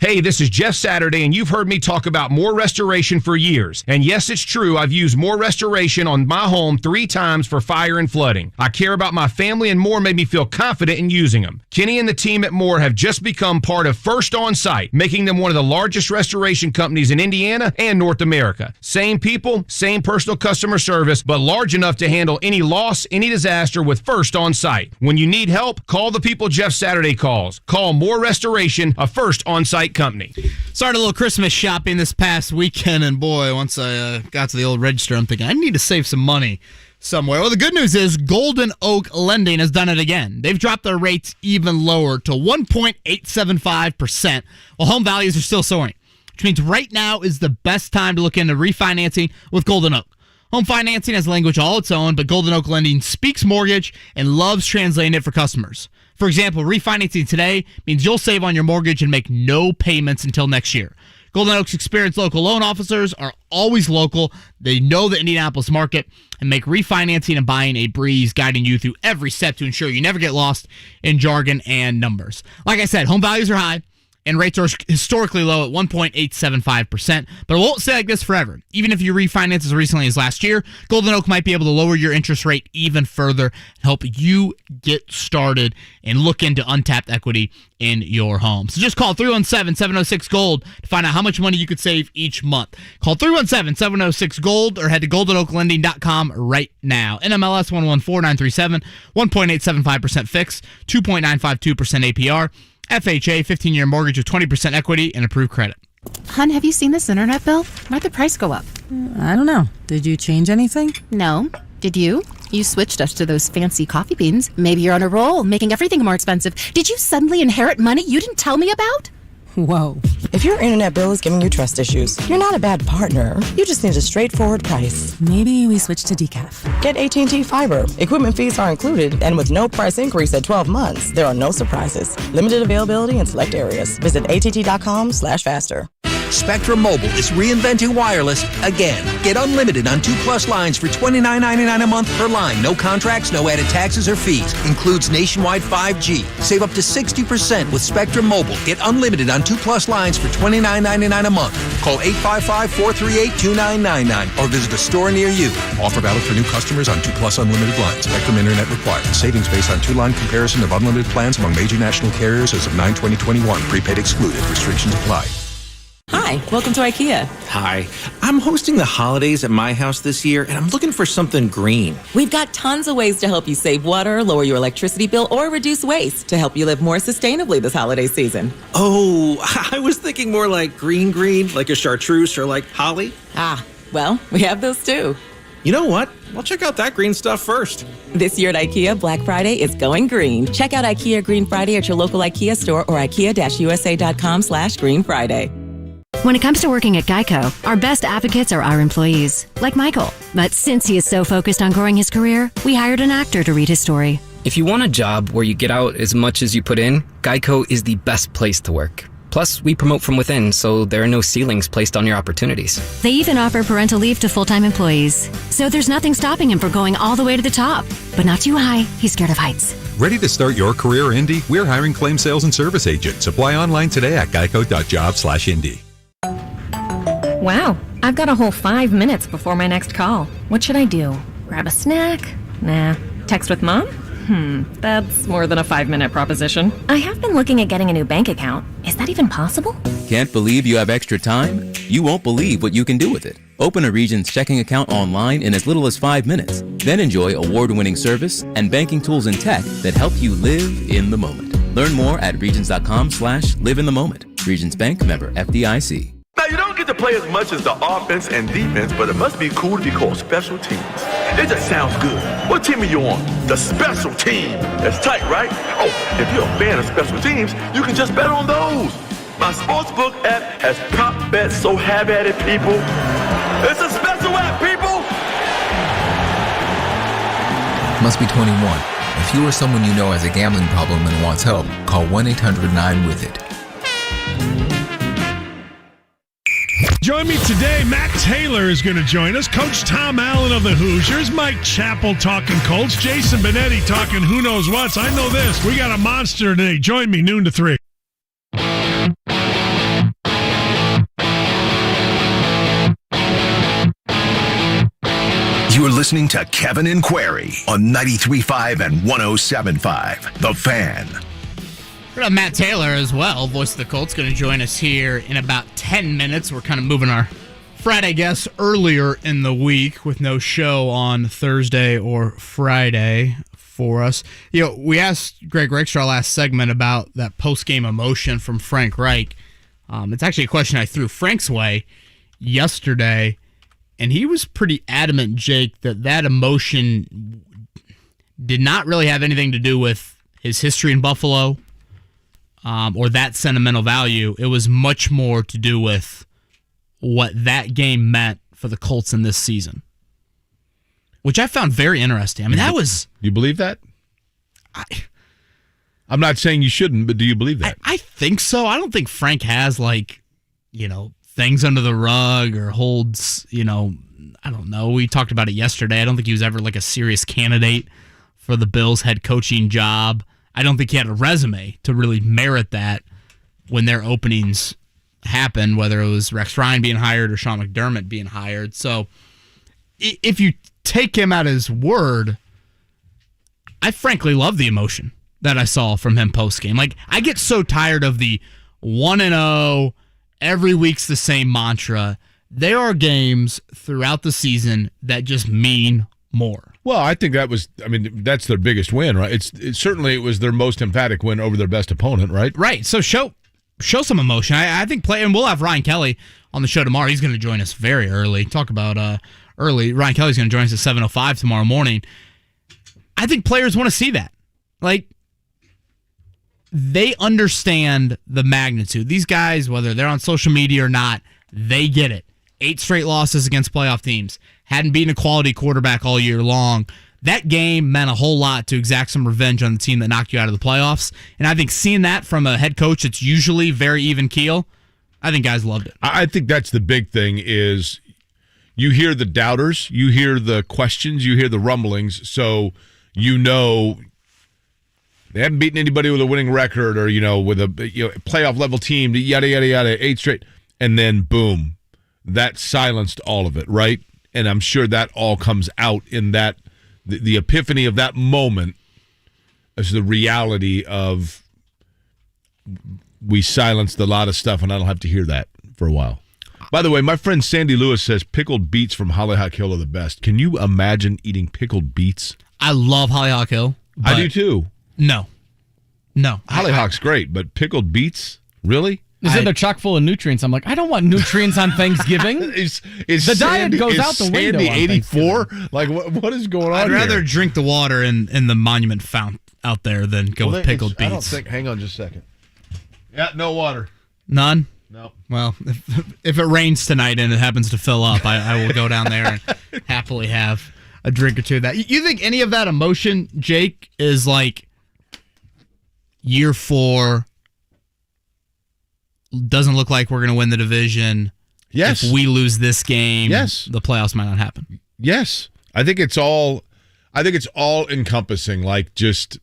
Hey, this is Jeff Saturday, and you've heard me talk about More Restoration for years. And yes, it's true, I've used More Restoration on my home 3 times for fire and flooding. I care about my family, and More made me feel confident in using them. Kenny and the team at More have just become part of First On Site, making them one of the largest restoration companies in Indiana and North America. Same people, same personal customer service, but large enough to handle any loss, any disaster with First On Site. When you need help, call the people Jeff Saturday calls. Call More Restoration, a First On Site company. Started a little Christmas shopping this past weekend, and boy, once I got to the old register, I'm thinking I need to save some money somewhere. Well, the good news is Golden Oak Lending has done it again. They've dropped their rates even lower to 1.875%, while home values are still soaring, which means right now is the best time to look into refinancing with Golden Oak. Home financing has language all its own, but Golden Oak Lending speaks mortgage and loves translating it for customers. For example, refinancing today means you'll save on your mortgage and make no payments until next year. Golden Oak's experienced local loan officers are always local. They know the Indianapolis market and make refinancing and buying a breeze, guiding you through every step to ensure you never get lost in jargon and numbers. Like I said, home values are high and rates are historically low at 1.875%, but it won't stay like this forever. Even if you refinance as recently as last year, Golden Oak might be able to lower your interest rate even further and help you get started and look into untapped equity in your home. So just call 317-706-GOLD to find out how much money you could save each month. Call 317-706-GOLD or head to goldenoaklending.com right now. NMLS 114937, 1.875% fixed, 2.952% APR. FHA, 15-year mortgage with 20% equity and approved credit. Hun, have you seen this internet bill? Why'd the price go up? I don't know. Did you change anything? No. Did you? You switched us to those fancy coffee beans. Maybe you're on a roll, making everything more expensive. Did you suddenly inherit money you didn't tell me about? Whoa. If your internet bill is giving you trust issues, you're not a bad partner. You just need a straightforward price. Maybe we switch to decaf. Get AT&T Fiber. Equipment fees are included, and with no price increase at 12 months, there are no surprises. Limited availability in select areas. Visit att.com/faster. Spectrum Mobile is reinventing wireless again. Get unlimited on 2+ lines for $29.99 a month per line. No contracts, no added taxes or fees. Includes nationwide 5G. Save up to 60% with Spectrum Mobile. Get unlimited on 2+ lines for $29.99 a month. Call 855-438-2999 or visit a store near you. Offer valid for new customers on 2+ unlimited lines. Spectrum Internet required. Savings based on 2-line comparison of unlimited plans among major national carriers as of 9/20/21. Prepaid excluded. Restrictions apply. Hi, welcome to IKEA. Hi, I'm hosting the holidays at my house this year, and I'm looking for something green. We've got tons of ways to help you save water, lower your electricity bill, or reduce waste to help you live more sustainably this holiday season. Oh, I was thinking more like green, like a chartreuse or like holly. Ah, well, we have those too. You know what? I'll check out that green stuff first. This year at IKEA, Black Friday is going green. Check out IKEA Green Friday at your local IKEA store or IKEA-USA.com/Green Friday. When it comes to working at Geico, our best advocates are our employees, like Michael. But since he is so focused on growing his career, we hired an actor to read his story. If you want a job where you get out as much as you put in, Geico is the best place to work. Plus, we promote from within, so there are no ceilings placed on your opportunities. They even offer parental leave to full-time employees. So there's nothing stopping him from going all the way to the top. But not too high. He's scared of heights. Ready to start your career, Indy? We're hiring claim sales and service agents. Apply online today at geico.job/Indy. Wow, I've got a whole 5 minutes before my next call. What should I do? Grab a snack? Nah. Text with mom? That's more than a 5-minute proposition. I have been looking at getting a new bank account. Is that even possible? Can't believe you have extra time? You won't believe what you can do with it. Open a Regions checking account online in as little as 5 minutes. Then enjoy award-winning service and banking tools and tech that help you live in the moment. Learn more at regions.com/live-in-the-moment. Regions Bank, member FDIC. Now, you don't get to play as much as the offense and defense, but it must be cool to be called special teams. It just sounds good. What team are you on? The special team. That's tight, right? Oh, if you're a fan of special teams, you can just bet on those. My sportsbook app has prop bets, so have at it, people. It's a special app, people! Must be 21. If you or someone you know has a gambling problem and wants help, call 1-800-9-WITH-IT. Join me today. Matt Taylor is going to join us. Coach Tom Allen of the Hoosiers. Mike Chappell talking Colts. Jason Benetti talking who knows what. I know this. We got a monster today. Join me noon to 3. listening to Kevin and Query on 93.5 and 107.5. The Fan. We're gonna have Matt Taylor as well, voice of the Colts, going to join us here in about 10 minutes. We're kind of moving our Friday guests earlier in the week with no show on Thursday or Friday for us. You know, we asked Greg Rakestraw last segment about that post-game emotion from Frank Reich. It's actually a question I threw Frank's way yesterday, and he was pretty adamant, Jake, that emotion did not really have anything to do with his history in Buffalo or that sentimental value. It was much more to do with what that game meant for the Colts in this season, which I found very interesting. I mean, that was... You believe that? I'm not saying you shouldn't, but do you believe that? I think so. I don't think Frank has, things under the rug or holds, I don't know. We talked about it yesterday. I don't think he was ever, a serious candidate for the Bills' head coaching job. I don't think he had a resume to really merit that when their openings happened, whether it was Rex Ryan being hired or Sean McDermott being hired. So if you take him at his word, I frankly love the emotion that I saw from him post-game. I get so tired of the 1-0, every week's the same mantra. There are games throughout the season that just mean more. Well, I think that's their biggest win, right? It was their most emphatic win over their best opponent, right? Right. So show some emotion. I think and we'll have Ryan Kelly on the show tomorrow. He's going to join us very early. Talk about early. Ryan Kelly's going to join us at 7:05 tomorrow morning. I think players want to see that. They understand the magnitude. These guys, whether they're on social media or not, they get it. 8 straight losses against playoff teams. Hadn't beaten a quality quarterback all year long. That game meant a whole lot to exact some revenge on the team that knocked you out of the playoffs. And I think seeing that from a head coach that's usually very even keel, I think guys loved it. I think that's the big thing is you hear the doubters, you hear the questions, you hear the rumblings, so they haven't beaten anybody with a winning record or, with a playoff level team, yada, yada, yada, 8 straight. And then, boom, that silenced all of it, right? And I'm sure that all comes out in that, the epiphany of that moment is the reality of we silenced a lot of stuff and I don't have to hear that for a while. By the way, my friend Sandy Lewis says pickled beets from Hollyhock Hill are the best. Can you imagine eating pickled beets? I love Hollyhock Hill. I do too. No. Hollyhock's great, but pickled beets? Really? They said they're chock full of nutrients. I'm like, I don't want nutrients on Thanksgiving. The diet goes out the window. Sandy 84? What is going on I'd rather here? drink the water in the Monument Fount out there than go with pickled beets. I don't think. Hang on just a second. Yeah, no water. None? No. Well, if it rains tonight and it happens to fill up, I will go down there and happily have a drink or two of that. You think any of that emotion, Jake, is year 4? Doesn't look like we're going to win the division. Yes. If we lose this game, yes, the playoffs might not happen. Yes. I think it's all encompassing, just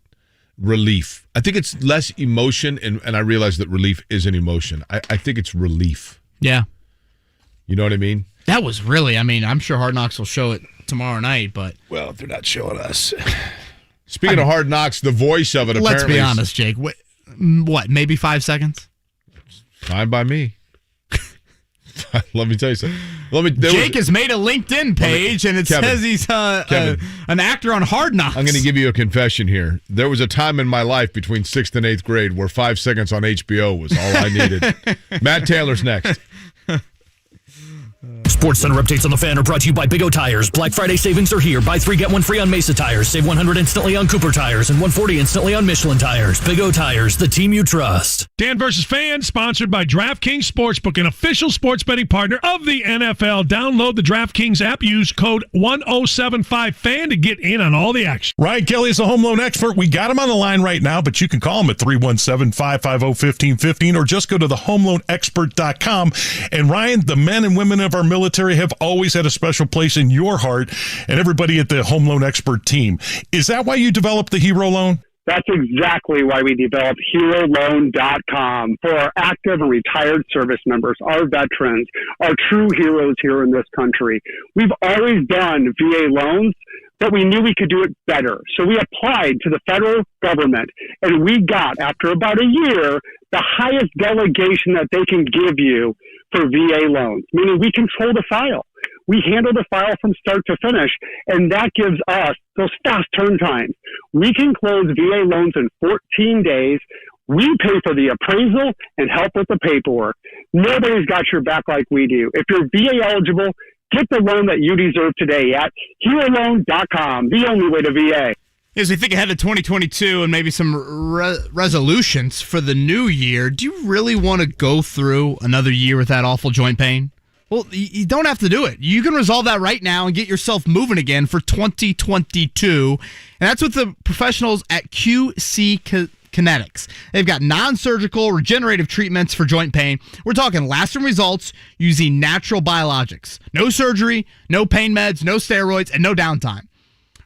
relief. I think it's less emotion, and I realize that relief is an emotion. I think it's relief. Yeah. You know what I mean? That was really, I'm sure Hard Knocks will show it tomorrow night, but... Well, if they're not showing us. Speaking of Hard Knocks, the voice of it apparently... Let's be honest, Jake. What, maybe 5 seconds? Fine by me. Let me tell you something. Jake has made a LinkedIn page, and it says he's an actor on Hard Knocks. I'm going to give you a confession here. There was a time in my life between 6th and 8th grade where 5 seconds on HBO was all I needed. Matt Taylor's next. Sports Center updates on the Fan are brought to you by Big O Tires. Black Friday savings are here. Buy 3, get 1 free on Mesa Tires. Save $100 instantly on Cooper Tires and $140 instantly on Michelin Tires. Big O Tires, the team you trust. Dan vs. Fan, sponsored by DraftKings Sportsbook, an official sports betting partner of the NFL. Download the DraftKings app. Use code 1075FAN to get in on all the action. Ryan Kelly is a home loan expert. We got him on the line right now, but you can call him at 317-550-1515 or just go to thehomeloanexpert.com. And Ryan, the men and women of our military have always had a special place in your heart and everybody at the Home Loan Expert team. Is that why you developed the Hero Loan? That's exactly why we developed HeroLoan.com for our active and retired service members, our veterans, our true heroes here in this country. We've always done VA loans, but we knew we could do it better. So we applied to the federal government, and we got, after about a year, the highest delegation that they can give you for VA loans, meaning we control the file. We handle the file from start to finish, and that gives us those fast turn times. We can close VA loans in 14 days. We pay for the appraisal and help with the paperwork. Nobody's got your back like we do. If you're VA eligible, get the loan that you deserve today at HeroLoan.com, the only way to VA. As we think ahead to 2022 and maybe some resolutions for the new year, do you really want to go through another year with that awful joint pain? Well, you don't have to do it. You can resolve that right now and get yourself moving again for 2022. And that's with the professionals at QC Kinetics. They've got non-surgical regenerative treatments for joint pain. We're talking lasting results using natural biologics. No surgery, no pain meds, no steroids, and no downtime.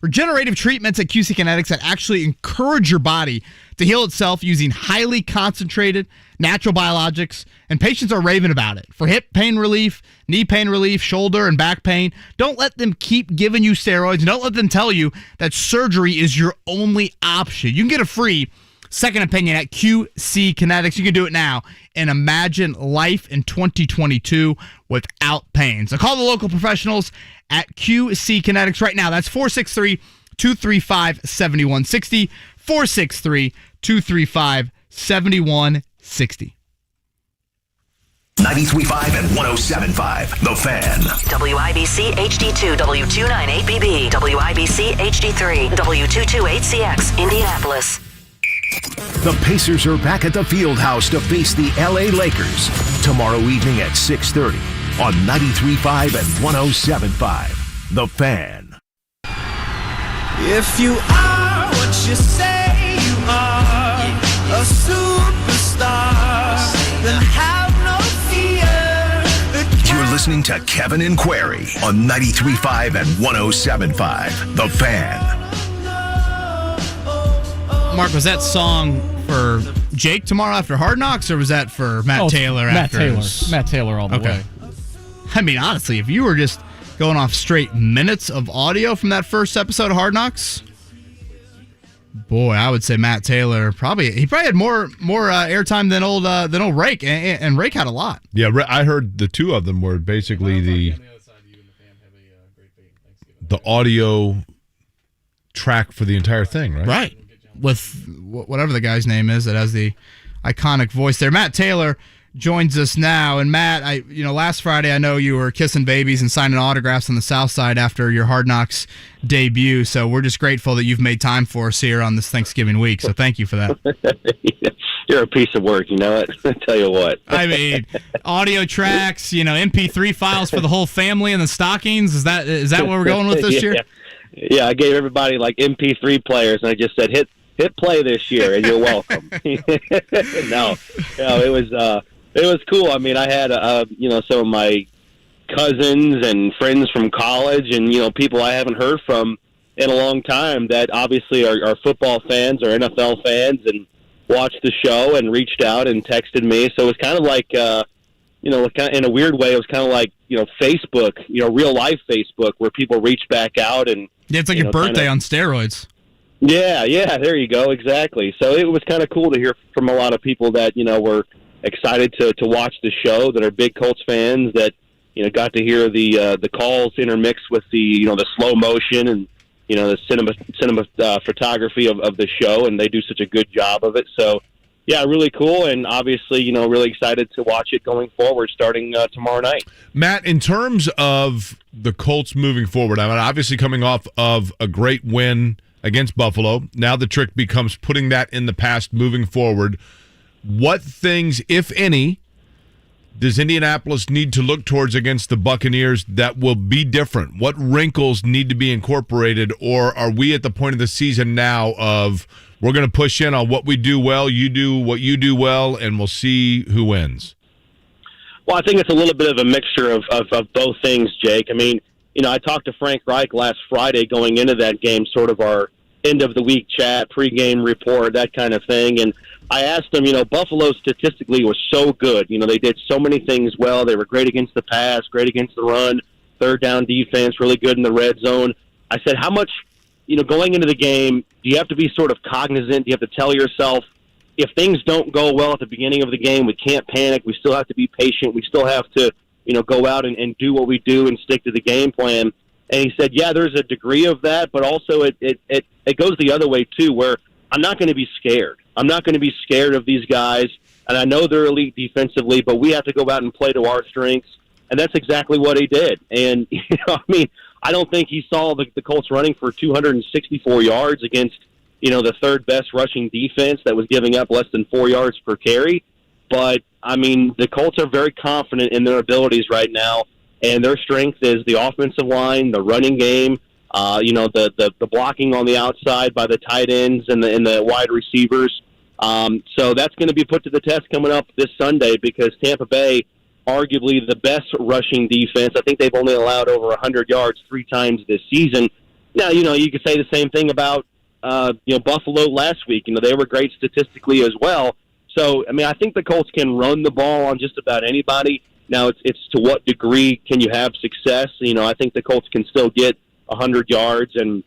Regenerative treatments at QC Kinetics that actually encourage your body to heal itself using highly concentrated natural biologics, and patients are raving about it. For hip pain relief, knee pain relief, shoulder and back pain, don't let them keep giving you steroids. Don't let them tell you that surgery is your only option. You can get a free second opinion at QC Kinetics. You can do it now and imagine life in 2022 without pain. So call the local professionals at QC Kinetics right now. That's 463-235-7160. 463-235-7160. 93.5 and 107.5, The Fan. WIBC HD2, W298BB, WIBC HD3, W228CX, Indianapolis. The Pacers are back at the Fieldhouse to face the LA Lakers tomorrow evening at 6:30 on 93.5 and 107.5, The Fan. If you are what you say you are, a superstar, then have no fear. You're listening to Kevin and Query on 93.5 and 107.5, The Fan. Mark, was that song for Jake tomorrow after Hard Knocks, or was that for Matt Taylor after? Matt Taylor all the way. I mean, honestly, if you were just going off straight minutes of audio from that first episode of Hard Knocks, boy, I would say Matt Taylor probably had more airtime than old Rake, and Rake had a lot. Yeah, I heard the two of them were basically the audio track for the entire thing, right? Right. With whatever the guy's name is that has the iconic voice there. Matt Taylor joins us now. And Matt, last Friday I know you were kissing babies and signing autographs on the South Side after your Hard Knocks debut. So we're just grateful that you've made time for us here on this Thanksgiving week. So thank you for that. You're a piece of work, you know it. I tell you what. I mean, audio tracks, MP3 files for the whole family and the stockings. Is that where we're going with this year? Yeah, I gave everybody like MP3 players, and I just said hit play this year, and you're welcome. No, it was cool. I mean, I had some of my cousins and friends from college, and people I haven't heard from in a long time that obviously are football fans or NFL fans, and watched the show and reached out and texted me. So it was kind of like, in a weird way, it was kind of like Facebook, real life Facebook, where people reach back out and it's like your birthday on steroids. Yeah, there you go, exactly. So it was kind of cool to hear from a lot of people that were excited to watch the show, that are big Colts fans, that got to hear the calls intermixed with the the slow motion and the cinema photography of the show, and they do such a good job of it. So yeah, really cool, and obviously really excited to watch it going forward, starting tomorrow night. Matt, in terms of the Colts moving forward, I mean, obviously coming off of a great win against Buffalo, now the trick becomes putting that in the past, moving forward. What things, if any, does Indianapolis need to look towards against the Buccaneers that will be different? What wrinkles need to be incorporated, or are we at the point of the season now of we're going to push in on what we do well, you do what you do well, and we'll see who wins? Well, I think it's a little bit of a mixture of both things, Jake. I mean, I talked to Frank Reich last Friday going into that game, sort of our end of the week chat, pregame report, that kind of thing. And I asked him, Buffalo statistically was so good. They did so many things well. They were great against the pass, great against the run, third down defense, really good in the red zone. I said, how much, going into the game, do you have to be sort of cognizant? Do you have to tell yourself, if things don't go well at the beginning of the game, we can't panic. We still have to be patient. We still have to, go out and do what we do and stick to the game plan. And he said, yeah, there's a degree of that, but also it goes the other way too, where I'm not going to be scared. I'm not going to be scared of these guys, and I know they're elite defensively, but we have to go out and play to our strengths, and that's exactly what he did. And, I don't think he saw the Colts running for 264 yards against, the third best rushing defense that was giving up less than 4 yards per carry. But, the Colts are very confident in their abilities right now, and their strength is the offensive line, the running game, the blocking on the outside by the tight ends and the wide receivers. So that's going to be put to the test coming up this Sunday, because Tampa Bay, arguably the best rushing defense. I think they've only allowed over 100 yards 3 times this season. Now, you could say the same thing about Buffalo last week. They were great statistically as well. So, I think the Colts can run the ball on just about anybody. Now, it's to what degree can you have success? I think the Colts can still get 100 yards and,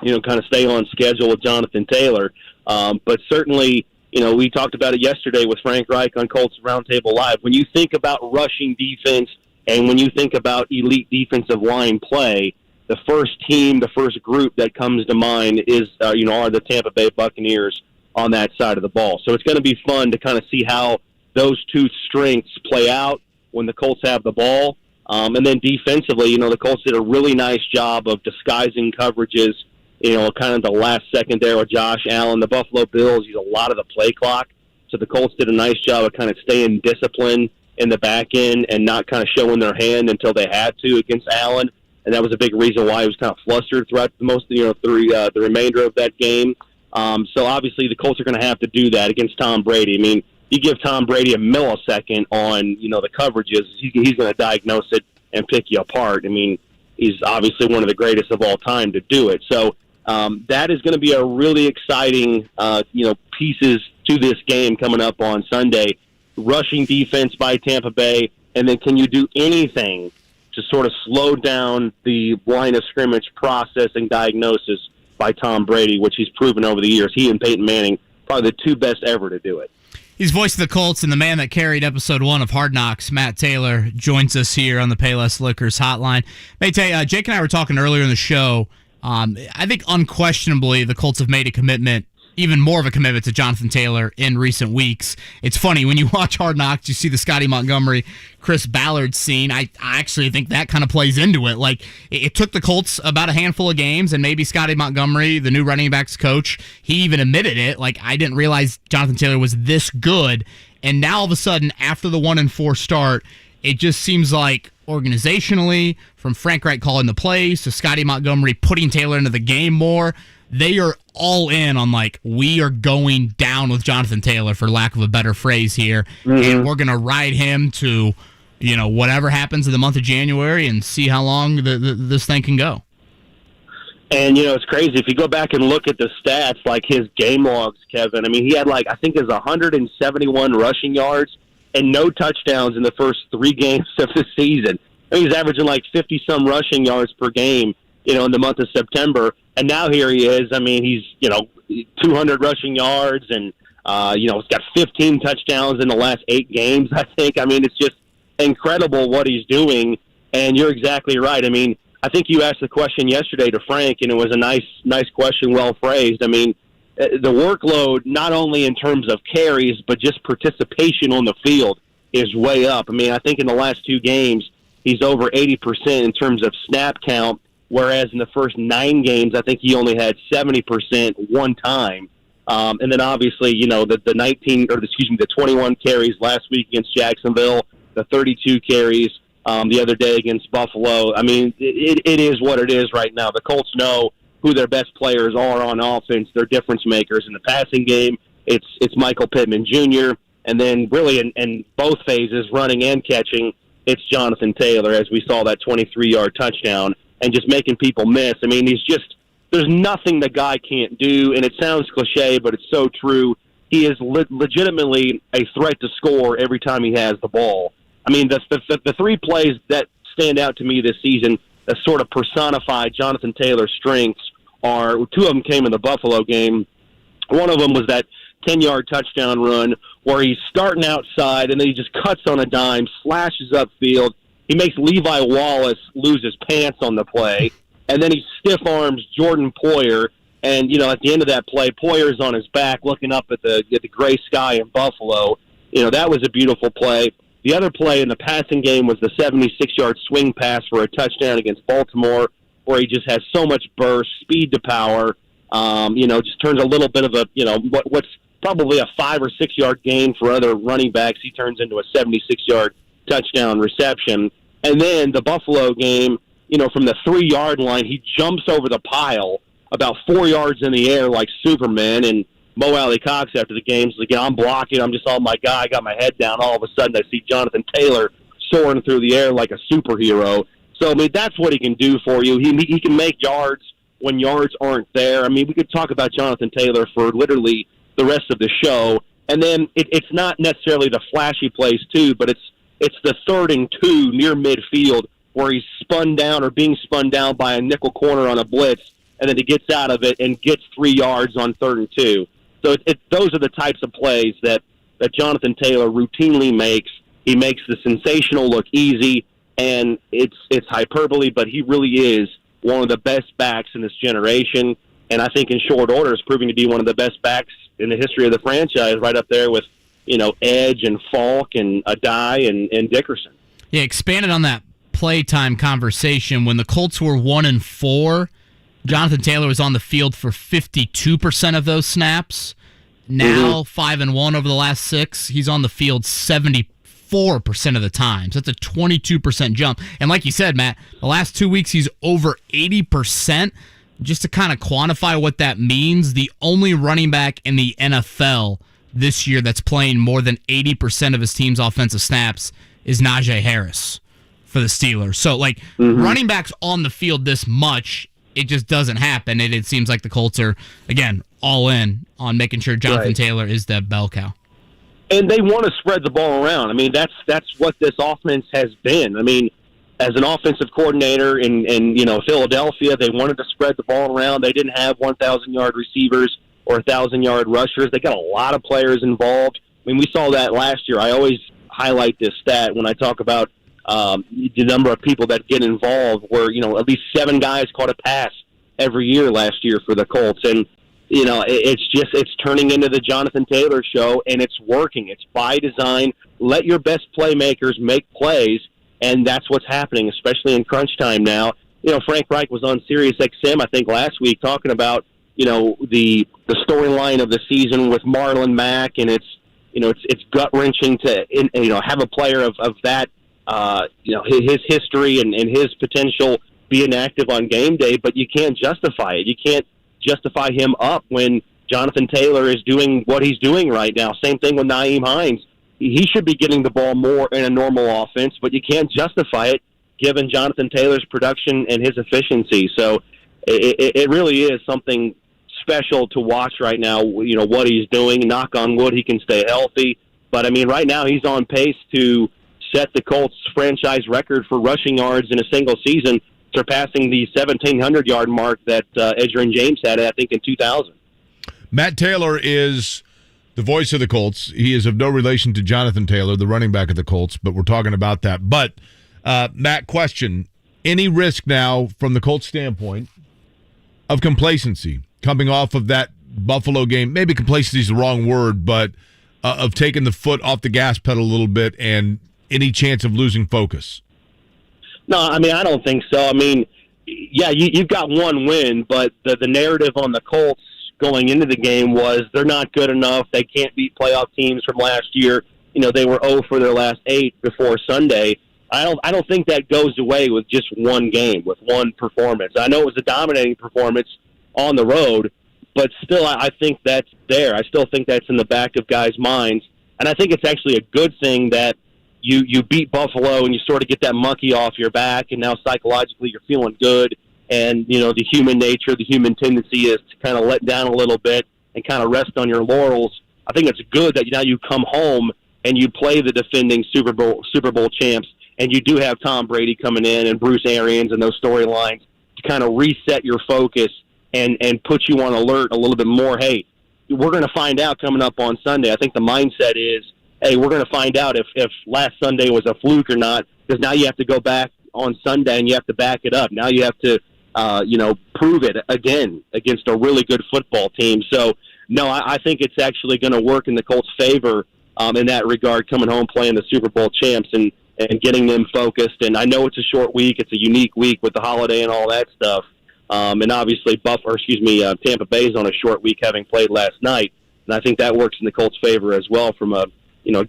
kind of stay on schedule with Jonathan Taylor. But certainly, we talked about it yesterday with Frank Reich on Colts Roundtable Live. When you think about rushing defense and when you think about elite defensive line play, the first team, the first group that comes to mind is, are the Tampa Bay Buccaneers on that side of the ball. So it's going to be fun to kind of see how those two strengths play out when the Colts have the ball. And then defensively, the Colts did a really nice job of disguising coverages, kind of the last second there with Josh Allen. The Buffalo Bills use a lot of the play clock. So the Colts did a nice job of kind of staying disciplined in the back end and not kind of showing their hand until they had to against Allen. And that was a big reason why he was kind of flustered throughout the remainder of that game. So obviously the Colts are going to have to do that against Tom Brady. You give Tom Brady a millisecond on, the coverages, he's going to diagnose it and pick you apart. He's obviously one of the greatest of all time to do it. So that is going to be a really exciting, pieces to this game coming up on Sunday. Rushing defense by Tampa Bay, and then can you do anything to sort of slow down the line of scrimmage process and diagnosis by Tom Brady, which he's proven over the years. He and Peyton Manning, probably the two best ever to do it. He's voice of the Colts and the man that carried episode 1 of Hard Knocks, Matt Taylor, joins us here on the Payless Liquors hotline. Mate, Jake and I were talking earlier in the show. I think unquestionably the Colts have made a commitment, even more of a commitment to Jonathan Taylor in recent weeks. It's funny, when you watch Hard Knocks, you see the Scotty Montgomery, Chris Ballard scene. I actually think that kind of plays into it. Like, it took the Colts about a handful of games, and maybe Scotty Montgomery, the new running backs coach, he even admitted it. Like, I didn't realize Jonathan Taylor was this good. And now all of a sudden, after the 1-4 start, it just seems like organizationally, from Frank Reich calling the plays to Scotty Montgomery putting Taylor into the game more, they are all in on, like, we are going down with Jonathan Taylor, for lack of a better phrase here, and we're going to ride him to, whatever happens in the month of January and see how long this thing can go. And, it's crazy. If you go back and look at the stats, like his game logs, Kevin, he had, I think his 171 rushing yards and no touchdowns in the first 3 games of the season. He's averaging 50-some rushing yards per game, in the month of September. And now here he is. He's, 200 rushing yards and, he's got 15 touchdowns in the last 8 games, I think. It's just incredible what he's doing. And you're exactly right. I think you asked the question yesterday to Frank, and it was a nice question, well phrased. The workload, not only in terms of carries, but just participation on the field is way up. I think in the last 2 games, he's over 80% in terms of snap count, whereas in the first 9 games, I think he only had 70% one time. And then obviously, the 21 carries last week against Jacksonville, the 32 carries the other day against Buffalo. It is what it is right now. The Colts know who their best players are on offense. They're difference makers in the passing game. It's Michael Pittman Jr., and then really in both phases, running and catching, it's Jonathan Taylor, as we saw that 23-yard touchdown, and just making people miss. there's nothing the guy can't do, and it sounds cliche, but it's so true. He is legitimately a threat to score every time he has the ball. I mean, the three plays that stand out to me this season that sort of personify Jonathan Taylor's strengths are, two of them came in the Buffalo game. One of them was that 10-yard touchdown run where he's starting outside and then he just cuts on a dime, slashes upfield. He makes Levi Wallace lose his pants on the play, and then he stiff-arms Jordan Poyer. And, at the end of that play, Poyer's on his back looking up at the gray sky in Buffalo. That was a beautiful play. The other play in the passing game was the 76-yard swing pass for a touchdown against Baltimore, where he just has so much burst, speed to power. Just turns a little bit of a, what's probably a 5 or 6 yard gain for other running backs. He turns into a 76-yard touchdown reception. And then the Buffalo game, from the 3 yard line, he jumps over the pile about 4 yards in the air like Superman. And Mo Alley Cox after the game is like, I'm blocking. I'm just, oh my God, I got my head down. All of a sudden I see Jonathan Taylor soaring through the air like a superhero. So, I mean, that's what he can do for you. He can make yards when yards aren't there. I mean, we could talk about Jonathan Taylor for literally the rest of the show. And then it's not necessarily the flashy plays, too, but it's the 3rd and 2 near midfield where he's spun down or being spun down by a nickel corner on a blitz, and then he gets out of it and gets 3 yards on 3rd and 2. So those are the types of plays that Jonathan Taylor routinely makes. He makes the sensational look easy, and it's hyperbole, but he really is one of the best backs in this generation. And I think in short order is proving to be one of the best backs in the history of the franchise, right up there with, Edge and Falk and Adai and Dickerson. Yeah, expanded on that playtime conversation. When the Colts were 1-4, Jonathan Taylor was on the field for 52% of those snaps. Now, 5-1 over the last 6, he's on the field 74% of the time. So that's a 22% jump. And like you said, Matt, the last 2 weeks he's over 80%. Just to kind of quantify what that means, the only running back in the NFL this year that's playing more than 80% of his team's offensive snaps is Najee Harris for the Steelers. So, running backs on the field this much, it just doesn't happen. And it seems like the Colts are, again, all in on making sure Jonathan Taylor is the bell cow. And they want to spread the ball around. I mean, that's what this offense has been. I mean, as an offensive coordinator in Philadelphia, they wanted to spread the ball around. They didn't have 1,000-yard receivers or 1,000-yard rushers. They got a lot of players involved. I mean, we saw that last year. I always highlight this stat when I talk about the number of people that get involved, where, at least 7 guys caught a pass every year last year for the Colts. And, it's turning into the Jonathan Taylor show, and it's working. It's by design. Let your best playmakers make plays, and that's what's happening, especially in crunch time now. Frank Reich was on Sirius XM, I think, last week talking about, the storyline of the season with Marlon Mack, and it's gut-wrenching to, have a player of that, his history and his potential being active on game day, but you can't justify it. You can't justify him up when Jonathan Taylor is doing what he's doing right now. Same thing with Nyheim Hines. He should be getting the ball more in a normal offense, but you can't justify it given Jonathan Taylor's production and his efficiency. So it really is something special to watch right now, what he's doing. Knock on wood, he can stay healthy. But, I mean, right now he's on pace to set the Colts franchise record for rushing yards in a single season, surpassing the 1,700-yard mark that Edgerrin James had, I think, in 2000. Matt Taylor is the voice of the Colts. He is of no relation to Jonathan Taylor, the running back of the Colts, but we're talking about that. But, Matt, question, any risk now from the Colts standpoint of complacency coming off of that Buffalo game? Maybe complacency is the wrong word, but of taking the foot off the gas pedal a little bit and any chance of losing focus? No, I mean, I don't think so. I mean, yeah, you've got one win, but the narrative on the Colts going into the game was they're not good enough. They can't beat playoff teams from last year. They were 0 for their last 8 before Sunday. I don't think that goes away with just one game, with one performance. I know it was a dominating performance on the road, but still I think that's there. I still think that's in the back of guys' minds. And I think it's actually a good thing that you beat Buffalo and you sort of get that monkey off your back, and now psychologically you're feeling good. And, the human nature, the human tendency is to kind of let down a little bit and kind of rest on your laurels. I think it's good that now you come home and you play the defending Super Bowl champs, and you do have Tom Brady coming in and Bruce Arians and those storylines to kind of reset your focus and put you on alert a little bit more. Hey, we're going to find out coming up on Sunday. I think the mindset is, hey, we're going to find out if last Sunday was a fluke or not, because now you have to go back on Sunday and you have to back it up. Now you have to, prove it again against a really good football team. So, no, I think it's actually going to work in the Colts' favor in that regard, coming home playing the Super Bowl champs and getting them focused. And I know it's a short week. It's a unique week with the holiday and all that stuff. And obviously, Tampa Bay's on a short week, having played last night. And I think that works in the Colts' favor as well from a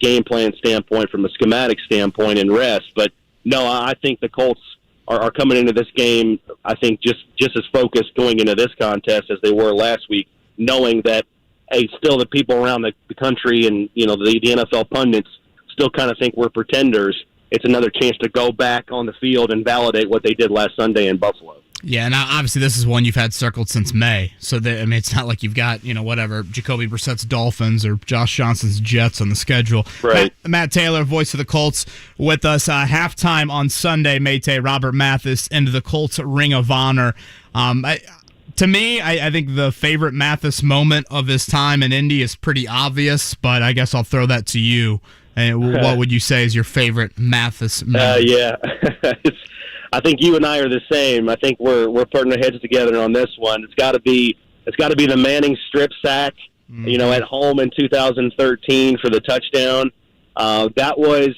game plan standpoint, from a schematic standpoint, and rest. But no, I think the Colts are coming into this game, I think, just as focused going into this contest as they were last week, knowing that, hey, still the people around the country and, the NFL pundits still kind of think we're pretenders. It's another chance to go back on the field and validate what they did last Sunday in Buffalo. Yeah, and obviously this is one you've had circled since May. So, it's not like you've got, Jacoby Brissett's Dolphins or Josh Johnson's Jets on the schedule. Right. Matt Taylor, voice of the Colts, with us. Halftime on Sunday, Mayte, Robert Mathis into the Colts Ring of Honor. To me, I think the favorite Mathis moment of his time in Indy is pretty obvious, but I guess I'll throw that to you. And what would you say is your favorite Mathis moment? Yeah. I think you and I are the same. I think we're putting our heads together on this one. It's got to be the Manning strip sack, at home in 2013 for the touchdown. That was,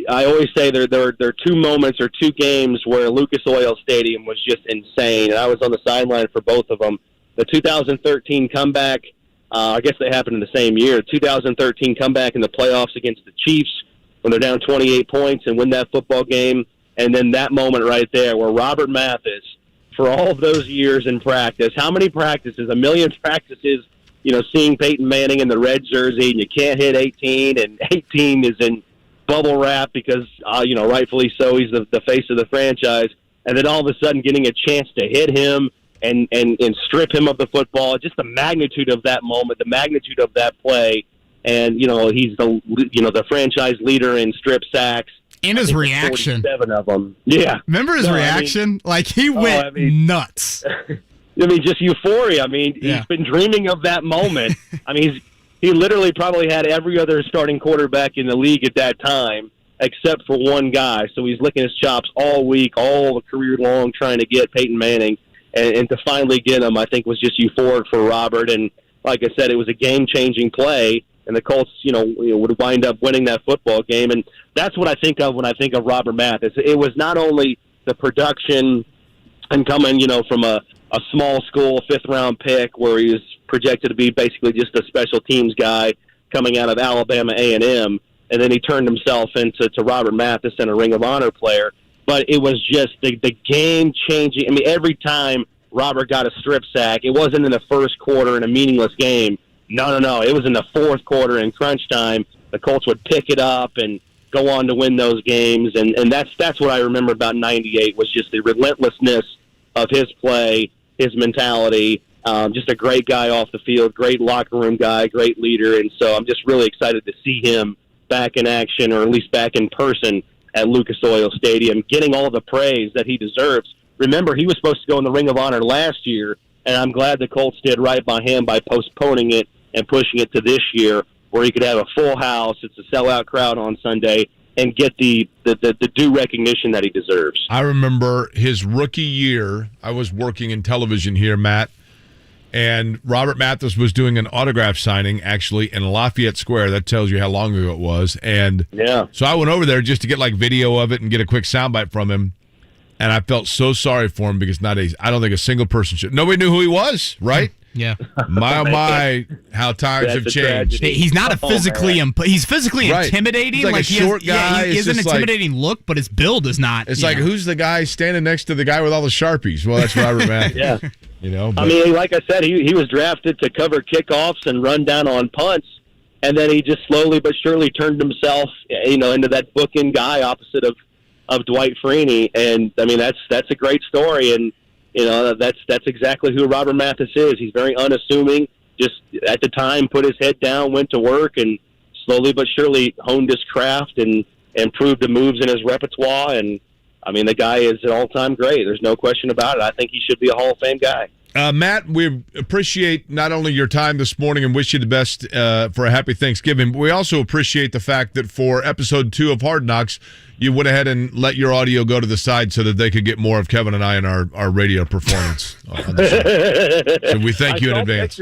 I always say there are two moments or two games where Lucas Oil Stadium was just insane, and I was on the sideline for both of them. The 2013 comeback, I guess they happened in the same year. 2013 comeback in the playoffs against the Chiefs when they're down 28 points and win that football game. And then that moment right there where Robert Mathis, for all of those years in practice, how many practices, a million practices, seeing Peyton Manning in the red jersey, and you can't hit 18, and 18 is in bubble wrap because, rightfully so, he's the face of the franchise. And then all of a sudden getting a chance to hit him and strip him of the football, just the magnitude of that moment, the magnitude of that play. And, he's the franchise leader in strip sacks. And his reaction. 47 of them. Yeah. Remember his reaction? He went nuts. Just euphoria. He's been dreaming of that moment. He literally probably had every other starting quarterback in the league at that time, except for one guy. So he's licking his chops all week, all the career long, trying to get Peyton Manning. And to finally get him, I think, was just euphoric for Robert. And like I said, it was a game-changing play. And the Colts, would wind up winning that football game. And that's what I think of when I think of Robert Mathis. It was not only the production and coming, from a small school fifth-round pick where he was projected to be basically just a special teams guy coming out of Alabama A&M, and then he turned himself into Robert Mathis and a Ring of Honor player. But it was just the game-changing. Every time Robert got a strip sack, it wasn't in the first quarter in a meaningless game. No. It was in the fourth quarter in crunch time. The Colts would pick it up and go on to win those games. And that's what I remember about 98 was just the relentlessness of his play, his mentality. Just a great guy off the field, great locker room guy, great leader. And so I'm just really excited to see him back in action, or at least back in person at Lucas Oil Stadium, getting all the praise that he deserves. Remember, he was supposed to go in the Ring of Honor last year, and I'm glad the Colts did right by him by postponing it and pushing it to this year, where he could have a full house, it's a sellout crowd on Sunday, and get the due recognition that he deserves. I remember his rookie year, I was working in television here, Matt, and Robert Mathis was doing an autograph signing, actually, in Lafayette Square. That tells you how long ago it was. And so I went over there just to get video of it and get a quick soundbite from him. And I felt so sorry for him because I don't think a single person should. Nobody knew who he was, right? Yeah. My, how times have changed. He's not he's physically intimidating. He's like a short guy. He has an intimidating look, but his build is not. It's who's the guy standing next to the guy with all the Sharpies? Well, that's Robert Mathis. Yeah. But, like I said, he was drafted to cover kickoffs and run down on punts, and then he just slowly but surely turned himself, into that bookend guy opposite of of Dwight Freeney, and I mean that's a great story, and that's exactly who Robert Mathis is. He's very unassuming. Just at the time, put his head down, went to work, and slowly but surely honed his craft and improved the moves in his repertoire. And I mean, the guy is an all-time great. There's no question about it. I think he should be a Hall of Fame guy. Matt, we appreciate not only your time this morning and wish you the best for a happy Thanksgiving, but we also appreciate the fact that for episode 2 of Hard Knocks, you went ahead and let your audio go to the side so that they could get more of Kevin and I in our radio performance on the show. So we thank you in advance.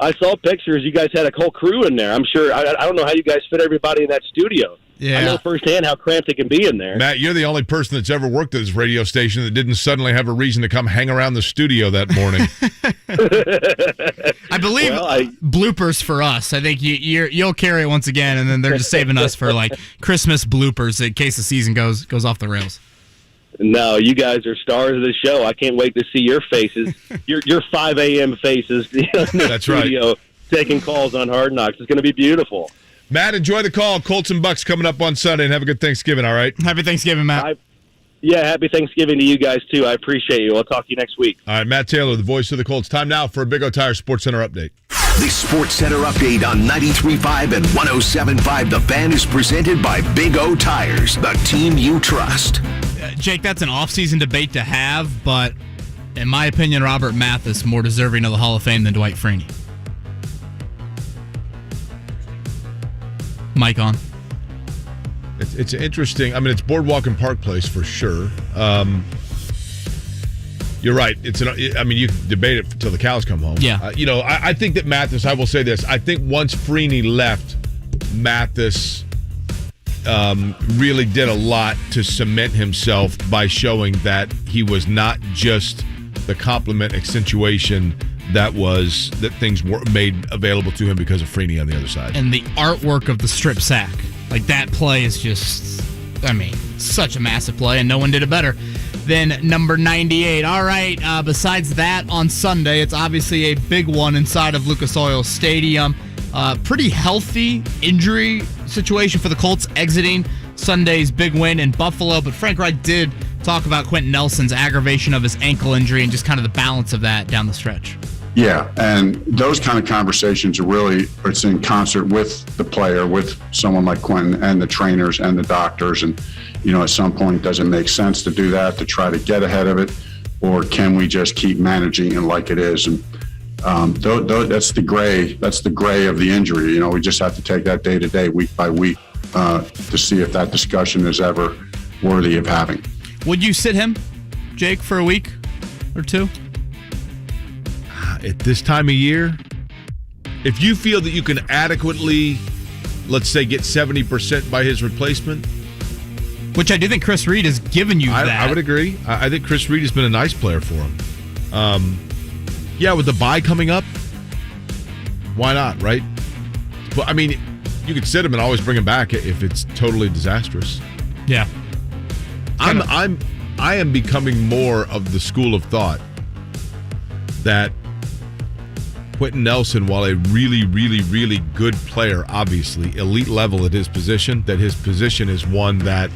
I saw pictures. You guys had a whole crew in there. I'm sure. I don't know how you guys fit everybody in that studio. Yeah. I know firsthand how cramped it can be in there. Matt, you're the only person that's ever worked at this radio station that didn't suddenly have a reason to come hang around the studio that morning. I believe bloopers for us. I think you'll carry it once again, and then they're just saving us for like Christmas bloopers in case the season goes off the rails. No, you guys are stars of the show. I can't wait to see your faces, your 5 a.m. faces in the That's studio, right. Taking calls on Hard Knocks. It's going to be beautiful. Matt, enjoy the call. Colts and Bucs coming up on Sunday, and have a good Thanksgiving, all right? Happy Thanksgiving, Matt. Happy Thanksgiving to you guys, too. I appreciate you. I'll talk to you next week. All right, Matt Taylor, the voice of the Colts. Time now for a Big O Tire Sports Center update. The Sports Center update on 93.5 and 107.5 The Fan is presented by Big O Tires, the team you trust. Jake, that's an off-season debate to have, but in my opinion, Robert Mathis more deserving of the Hall of Fame than Dwight Freeney. Mic on. It's interesting. I mean, it's Boardwalk and Park Place for sure. You're right. You can debate it until the cows come home. Yeah. I think that Mathis, I will say this. I think once Freeney left, Mathis really did a lot to cement himself by showing that he was not just the complement accentuation that things were made available to him because of Freeney on the other side. And the artwork of the strip sack. Like, that play is just, such a massive play, and no one did it better than number 98. All right, besides that, on Sunday, it's obviously a big one inside of Lucas Oil Stadium. Pretty healthy injury situation for the Colts exiting Sunday's big win in Buffalo, but Frank Reich did talk about Quentin Nelson's aggravation of his ankle injury and just kind of the balance of that down the stretch. Yeah, and those kind of conversations it's in concert with the player, with someone like Quentin and the trainers and the doctors. And, at some point, does it make sense to do that, to try to get ahead of it? Or can we just keep managing it like it is? And that's the gray of the injury. We just have to take that day to day, week by week, to see if that discussion is ever worthy of having. Would you sit him, Jake, for a week or two? At this time of year, if you feel that you can adequately, let's say, get 70% by his replacement. Which I do think Chris Reed has given you that. I would agree. I think Chris Reed has been a nice player for him. With the bye coming up, why not, right? But, you could sit him and always bring him back if it's totally disastrous. Yeah. I am becoming more of the school of thought that Quentin Nelson, while a really, really, really good player, obviously, elite level at his position, that his position is one that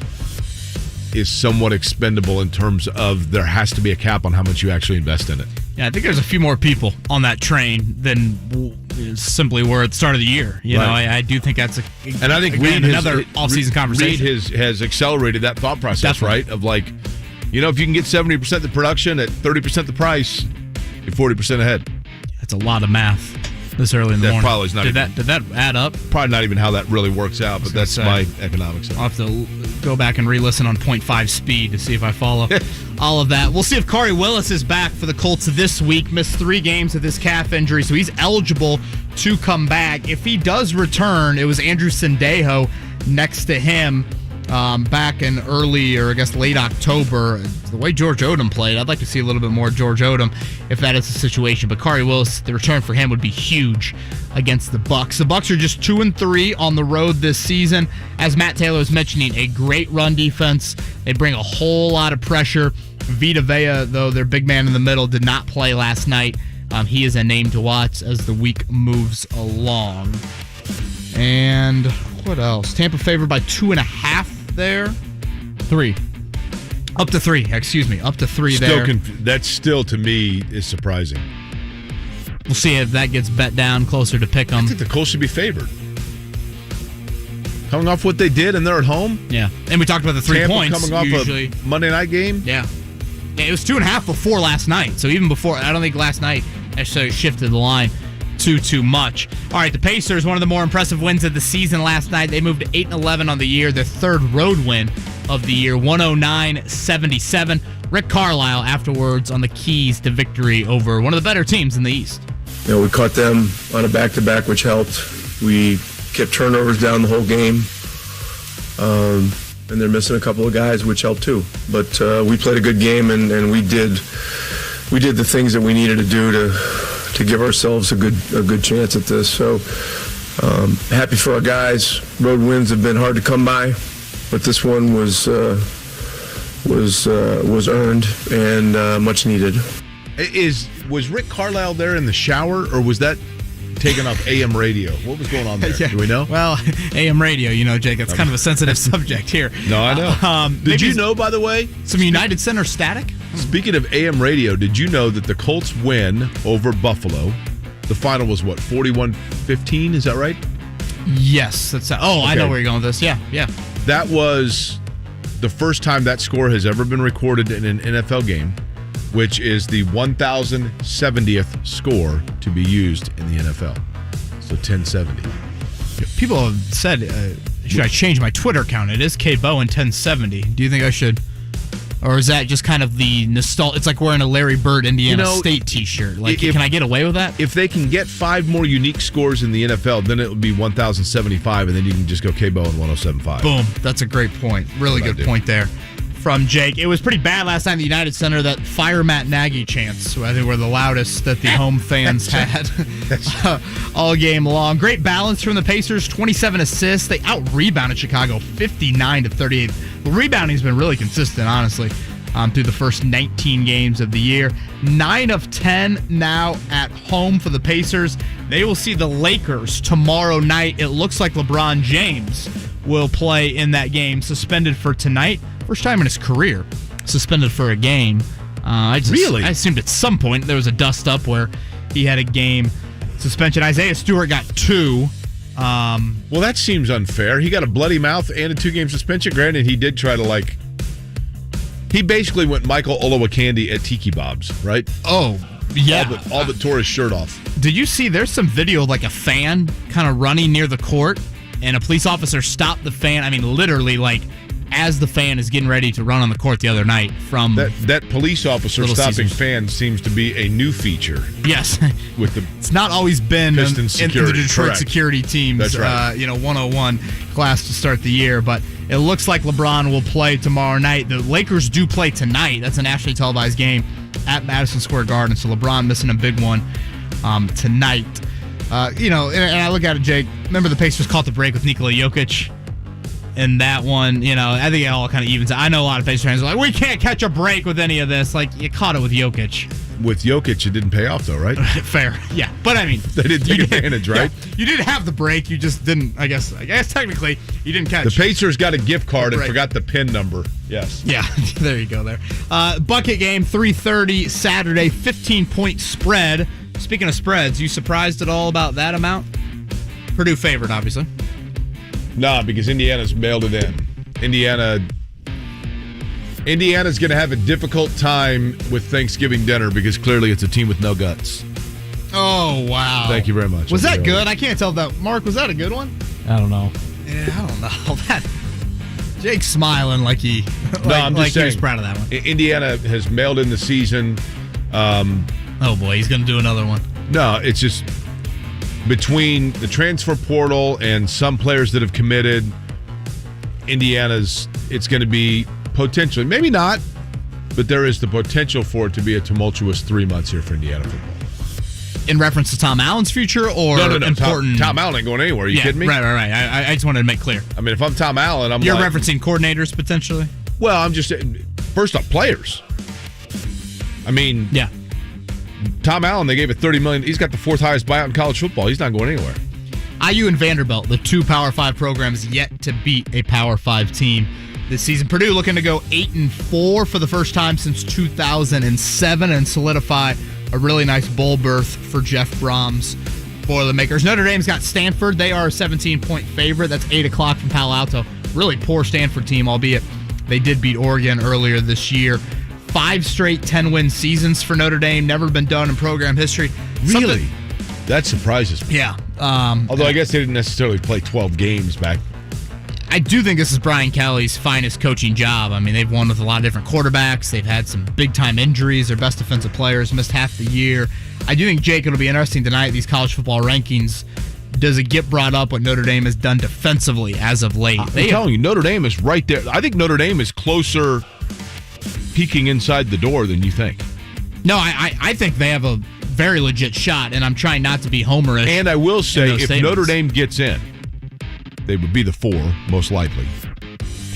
is somewhat expendable in terms of there has to be a cap on how much you actually invest in it. Yeah, I think there's a few more people on that train than simply were at the start of the year. I do think that's and I think another offseason conversation. Reed has accelerated that thought process, definitely. Right? Of like, if you can get 70% the production at 30% the price, you're 40% ahead. That's a lot of math this early in the morning. Probably is not did that add up? Probably not even how that really works out, but that's my economics. I'll have to go back and re-listen on 0.5 speed to see if I follow all of that. We'll see if Corey Willis is back for the Colts this week. Missed 3 games with his calf injury, so he's eligible to come back. If he does return, it was Andrew Sendejo next to him back in early, or I guess late October. The way George Odom played, I'd like to see a little bit more George Odom if that is the situation. But Corey Willis, the return for him would be huge against the Bucs. The Bucs are just 2-3 on the road this season. As Matt Taylor was mentioning, a great run defense. They bring a whole lot of pressure. Vita Vea, though, their big man in the middle, did not play last night. He is a name to watch as the week moves along. And what else? Tampa favored by 2.5 there. 3. Up to 3, excuse me. Up to 3 Still there. That still, to me, is surprising. We'll see if that gets bet down closer to pick 'em. I think the Colts should be favored. Coming off what they did, and they're at home. Yeah. And we talked about the 3 Tampa points. coming off usually. a Monday night game. Yeah. It was 2.5 before last night. So even before, I don't think last night actually shifted the line too much. All right, the Pacers, one of the more impressive wins of the season last night. They moved to 8-11 on the year, their third road win of the year, 109-77. Rick Carlisle afterwards on the keys to victory over one of the better teams in the East. You know, we caught them on a back-to-back, which helped. We kept turnovers down the whole game. And they're missing a couple of guys, which helped too. But we played a good game, and we did the things that we needed to do to give ourselves a good chance at this. So happy for our guys. Road wins have been hard to come by, but this one was earned and much needed. Was Rick Carlisle there in the shower, or was that taken off AM radio? What was going on there? Yeah. Do we know? Well, AM radio, Jake, it's kind of a sensitive subject here. No, I know. Did you know, by the way? Some United Center static? Speaking of AM radio, did you know that the Colts win over Buffalo? The final was what, 41-15? Is that right? Yes. That's. Oh, okay. I know where you're going with this. Yeah. That was the first time that score has ever been recorded in an NFL game, which is the 1,070th score to be used in the NFL. So 1070. People have said, should I change my Twitter account? It is K-Bowen 1070. Do you think I should? Or is that just kind of the nostalgia? It's like wearing a Larry Bird Indiana State t-shirt. Like, can I get away with that? If they can get 5 more unique scores in the NFL, then it would be 1,075, and then you can just go K-Bowen 107.5. Boom. That's a great point. Really good point there from Jake. It was pretty bad last night in the United Center, that Fire Matt Nagy chants, I think were the loudest that the home fans had all game long. Great balance from the Pacers, 27 assists. They out-rebounded Chicago 59-38. The rebounding's been really consistent, honestly, through the first 19 games of the year. 9 of 10 now at home for the Pacers. They will see the Lakers tomorrow night. It looks like LeBron James will play in that game, suspended for tonight. First time in his career suspended for a game. Really? I assumed at some point there was a dust-up where he had a game suspension. Isaiah Stewart got 2. Well, that seems unfair. He got a bloody mouth and a 2-game suspension. Granted, he did try to, he basically went Michael Olowokandi at Tiki Bob's, right? Oh, yeah. All but tore his shirt off. Did you see there's some video of a fan kind of running near the court, and a police officer stopped the fan, literally, as the fan is getting ready to run on the court the other night from that police officer stopping fans seems to be a new feature. Yes, with the it's not always been in the Detroit security team's That's right. 101 class to start the year, but it looks like LeBron will play tomorrow night. The Lakers do play tonight. That's a nationally televised game at Madison Square Garden, so LeBron missing a big one tonight. And I look at it, Jake. Remember the Pacers caught the break with Nikola Jokic? And that one, I think it all kind of evens out. I know a lot of Pacers fans are like, we can't catch a break with any of this. You caught it with Jokic. With Jokic, it didn't pay off, though, right? Fair. Yeah. But, they didn't take advantage, right? Yeah, you did have the break. You just didn't, I guess technically, you didn't catch. The Pacers got a gift card and forgot the PIN number. Yes. Yeah. There you go there. Bucket game, 3:30 Saturday, 15-point spread. Speaking of spreads, you surprised at all about that amount? Purdue favored, obviously. Nah, because Indiana's mailed it in. Indiana's going to have a difficult time with Thanksgiving dinner because clearly it's a team with no guts. Oh, wow. Thank you very much. Was that good? I can't tell if that. Mark, was that a good one? I don't know. Yeah, I don't know. Jake's smiling like he I'm just saying, he was proud of that one. Indiana has mailed in the season. Oh, boy, he's going to do another one. No, it's just between the transfer portal and some players that have committed, it's going to be potentially, maybe not, but there is the potential for it to be a tumultuous 3 months here for Indiana football. In reference to Tom Allen's future or No. important? Tom Allen ain't going anywhere. Are you kidding me? Right. I just wanted to make clear. If I'm Tom Allen, You're referencing coordinators potentially? Well, I'm just first off, players. Yeah. Tom Allen, they gave it $30 million. He's got the 4th highest buyout in college football. He's not going anywhere. IU and Vanderbilt, the 2 Power 5 programs yet to beat a Power 5 team this season. Purdue looking to go 8-4 for the first time since 2007 and solidify a really nice bowl berth for Jeff Brom's Boilermakers. Notre Dame's got Stanford. They are a 17-point favorite. That's 8 o'clock from Palo Alto. Really poor Stanford team, albeit they did beat Oregon earlier this year. 5 straight 10-win seasons for Notre Dame. Never been done in program history. Really? That surprises me. Yeah. Although I guess they didn't necessarily play 12 games back. I do think this is Brian Kelly's finest coaching job. I mean, they've won with a lot of different quarterbacks. They've had some big-time injuries. Their best defensive players missed half the year. I do think, Jake, it'll be interesting tonight, these college football rankings. Does it get brought up what Notre Dame has done defensively as of late? I'm telling you, Notre Dame is right there. I think Notre Dame is closer peeking inside the door than you think. No, I think they have a very legit shot, and I'm trying not to be homerish. And I will say, if Notre Dame gets in, they would be the 4, most likely.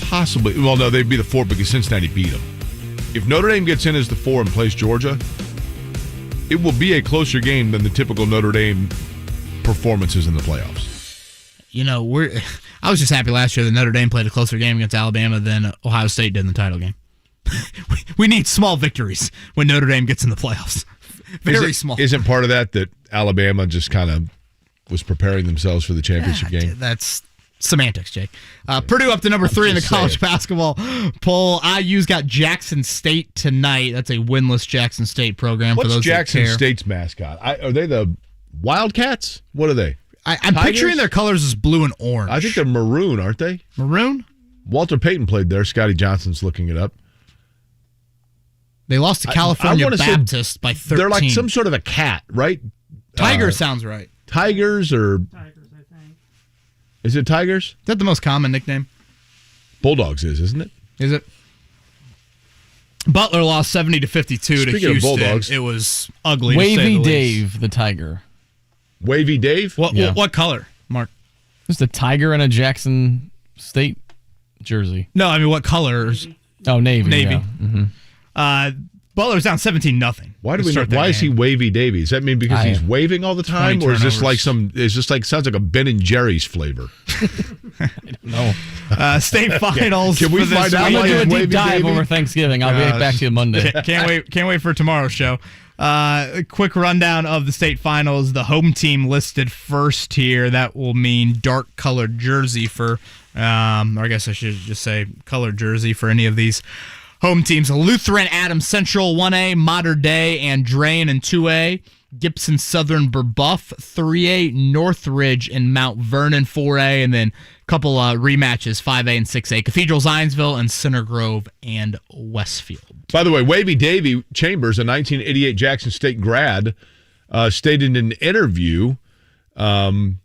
Possibly. Well, no, they'd be the 4 because Cincinnati beat them. If Notre Dame gets in as the 4 and plays Georgia, it will be a closer game than the typical Notre Dame performances in the playoffs. You know, I was just happy last year that Notre Dame played a closer game against Alabama than Ohio State did in the title game. We need small victories when Notre Dame gets in the playoffs. Very small. Isn't part of that Alabama just kind of was preparing themselves for the championship game? That's semantics, Jake. Purdue up to number 3 in the college basketball poll. IU's got Jackson State tonight. That's a winless Jackson State program. What's for those Jackson that care. State's mascot? Are they the Wildcats? What are they? I'm picturing their colors as blue and orange. I think they're maroon, aren't they? Maroon? Walter Payton played there. Scotty Johnson's looking it up. They lost to California Baptist by 13. They're like some sort of a cat, right? Tiger sounds right. Tigers or... Tigers, I think. Is it Tigers? Is that the most common nickname? Bulldogs isn't it? Is it? Butler lost 70-52 to Houston. Of Bulldogs. It was ugly. Wavy Dave, the Tiger. Wavy Dave? What color, Mark? Just a tiger in a Jackson State jersey. No, I mean what colors? Oh, navy. Navy. Yeah. Mm-hmm. Butler's down 17-0. Why do we know? Why is he Wavy Davy? Does that mean because he's waving all the time, or is this like sounds like a Ben and Jerry's flavor? I don't know. State finals. Can we find out? I'm gonna do a deep Wavy dive Davy? over Thanksgiving. I'll get back to you Monday. Can't wait for tomorrow's show. A quick rundown of the state finals. The home team listed first here. That will mean dark colored jersey for, or I guess I should just say colored jersey for any of these home teams. Lutheran Adams Central 1A, Mater Dei Andrean in 2A, Gibson Southern Burbuff 3A, Northridge and Mount Vernon 4A, and then a couple rematches 5A and 6A, Cathedral Zionsville and Center Grove and Westfield. By the way, Wavy Davy Chambers, a 1988 Jackson State grad, stated in an interview that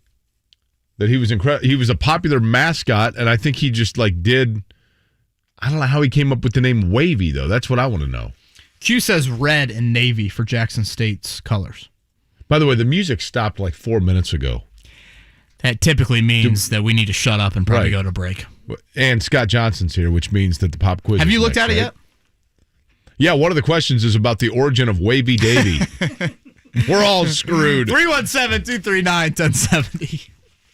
he was incredible. He was a popular mascot, and I think he just did. I don't know how he came up with the name Wavy, though. That's what I want to know. Q says red and navy for Jackson State's colors. By the way, the music stopped 4 minutes ago. That typically means that we need to shut up and probably go to break. And Scott Johnson's here, which means that the pop quiz Have is you looked next, at it yet? Yeah, one of the questions is about the origin of Wavy Davy. We're all screwed. 317-239-1070.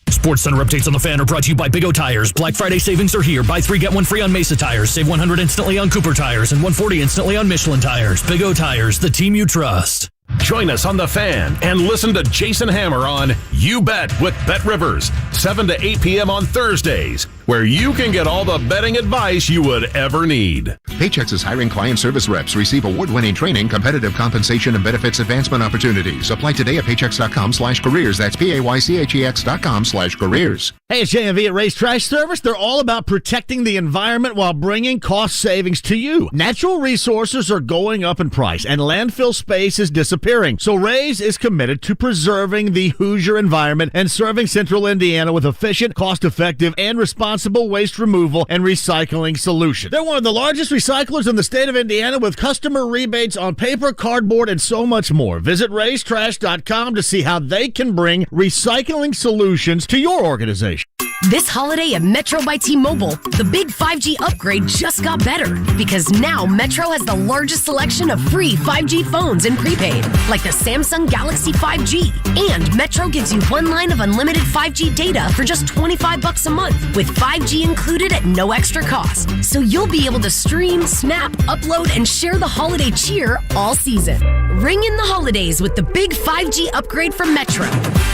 Sports Center updates on the Fan are brought to you by Big O Tires. Black Friday savings are here. Buy 3, get 1 free on Mesa tires. Save $100 instantly on Cooper tires and $140 instantly on Michelin tires. Big O Tires, the team you trust. Join us on The Fan and listen to Jason Hammer on You Bet with Bet Rivers, 7 to 8 p.m. on Thursdays, where you can get all the betting advice you would ever need. Paychex is hiring client service reps. Receive award-winning training, competitive compensation, and benefits advancement opportunities. Apply today at paychex.com/careers. That's PAYCHEX.com/careers. Hey, it's JMV at Ray's Trash Service. They're all about protecting the environment while bringing cost savings to you. Natural resources are going up in price, and landfill space is disappearing. So Ray's is committed to preserving the Hoosier environment and serving Central Indiana with efficient, cost-effective, and responsible waste removal and recycling solutions. They're one of the largest recyclers in the state of Indiana with customer rebates on paper, cardboard, and so much more. Visit raystrash.com to see how they can bring recycling solutions to your organization. This holiday at Metro by T-Mobile, the big 5G upgrade just got better because now Metro has the largest selection of free 5G phones in prepaid, like the Samsung Galaxy 5G. And Metro gives you 1 line of unlimited 5G data for just $25 a month, with 5G included at no extra cost. So you'll be able to stream, snap, upload, and share the holiday cheer all season. Ring in the holidays with the big 5G upgrade from Metro.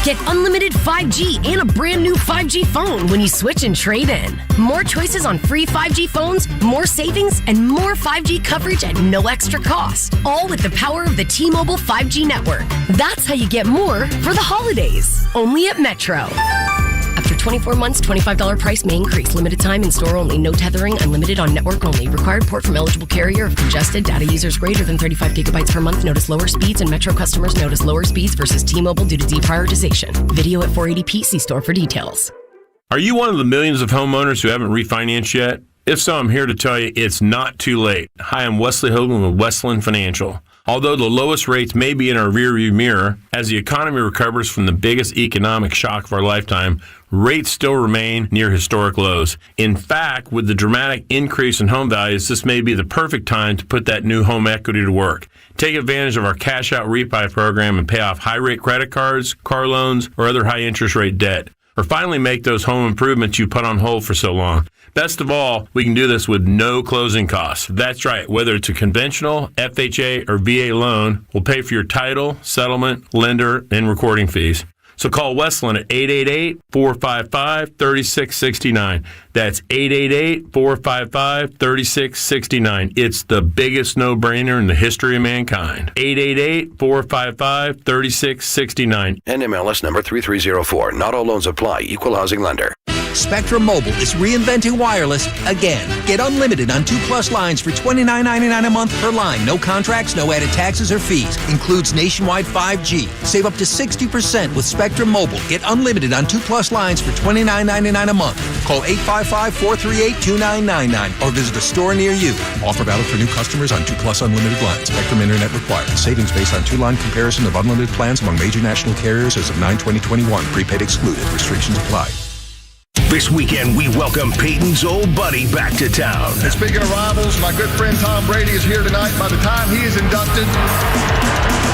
Get unlimited 5G and a brand new 5G phone when you switch and trade in. More choices on free 5G phones, more savings, and more 5G coverage at no extra cost. All with the power of the T-Mobile 5G network. That's how you get more for the holidays. Only at Metro. After 24 months, $25 price may increase. Limited time in store only. No tethering. Unlimited on network only. Required port from eligible carrier if congested. Data users greater than 35 gigabytes per month. Notice lower speeds, and Metro customers notice lower speeds versus T-Mobile due to deprioritization. Video at 480p. See store for details. Are you one of the millions of homeowners who haven't refinanced yet? If so, I'm here to tell you it's not too late. Hi, I'm Wesley Hogan with Westland Financial. Although the lowest rates may be in our rearview mirror, as the economy recovers from the biggest economic shock of our lifetime, rates still remain near historic lows. In fact, with the dramatic increase in home values, this may be the perfect time to put that new home equity to work. Take advantage of our cash out refi program and pay off high-rate credit cards, car loans, or other high-interest rate debt. Or finally make those home improvements you put on hold for so long. Best of all, we can do this with no closing costs. That's right, whether it's a conventional, FHA, or VA loan, we'll pay for your title, settlement, lender, and recording fees. So call Westland at 888-455-3669. That's 888-455-3669. It's the biggest no-brainer in the history of mankind. 888-455-3669. NMLS number 3304. Not all loans apply. Equal housing lender. Spectrum Mobile is reinventing wireless again. Get unlimited on 2+ lines for $29.99 a month per line. No contracts, no added taxes or fees. Includes nationwide 5G. Save up to 60% with Spectrum Mobile. Get unlimited on 2+ lines for $29.99 a month. Call 855-438-2999 or visit a store near you. Offer valid for new customers on 2+ unlimited lines. Spectrum Internet required. Savings based on 2-line comparison of unlimited plans among major national carriers as of 9/20/21. Prepaid excluded. Restrictions apply. This weekend, we welcome Peyton's old buddy back to town. And speaking of rivals, my good friend Tom Brady is here tonight. By the time he is inducted,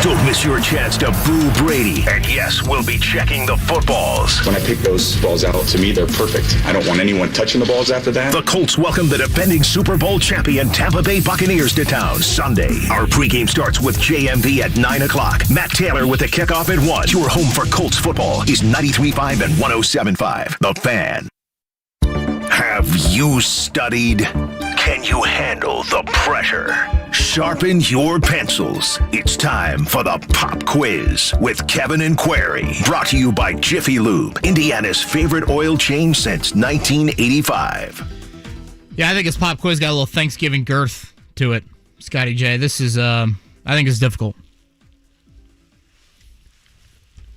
don't miss your chance to boo Brady. And yes, we'll be checking the footballs. When I pick those balls out, to me, they're perfect. I don't want anyone touching the balls after that. The Colts welcome the defending Super Bowl champion Tampa Bay Buccaneers to town Sunday. Our pregame starts with JMV at 9 o'clock. Matt Taylor with the kickoff at 1. Your home for Colts football is 93.5 and 107.5. The Fan. Have you studied? Can you handle the pressure? Sharpen your pencils. It's time for the Pop Quiz with Kevin and Query. Brought to you by Jiffy Lube, Indiana's favorite oil change since 1985. Yeah, I think his Pop Quiz got a little Thanksgiving girth to it, Scotty J. This is, I think it's difficult.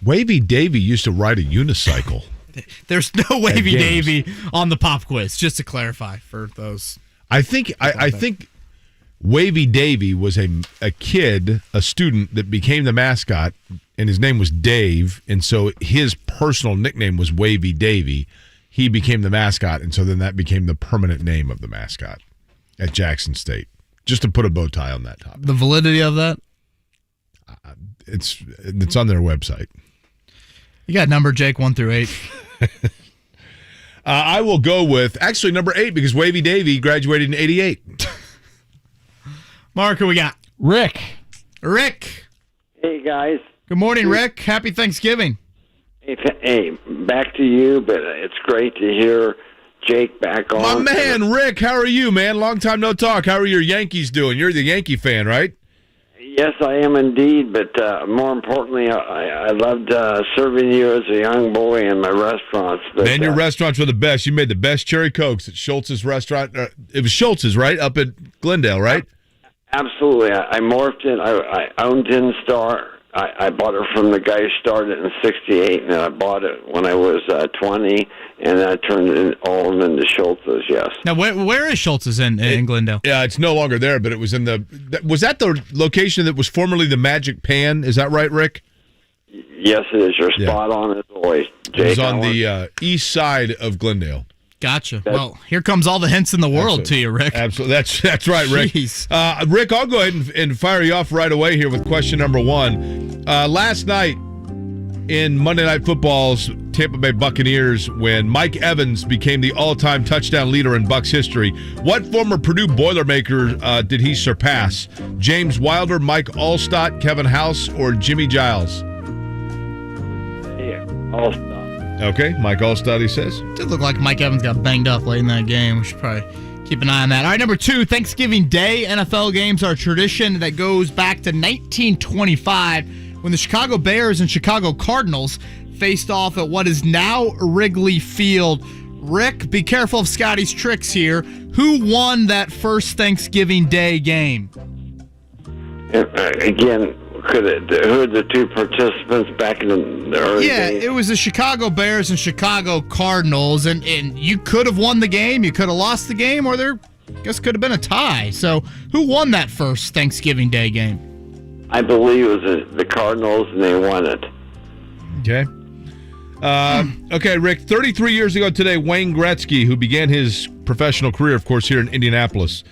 Wavy Davy used to ride a unicycle. There's no Wavy Davy on the Pop Quiz, just to clarify for those. I think Wavy Davy was a kid, a student that became the mascot, and his name was Dave, and so his personal nickname was Wavy Davy. He became the mascot, and so then that became the permanent name of the mascot at Jackson State. Just to put a bow tie on that topic. The validity of that? It's on their website. You got number, Jake, 1 through 8. I will go with, actually, number 8, because Wavy Davy graduated in 88. Mark, who we got? Rick. Hey, guys. Good morning, Rick. Happy Thanksgiving. Hey, back to you, but it's great to hear Jake back on. My man, Rick, how are you, man? Long time no talk. How are your Yankees doing? You're the Yankee fan, right? Yes, I am indeed, but more importantly, I loved serving you as a young boy in my restaurants. But, man, your restaurants were the best. You made the best cherry cokes at Schultz's restaurant. It was Schultz's, right? Up at Glendale, right? Absolutely. I morphed it. I owned Tin Star. I bought it from the guy who started in '68, and I bought it when I was 20, and I turned it all into Schultz's, yes. Now, where is Schultz's in Glendale? Yeah, it's no longer there, but it was was that the location that was formerly the Magic Pan? Is that right, Rick? Yes, it is. You're spot on as always, Jake. It was on the east side of Glendale. Gotcha. Well, here comes all the hints in the world to you, Rick. Absolutely. That's right, Rick. Rick, I'll go ahead and fire you off right away here with question number one. Last night in Monday Night Football's Tampa Bay Buccaneers, when Mike Evans became the all-time touchdown leader in Bucs history, what former Purdue Boilermaker did he surpass? James Wilder, Mike Allstott, Kevin House, or Jimmy Giles? Yeah, Allstott. Okay, Mike Allstott, he says. Did look like Mike Evans got banged up late in that game. We should probably keep an eye on that. All right, number two, Thanksgiving Day NFL games are a tradition that goes back to 1925 when the Chicago Bears and Chicago Cardinals faced off at what is now Wrigley Field. Rick, be careful of Scotty's tricks here. Who won that first Thanksgiving Day game? Again, who are the two participants back in the early days? It was the Chicago Bears and Chicago Cardinals, and you could have won the game, you could have lost the game, or there, I guess, could have been a tie. So who won that first Thanksgiving Day game? I believe it was the Cardinals, and they won it. Okay. Okay, Rick, 33 years ago today, Wayne Gretzky, who began his professional career, of course, here in Indianapolis,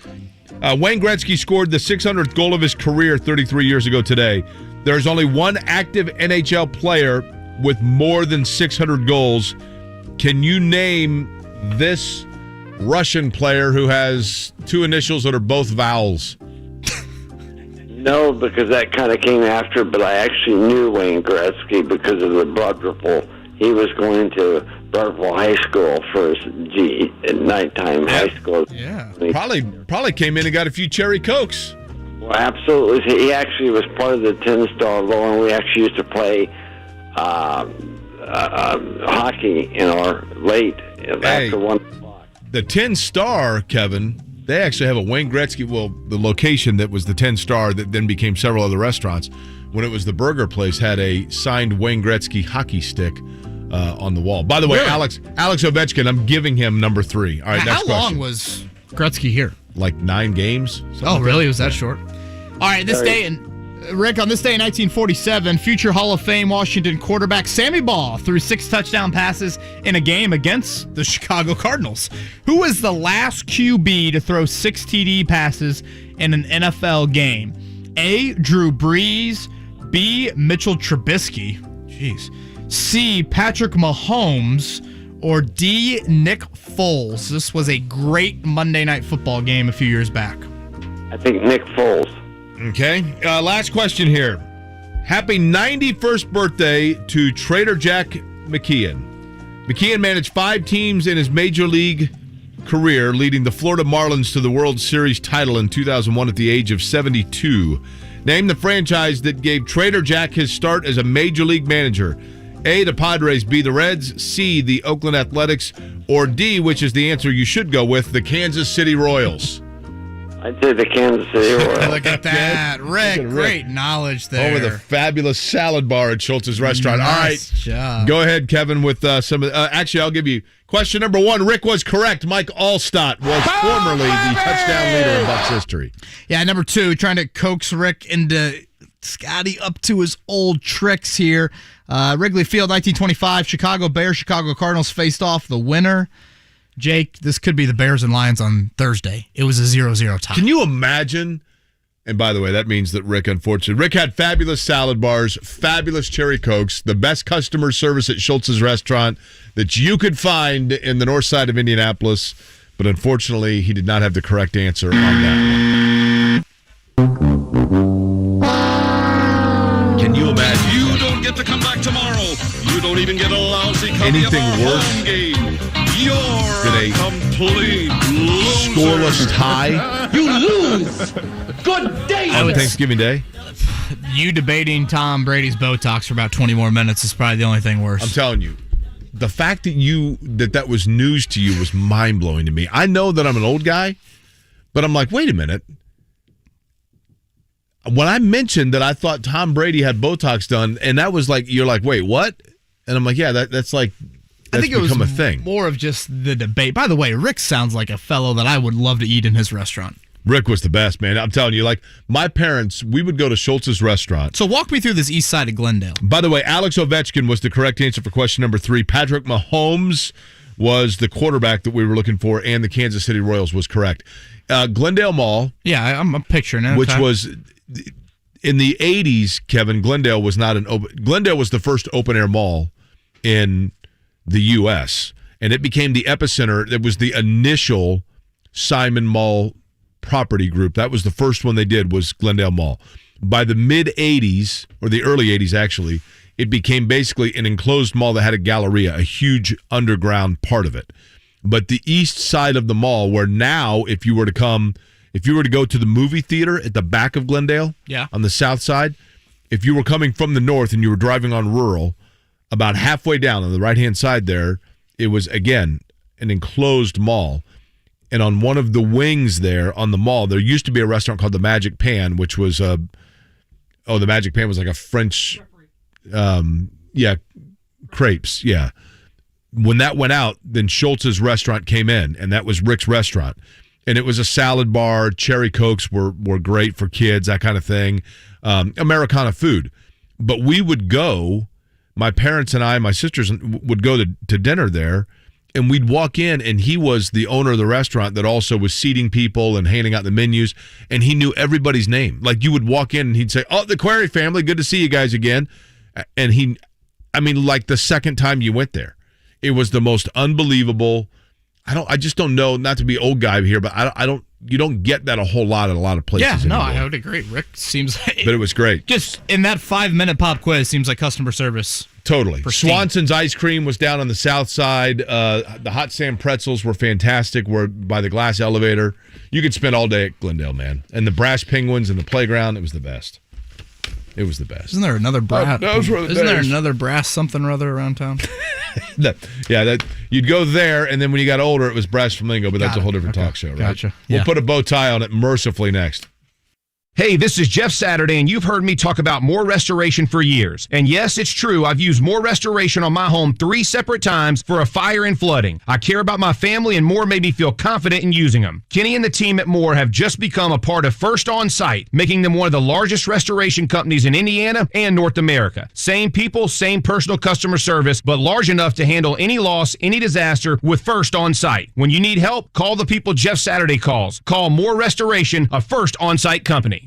Wayne Gretzky scored the 600th goal of his career 33 years ago today. There's only one active NHL player with more than 600 goals. Can you name this Russian player who has two initials that are both vowels? No, because that kind of came after, but I actually knew Wayne Gretzky because of the blood ripple. He was going to Burkeville High School for his nighttime high school. Yeah, probably came in and got a few cherry cokes. Well, absolutely. He actually was part of the 10-star roll, and we actually used to play hockey in our late after 1 o'clock. The 10-star, Kevin, they actually have a Wayne Gretzky, the location that was the 10-star that then became several other restaurants. When it was the burger place, had a signed Wayne Gretzky hockey stick on the wall. By the way, really? Alex Ovechkin, I'm giving him number 3. All right, How next question. long was Gretzky here? Like 9 games. Oh, really? Was that short? All right, Rick, on this day in 1947, future Hall of Fame Washington quarterback Sammy Baugh threw 6 touchdown passes in a game against the Chicago Cardinals. Who was the last QB to throw 6 TD passes in an NFL game? A, Drew Brees, B, Mitchell Trubisky, C, Patrick Mahomes, or D, Nick Foles. This was a great Monday Night Football game a few years back. I think Nick Foles. Okay, last question here. Happy 91st birthday to Trader Jack McKeon. McKeon managed 5 teams in his Major League career, leading the Florida Marlins to the World Series title in 2001 at the age of 72. Name the franchise that gave Trader Jack his start as a Major League manager. A, the Padres, B, the Reds, C, the Oakland Athletics, or D, which is the answer you should go with, the Kansas City Royals. I'd say the Kansas City Royals. Look at that. Rick, great knowledge there. Over the fabulous salad bar at Schultz's Restaurant. Nice All right. job. Go ahead, Kevin, with some of actually, I'll give you question number 1. Rick was correct. Mike Allstott was formerly the touchdown leader in Bucs history. Yeah, number 2, trying to coax Rick into Scotty up to his old tricks here. Wrigley Field, 1925, Chicago Bears, Chicago Cardinals faced off the winner. Jake, this could be the Bears and Lions on Thursday. It was a 0-0 tie. Can you imagine? And by the way, that means that Rick had fabulous salad bars, fabulous cherry cokes, the best customer service at Schultz's Restaurant that you could find in the north side of Indianapolis. But unfortunately, he did not have the correct answer on that one. Can you imagine? You don't get to come back tomorrow. You don't even get a lousy copy Anything of our worse home game. You're than a complete loser. Scoreless tie? You lose. Good day. On Thanksgiving Day? You debating Tom Brady's Botox for about 20 more minutes is probably the only thing worse. I'm telling you, the fact that that was news to you was mind-blowing to me. I know that I'm an old guy, but I'm like, wait a minute. When I mentioned that I thought Tom Brady had Botox done, and that was like, you're like, wait, what? And I'm like, yeah, that's like, I think it was a thing. More of just the debate. By the way, Rick sounds like a fellow that I would love to eat in his restaurant. Rick was the best, man. I'm telling you, like, my parents, we would go to Schultz's restaurant. So walk me through this east side of Glendale. By the way, Alex Ovechkin was the correct answer for question number 3. Patrick Mahomes was the quarterback that we were looking for, and the Kansas City Royals was correct. Glendale Mall. Yeah, I'm picturing it. Which was, in the 80s, Kevin, Glendale was Glendale was the first open-air mall in the U.S., and it became the epicenter. It was the initial Simon Mall property group. That was the first one they did, was Glendale Mall. By the mid-'80s, or the early 80s actually, it became basically an enclosed mall that had a galleria, a huge underground part of it. But the east side of the mall, where now if you were to go to the movie theater at the back of Glendale, on the south side, if you were coming from the north and you were driving on Rural, about halfway down on the right-hand side there, it was, again, an enclosed mall. And on one of the wings there on the mall, there used to be a restaurant called the Magic Pan, which was the Magic Pan was like a French, crepes, yeah. When that went out, then Schultz's restaurant came in, and that was Rick's restaurant. And it was a salad bar. Cherry Cokes were great for kids, that kind of thing. Americana food. But we would go, my parents and I, my sisters would go to dinner there, and we'd walk in, and he was the owner of the restaurant that also was seating people and handing out the menus, and he knew everybody's name. Like, you would walk in, and he'd say, "Oh, the Query family, good to see you guys again." And like the second time you went there, it was the most unbelievable. I just don't know, not to be old guy here, but you don't get that a whole lot at a lot of places. Yeah, no, anymore. I would agree. Rick seems like... But it was great. Just in that 5-minute pop quiz, seems like customer service. Totally. Pristine. Swanson's Ice Cream was down on the south side. The Hot Sand Pretzels were fantastic. We're by the glass elevator. You could spend all day at Glendale, man. And the Brass Penguins and the playground, it was the best. It was the best. Isn't there another brass? Isn't there another brass something or other around town? You'd go there, and then when you got older, it was Brass Flamingo, but that's a whole different talk show, right? Gotcha. We'll Yeah. put a bow tie on it mercifully next. Hey, this is Jeff Saturday, and you've heard me talk about More Restoration for years. And yes, it's true, I've used More Restoration on my home 3 separate times for a fire and flooding. I care about my family, and More made me feel confident in using them. Kenny and the team at More have just become a part of First On Site, making them one of the largest restoration companies in Indiana and North America. Same people, same personal customer service, but large enough to handle any loss, any disaster with First On Site. When you need help, call the people Jeff Saturday calls. Call More Restoration, a First On Site company.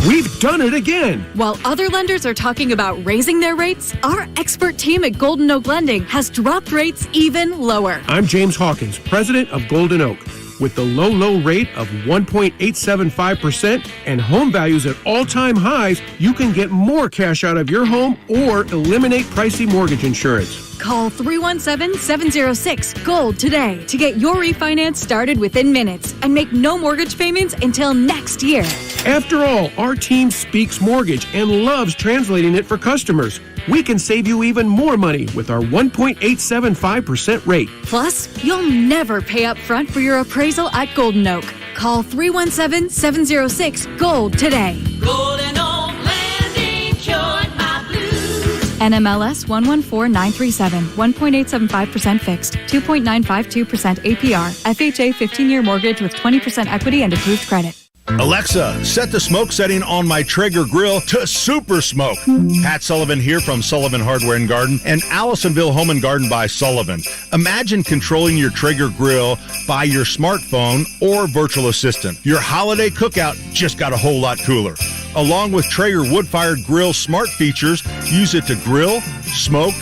We've done it again. While other lenders are talking about raising their rates, our expert team at Golden Oak Lending has dropped rates even lower. I'm James Hawkins, president of Golden Oak. With the low rate of 1.875% and home values at all-time highs, you can get more cash out of your home or eliminate pricey mortgage insurance. Call 317-706-GOLD today to get your refinance started within minutes and make no mortgage payments until next year. After all, our team speaks mortgage and loves translating it for customers. We can save you even more money with our 1.875% rate. Plus, you'll never pay up front for your appraisal at Golden Oak. Call 317-706-GOLD today. Golden Oak Landing cured my blues. NMLS 114937, 1.875% fixed, 2.952% APR, FHA 15-year mortgage with 20% equity and approved credit. Alexa, set the smoke setting on my Traeger grill to super smoke. Pat Sullivan here from Sullivan Hardware and Garden and Allisonville Home and Garden by Sullivan. Imagine controlling your Traeger grill by your smartphone or virtual assistant. Your holiday cookout just got a whole lot cooler. Along with Traeger wood-fired grill smart features, use it to grill, smoke,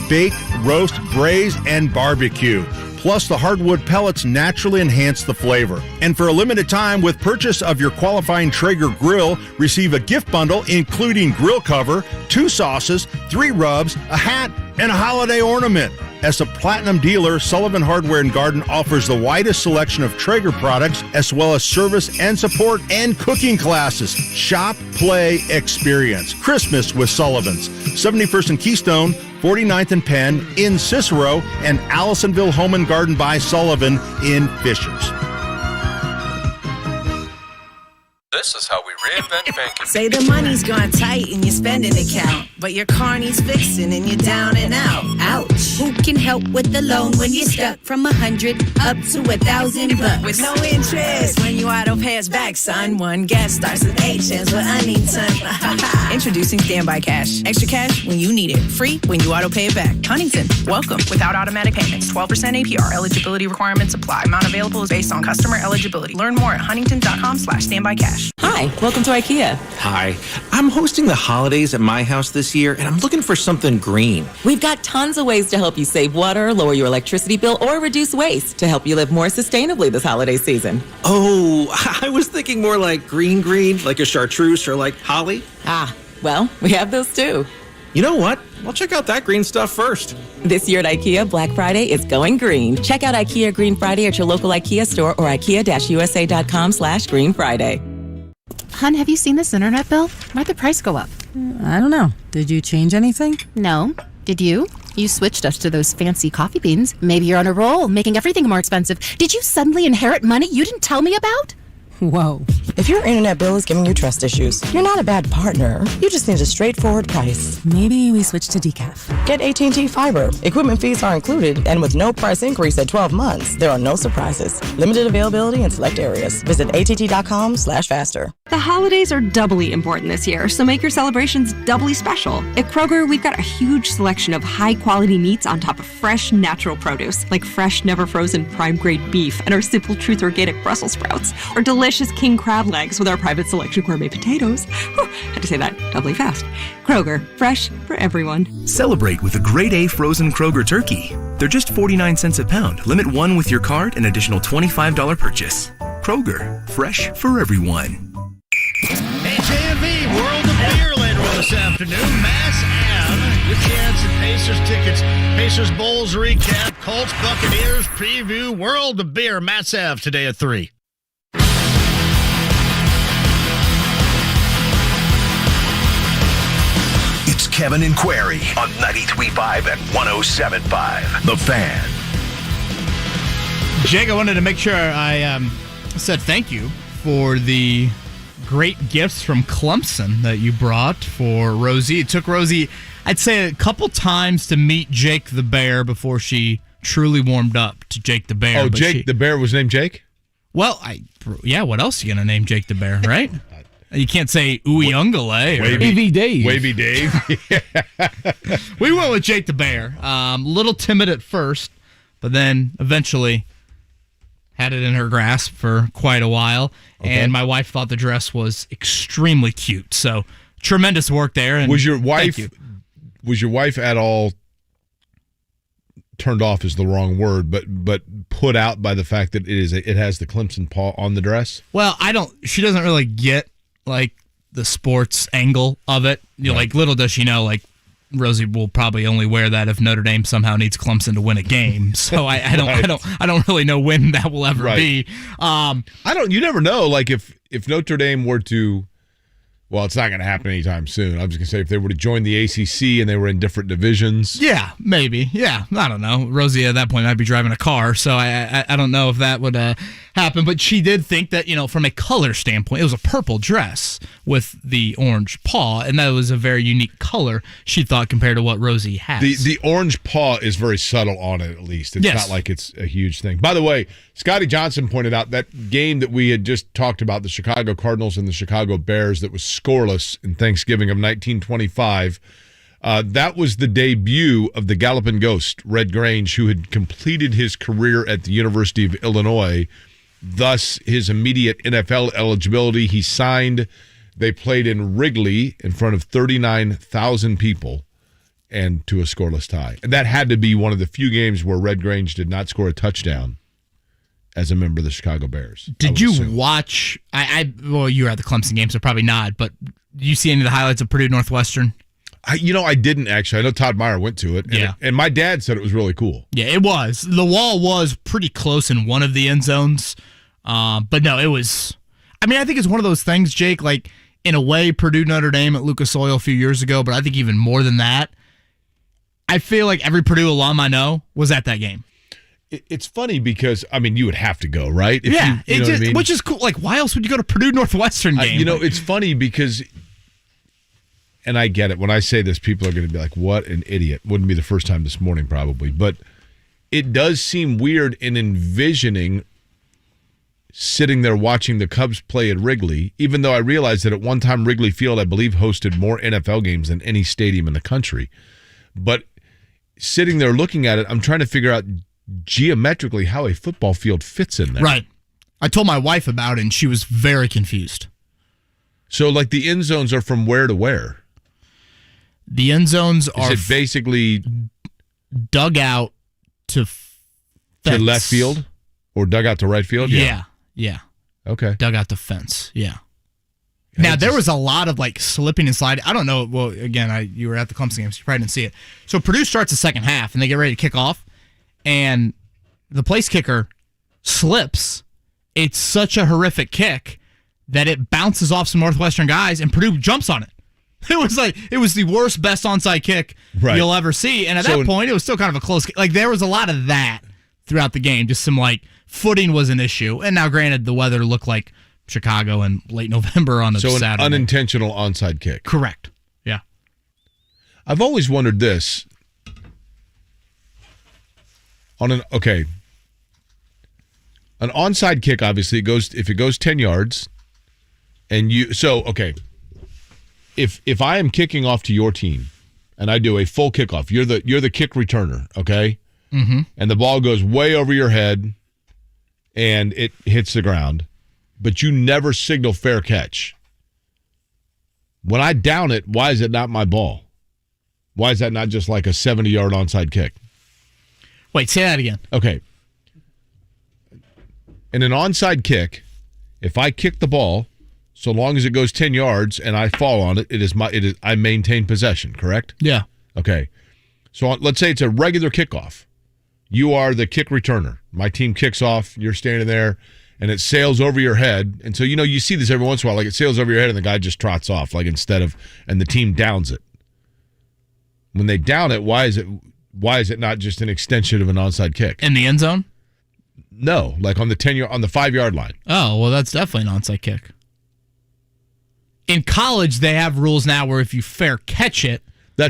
bake, roast, braise, and barbecue. Plus, the hardwood pellets naturally enhance the flavor. And for a limited time, with purchase of your qualifying Traeger grill, receive a gift bundle including grill cover, 2 sauces, 3 rubs, a hat, and a holiday ornament. As a platinum dealer, Sullivan Hardware and Garden offers the widest selection of Traeger products, as well as service and support and cooking classes. Shop, play, experience. Christmas with Sullivan's. 71st and Keystone, 49th and Penn in Cicero, and Allisonville Home and Garden by Sullivan in Fishers. This is how we reinvent banking. Say the money's gone tight in your spending account, but your car needs fixing and you're down and out. Ouch. Who can help with the loan when you're stuck from 100 up to $1,000 With no interest when you auto pay us back, son. One gas starts with H, ends with Huntington. Introducing Standby Cash. Extra cash when you need it. Free when you auto pay it back. Huntington, welcome. Without automatic payments. 12% APR. Eligibility requirements apply. Amount available is based on customer eligibility. Learn more at huntington.com/standbycash. Hi, welcome to IKEA. Hi, I'm hosting the holidays at my house this year, and I'm looking for something green. We've got tons of ways to help you save water, lower your electricity bill, or reduce waste to help you live more sustainably this holiday season. Oh, I was thinking more like green, like a chartreuse or like holly. Ah, well, we have those too. You know what? I'll check out that green stuff first. This year at IKEA, Black Friday is going green. Check out IKEA Green Friday at your local IKEA store or IKEA-USA.com/Green Friday. Hun, have you seen this internet bill? Why'd the price go up? I don't know. Did you change anything? No. Did you? You switched us to those fancy coffee beans. Maybe you're on a roll, making everything more expensive. Did you suddenly inherit money you didn't tell me about? Whoa. If your internet bill is giving you trust issues, you're not a bad partner. You just need a straightforward price. Maybe we switch to decaf. Get AT&T Fiber. Equipment fees are included, and with no price increase at 12 months, there are no surprises. Limited availability in select areas. Visit att.com/faster. The holidays are doubly important this year, so make your celebrations doubly special. At Kroger, we've got a huge selection of high-quality meats on top of fresh, natural produce, like fresh, never-frozen prime-grade beef and our Simple Truth organic Brussels sprouts, or delicious king crab legs with our private selection gourmet potatoes. Whew, had to say that doubly fast. Kroger, fresh for everyone. Celebrate with a grade A frozen Kroger turkey. They're just 49 cents a pound. Limit one with your card and additional $25 purchase. Kroger, fresh for everyone. Hey, JMV, World of Beer later on this afternoon. Mass Ave. Your chance at Pacers tickets. Pacers Bowls recap. Colts Buccaneers preview. World of Beer. Mass Ave today at 3. It's Kevin and Query on 93.5 and 107.5. The Fan. Jake, I wanted to make sure I said thank you for the great gifts from Clemson that you brought for Rosie. It took Rosie, I'd say, a couple times to meet Jake the Bear before she truly warmed up to Jake the Bear. Oh, Jake the Bear was named Jake? Well, what else are you going to name Jake the Bear, right? You can't say Uyungale or Wavy Dave. Wavy Dave. We went with Jake the Bear. Little timid at first, but then eventually had it in her grasp for quite a while. Okay. And my wife thought the dress was extremely cute. So tremendous work there. And was your wife at all turned off is the wrong word, but put out by the fact that it has the Clemson paw on the dress? Well, she doesn't really get like the sports angle of it. You know, like little does she know, like Rosie will probably only wear that if Notre Dame somehow needs Clemson to win a game. So I don't really know when that will ever be. You never know. Like if Notre Dame were to, well, it's not going to happen anytime soon. I'm just going to say if they were to join the ACC and they were in different divisions. Yeah, maybe. Yeah, I don't know. Rosie at that point might be driving a car, so I don't know if that would happen. But she did think that, from a color standpoint, it was a purple dress with the orange paw, and that was a very unique color, she thought, compared to what Rosie has. The orange paw is very subtle on it, at least. It's not like it's a huge thing. By the way, Scotty Johnson pointed out that game that we had just talked about, the Chicago Cardinals and the Chicago Bears, that was scoreless in Thanksgiving of 1925. That was the debut of the Galloping Ghost, Red Grange, who had completed his career at the University of Illinois. Thus, his immediate NFL eligibility. He signed. They played in Wrigley in front of 39,000 people and to a scoreless tie. And that had to be one of the few games where Red Grange did not score a touchdown as a member of the Chicago Bears. Did you watch? Well, you were at the Clemson game, so probably not. But did you see any of the highlights of Purdue Northwestern? I didn't actually. I know Todd Meyer went to it. And my dad said it was really cool. Yeah, it was. The wall was pretty close in one of the end zones. But no, it was. I think it's one of those things, Jake, like in a way, Purdue Notre Dame at Lucas Oil a few years ago, but I think even more than that, I feel like every Purdue alum I know was at that game. It's funny because, I mean, you would have to go, right? If yeah, you know what I mean? Which is cool. Like, why else would you go to Purdue Northwestern game? It's funny because, and I get it. When I say this, people are going to be like, what an idiot. Wouldn't be the first time this morning, probably. But it does seem weird in envisioning sitting there watching the Cubs play at Wrigley, even though I realize that at one time Wrigley Field, I believe, hosted more NFL games than any stadium in the country. But sitting there looking at it, I'm trying to figure out geometrically how a football field fits in there. Right. I told my wife about it, and she was very confused. So, like, the end zones are from where to where? The end zones are... Is it basically... dugout to fence. To left field? Or dugout to right field? Yeah. Okay. Dugout to fence, yeah. Now, there was a lot of, like, slipping and sliding. I don't know. Well, again, you were at the Clemson game, so you probably didn't see it. So, Purdue starts the second half, and they get ready to kick off. And the place kicker slips. It's such a horrific kick that it bounces off some Northwestern guys, and Purdue jumps on it. It was the worst, best onside kick you'll ever see. And at that point, it was still kind of a close kick. Like, there was a lot of that throughout the game. Just some, like, footing was an issue. And now, granted, the weather looked like Chicago in late November on a Saturday. So an unintentional onside kick. Correct. Yeah. I've always wondered this. An onside kick, obviously, if it goes 10 yards, and if I am kicking off to your team, and I do a full kickoff, you're the kick returner, okay? Mm-hmm. And the ball goes way over your head, and it hits the ground, but you never signal fair catch. When I down it, why is it not my ball? Why is that not just like a 70-yard onside kick? Wait, say that again. Okay. In an onside kick, if I kick the ball, so long as it goes 10 yards and I fall on it, I maintain possession, correct? Yeah. Okay. So let's say it's a regular kickoff. You are the kick returner. My team kicks off, you're standing there, and it sails over your head. And so, you see this every once in a while, like it sails over your head and the guy just trots off, like and the team downs it. When they down it, why is it not just an extension of an onside kick? In the end zone? No, like on the 5-yard line. Oh, well, that's definitely an onside kick. In college, they have rules now where if you fair catch it,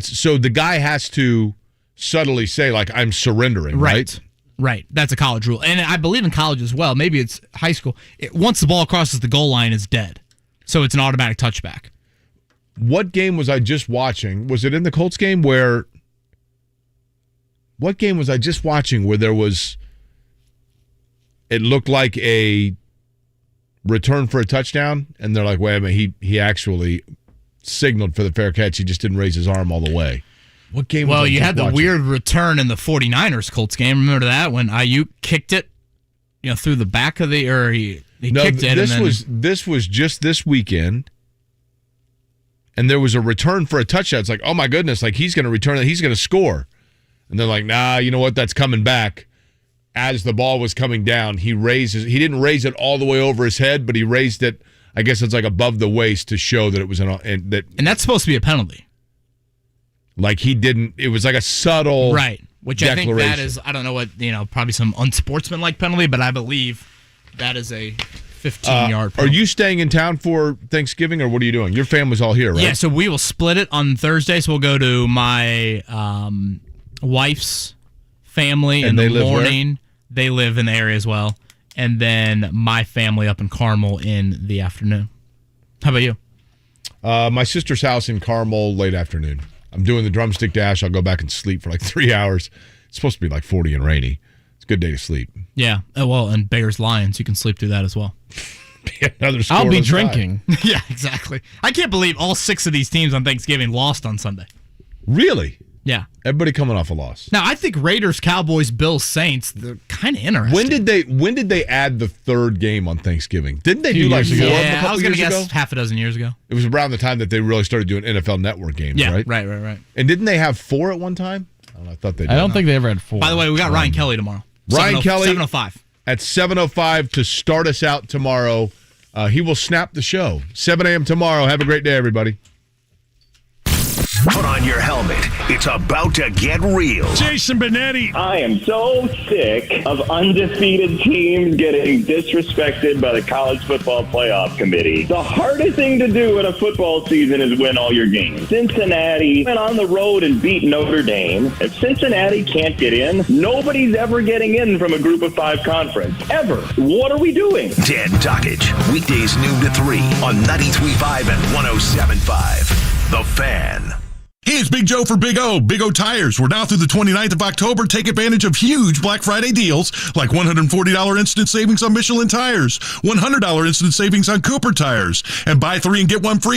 so the guy has to subtly say, like, I'm surrendering, right? Right. That's a college rule. And I believe in college as well. Maybe it's high school. Once the ball crosses the goal line, it's dead. So it's an automatic touchback. What game was I just watching? Was it in the Colts game where... What game was I just watching where there was... It looked like a return for a touchdown, and they're like, wait a minute, he actually signaled for the fair catch. He just didn't raise his arm all the way. What game was I Well, you just had the watching? weird return in the 49ers Colts game. Remember that? When Ayuk kicked it, through the back of the... Or he kicked it. This was just this weekend, and there was a return for a touchdown. It's like, oh my goodness, like he's going to return it. He's going to score. And they're like, nah, you know what? That's coming back. As the ball was coming down, he didn't raise it all the way over his head, but he raised it, I guess it's like above the waist to show that it was and that's supposed to be a penalty. Like he didn't, it was like a subtle Which I think that is, I don't know what, probably some unsportsmanlike penalty, but I believe that is a 15-yard penalty. Are you staying in town for Thanksgiving, or what are you doing? Your family's all here, right? Yeah, so we will split it on Thursday, so we'll go to my wife's family in the morning. Where? They live in the area as well. And then my family up in Carmel in the afternoon. How about you? My sister's house in Carmel late afternoon. I'm doing the drumstick dash. I'll go back and sleep for like 3 hours. It's supposed to be like 40 and rainy. It's a good day to sleep. Yeah. Well, and Bears Lions, you can sleep through that as well. Another score. I'll be drinking. Yeah, exactly. I can't believe all 6 of these teams on Thanksgiving lost on Sunday. Really? Yeah. Everybody coming off a loss. Now, I think Raiders, Cowboys, Bills, Saints, they're kind of interesting. When did they add the third game on Thanksgiving? Didn't they do like 4 Yeah, a I was going to guess half a dozen years ago. It was around the time that they really started doing NFL Network games, right? Right. And didn't they have 4 at one time? I thought they did. I don't think they ever had 4. By the way, we got Ryan Kelly tomorrow. Ryan Kelly 7:05. At 7:05 to start us out tomorrow. He will snap the show. 7 a.m. tomorrow. Have a great day, everybody. Put on your helmet. It's about to get real. Jason Benetti. I am so sick of undefeated teams getting disrespected by the College Football Playoff Committee. The hardest thing to do in a football season is win all your games. Cincinnati went on the road and beat Notre Dame. If Cincinnati can't get in, nobody's ever getting in from a Group of 5 conference. Ever. What are we doing? Dan Dockage, weekdays noon to 3 on 93.5 and 107.5. The Fan. Hey, it's Big Joe for Big O. Big O Tires. We're now through the 29th of October. Take advantage of huge Black Friday deals like $140 instant savings on Michelin tires, $100 instant savings on Cooper tires, and buy 3 and get 1 free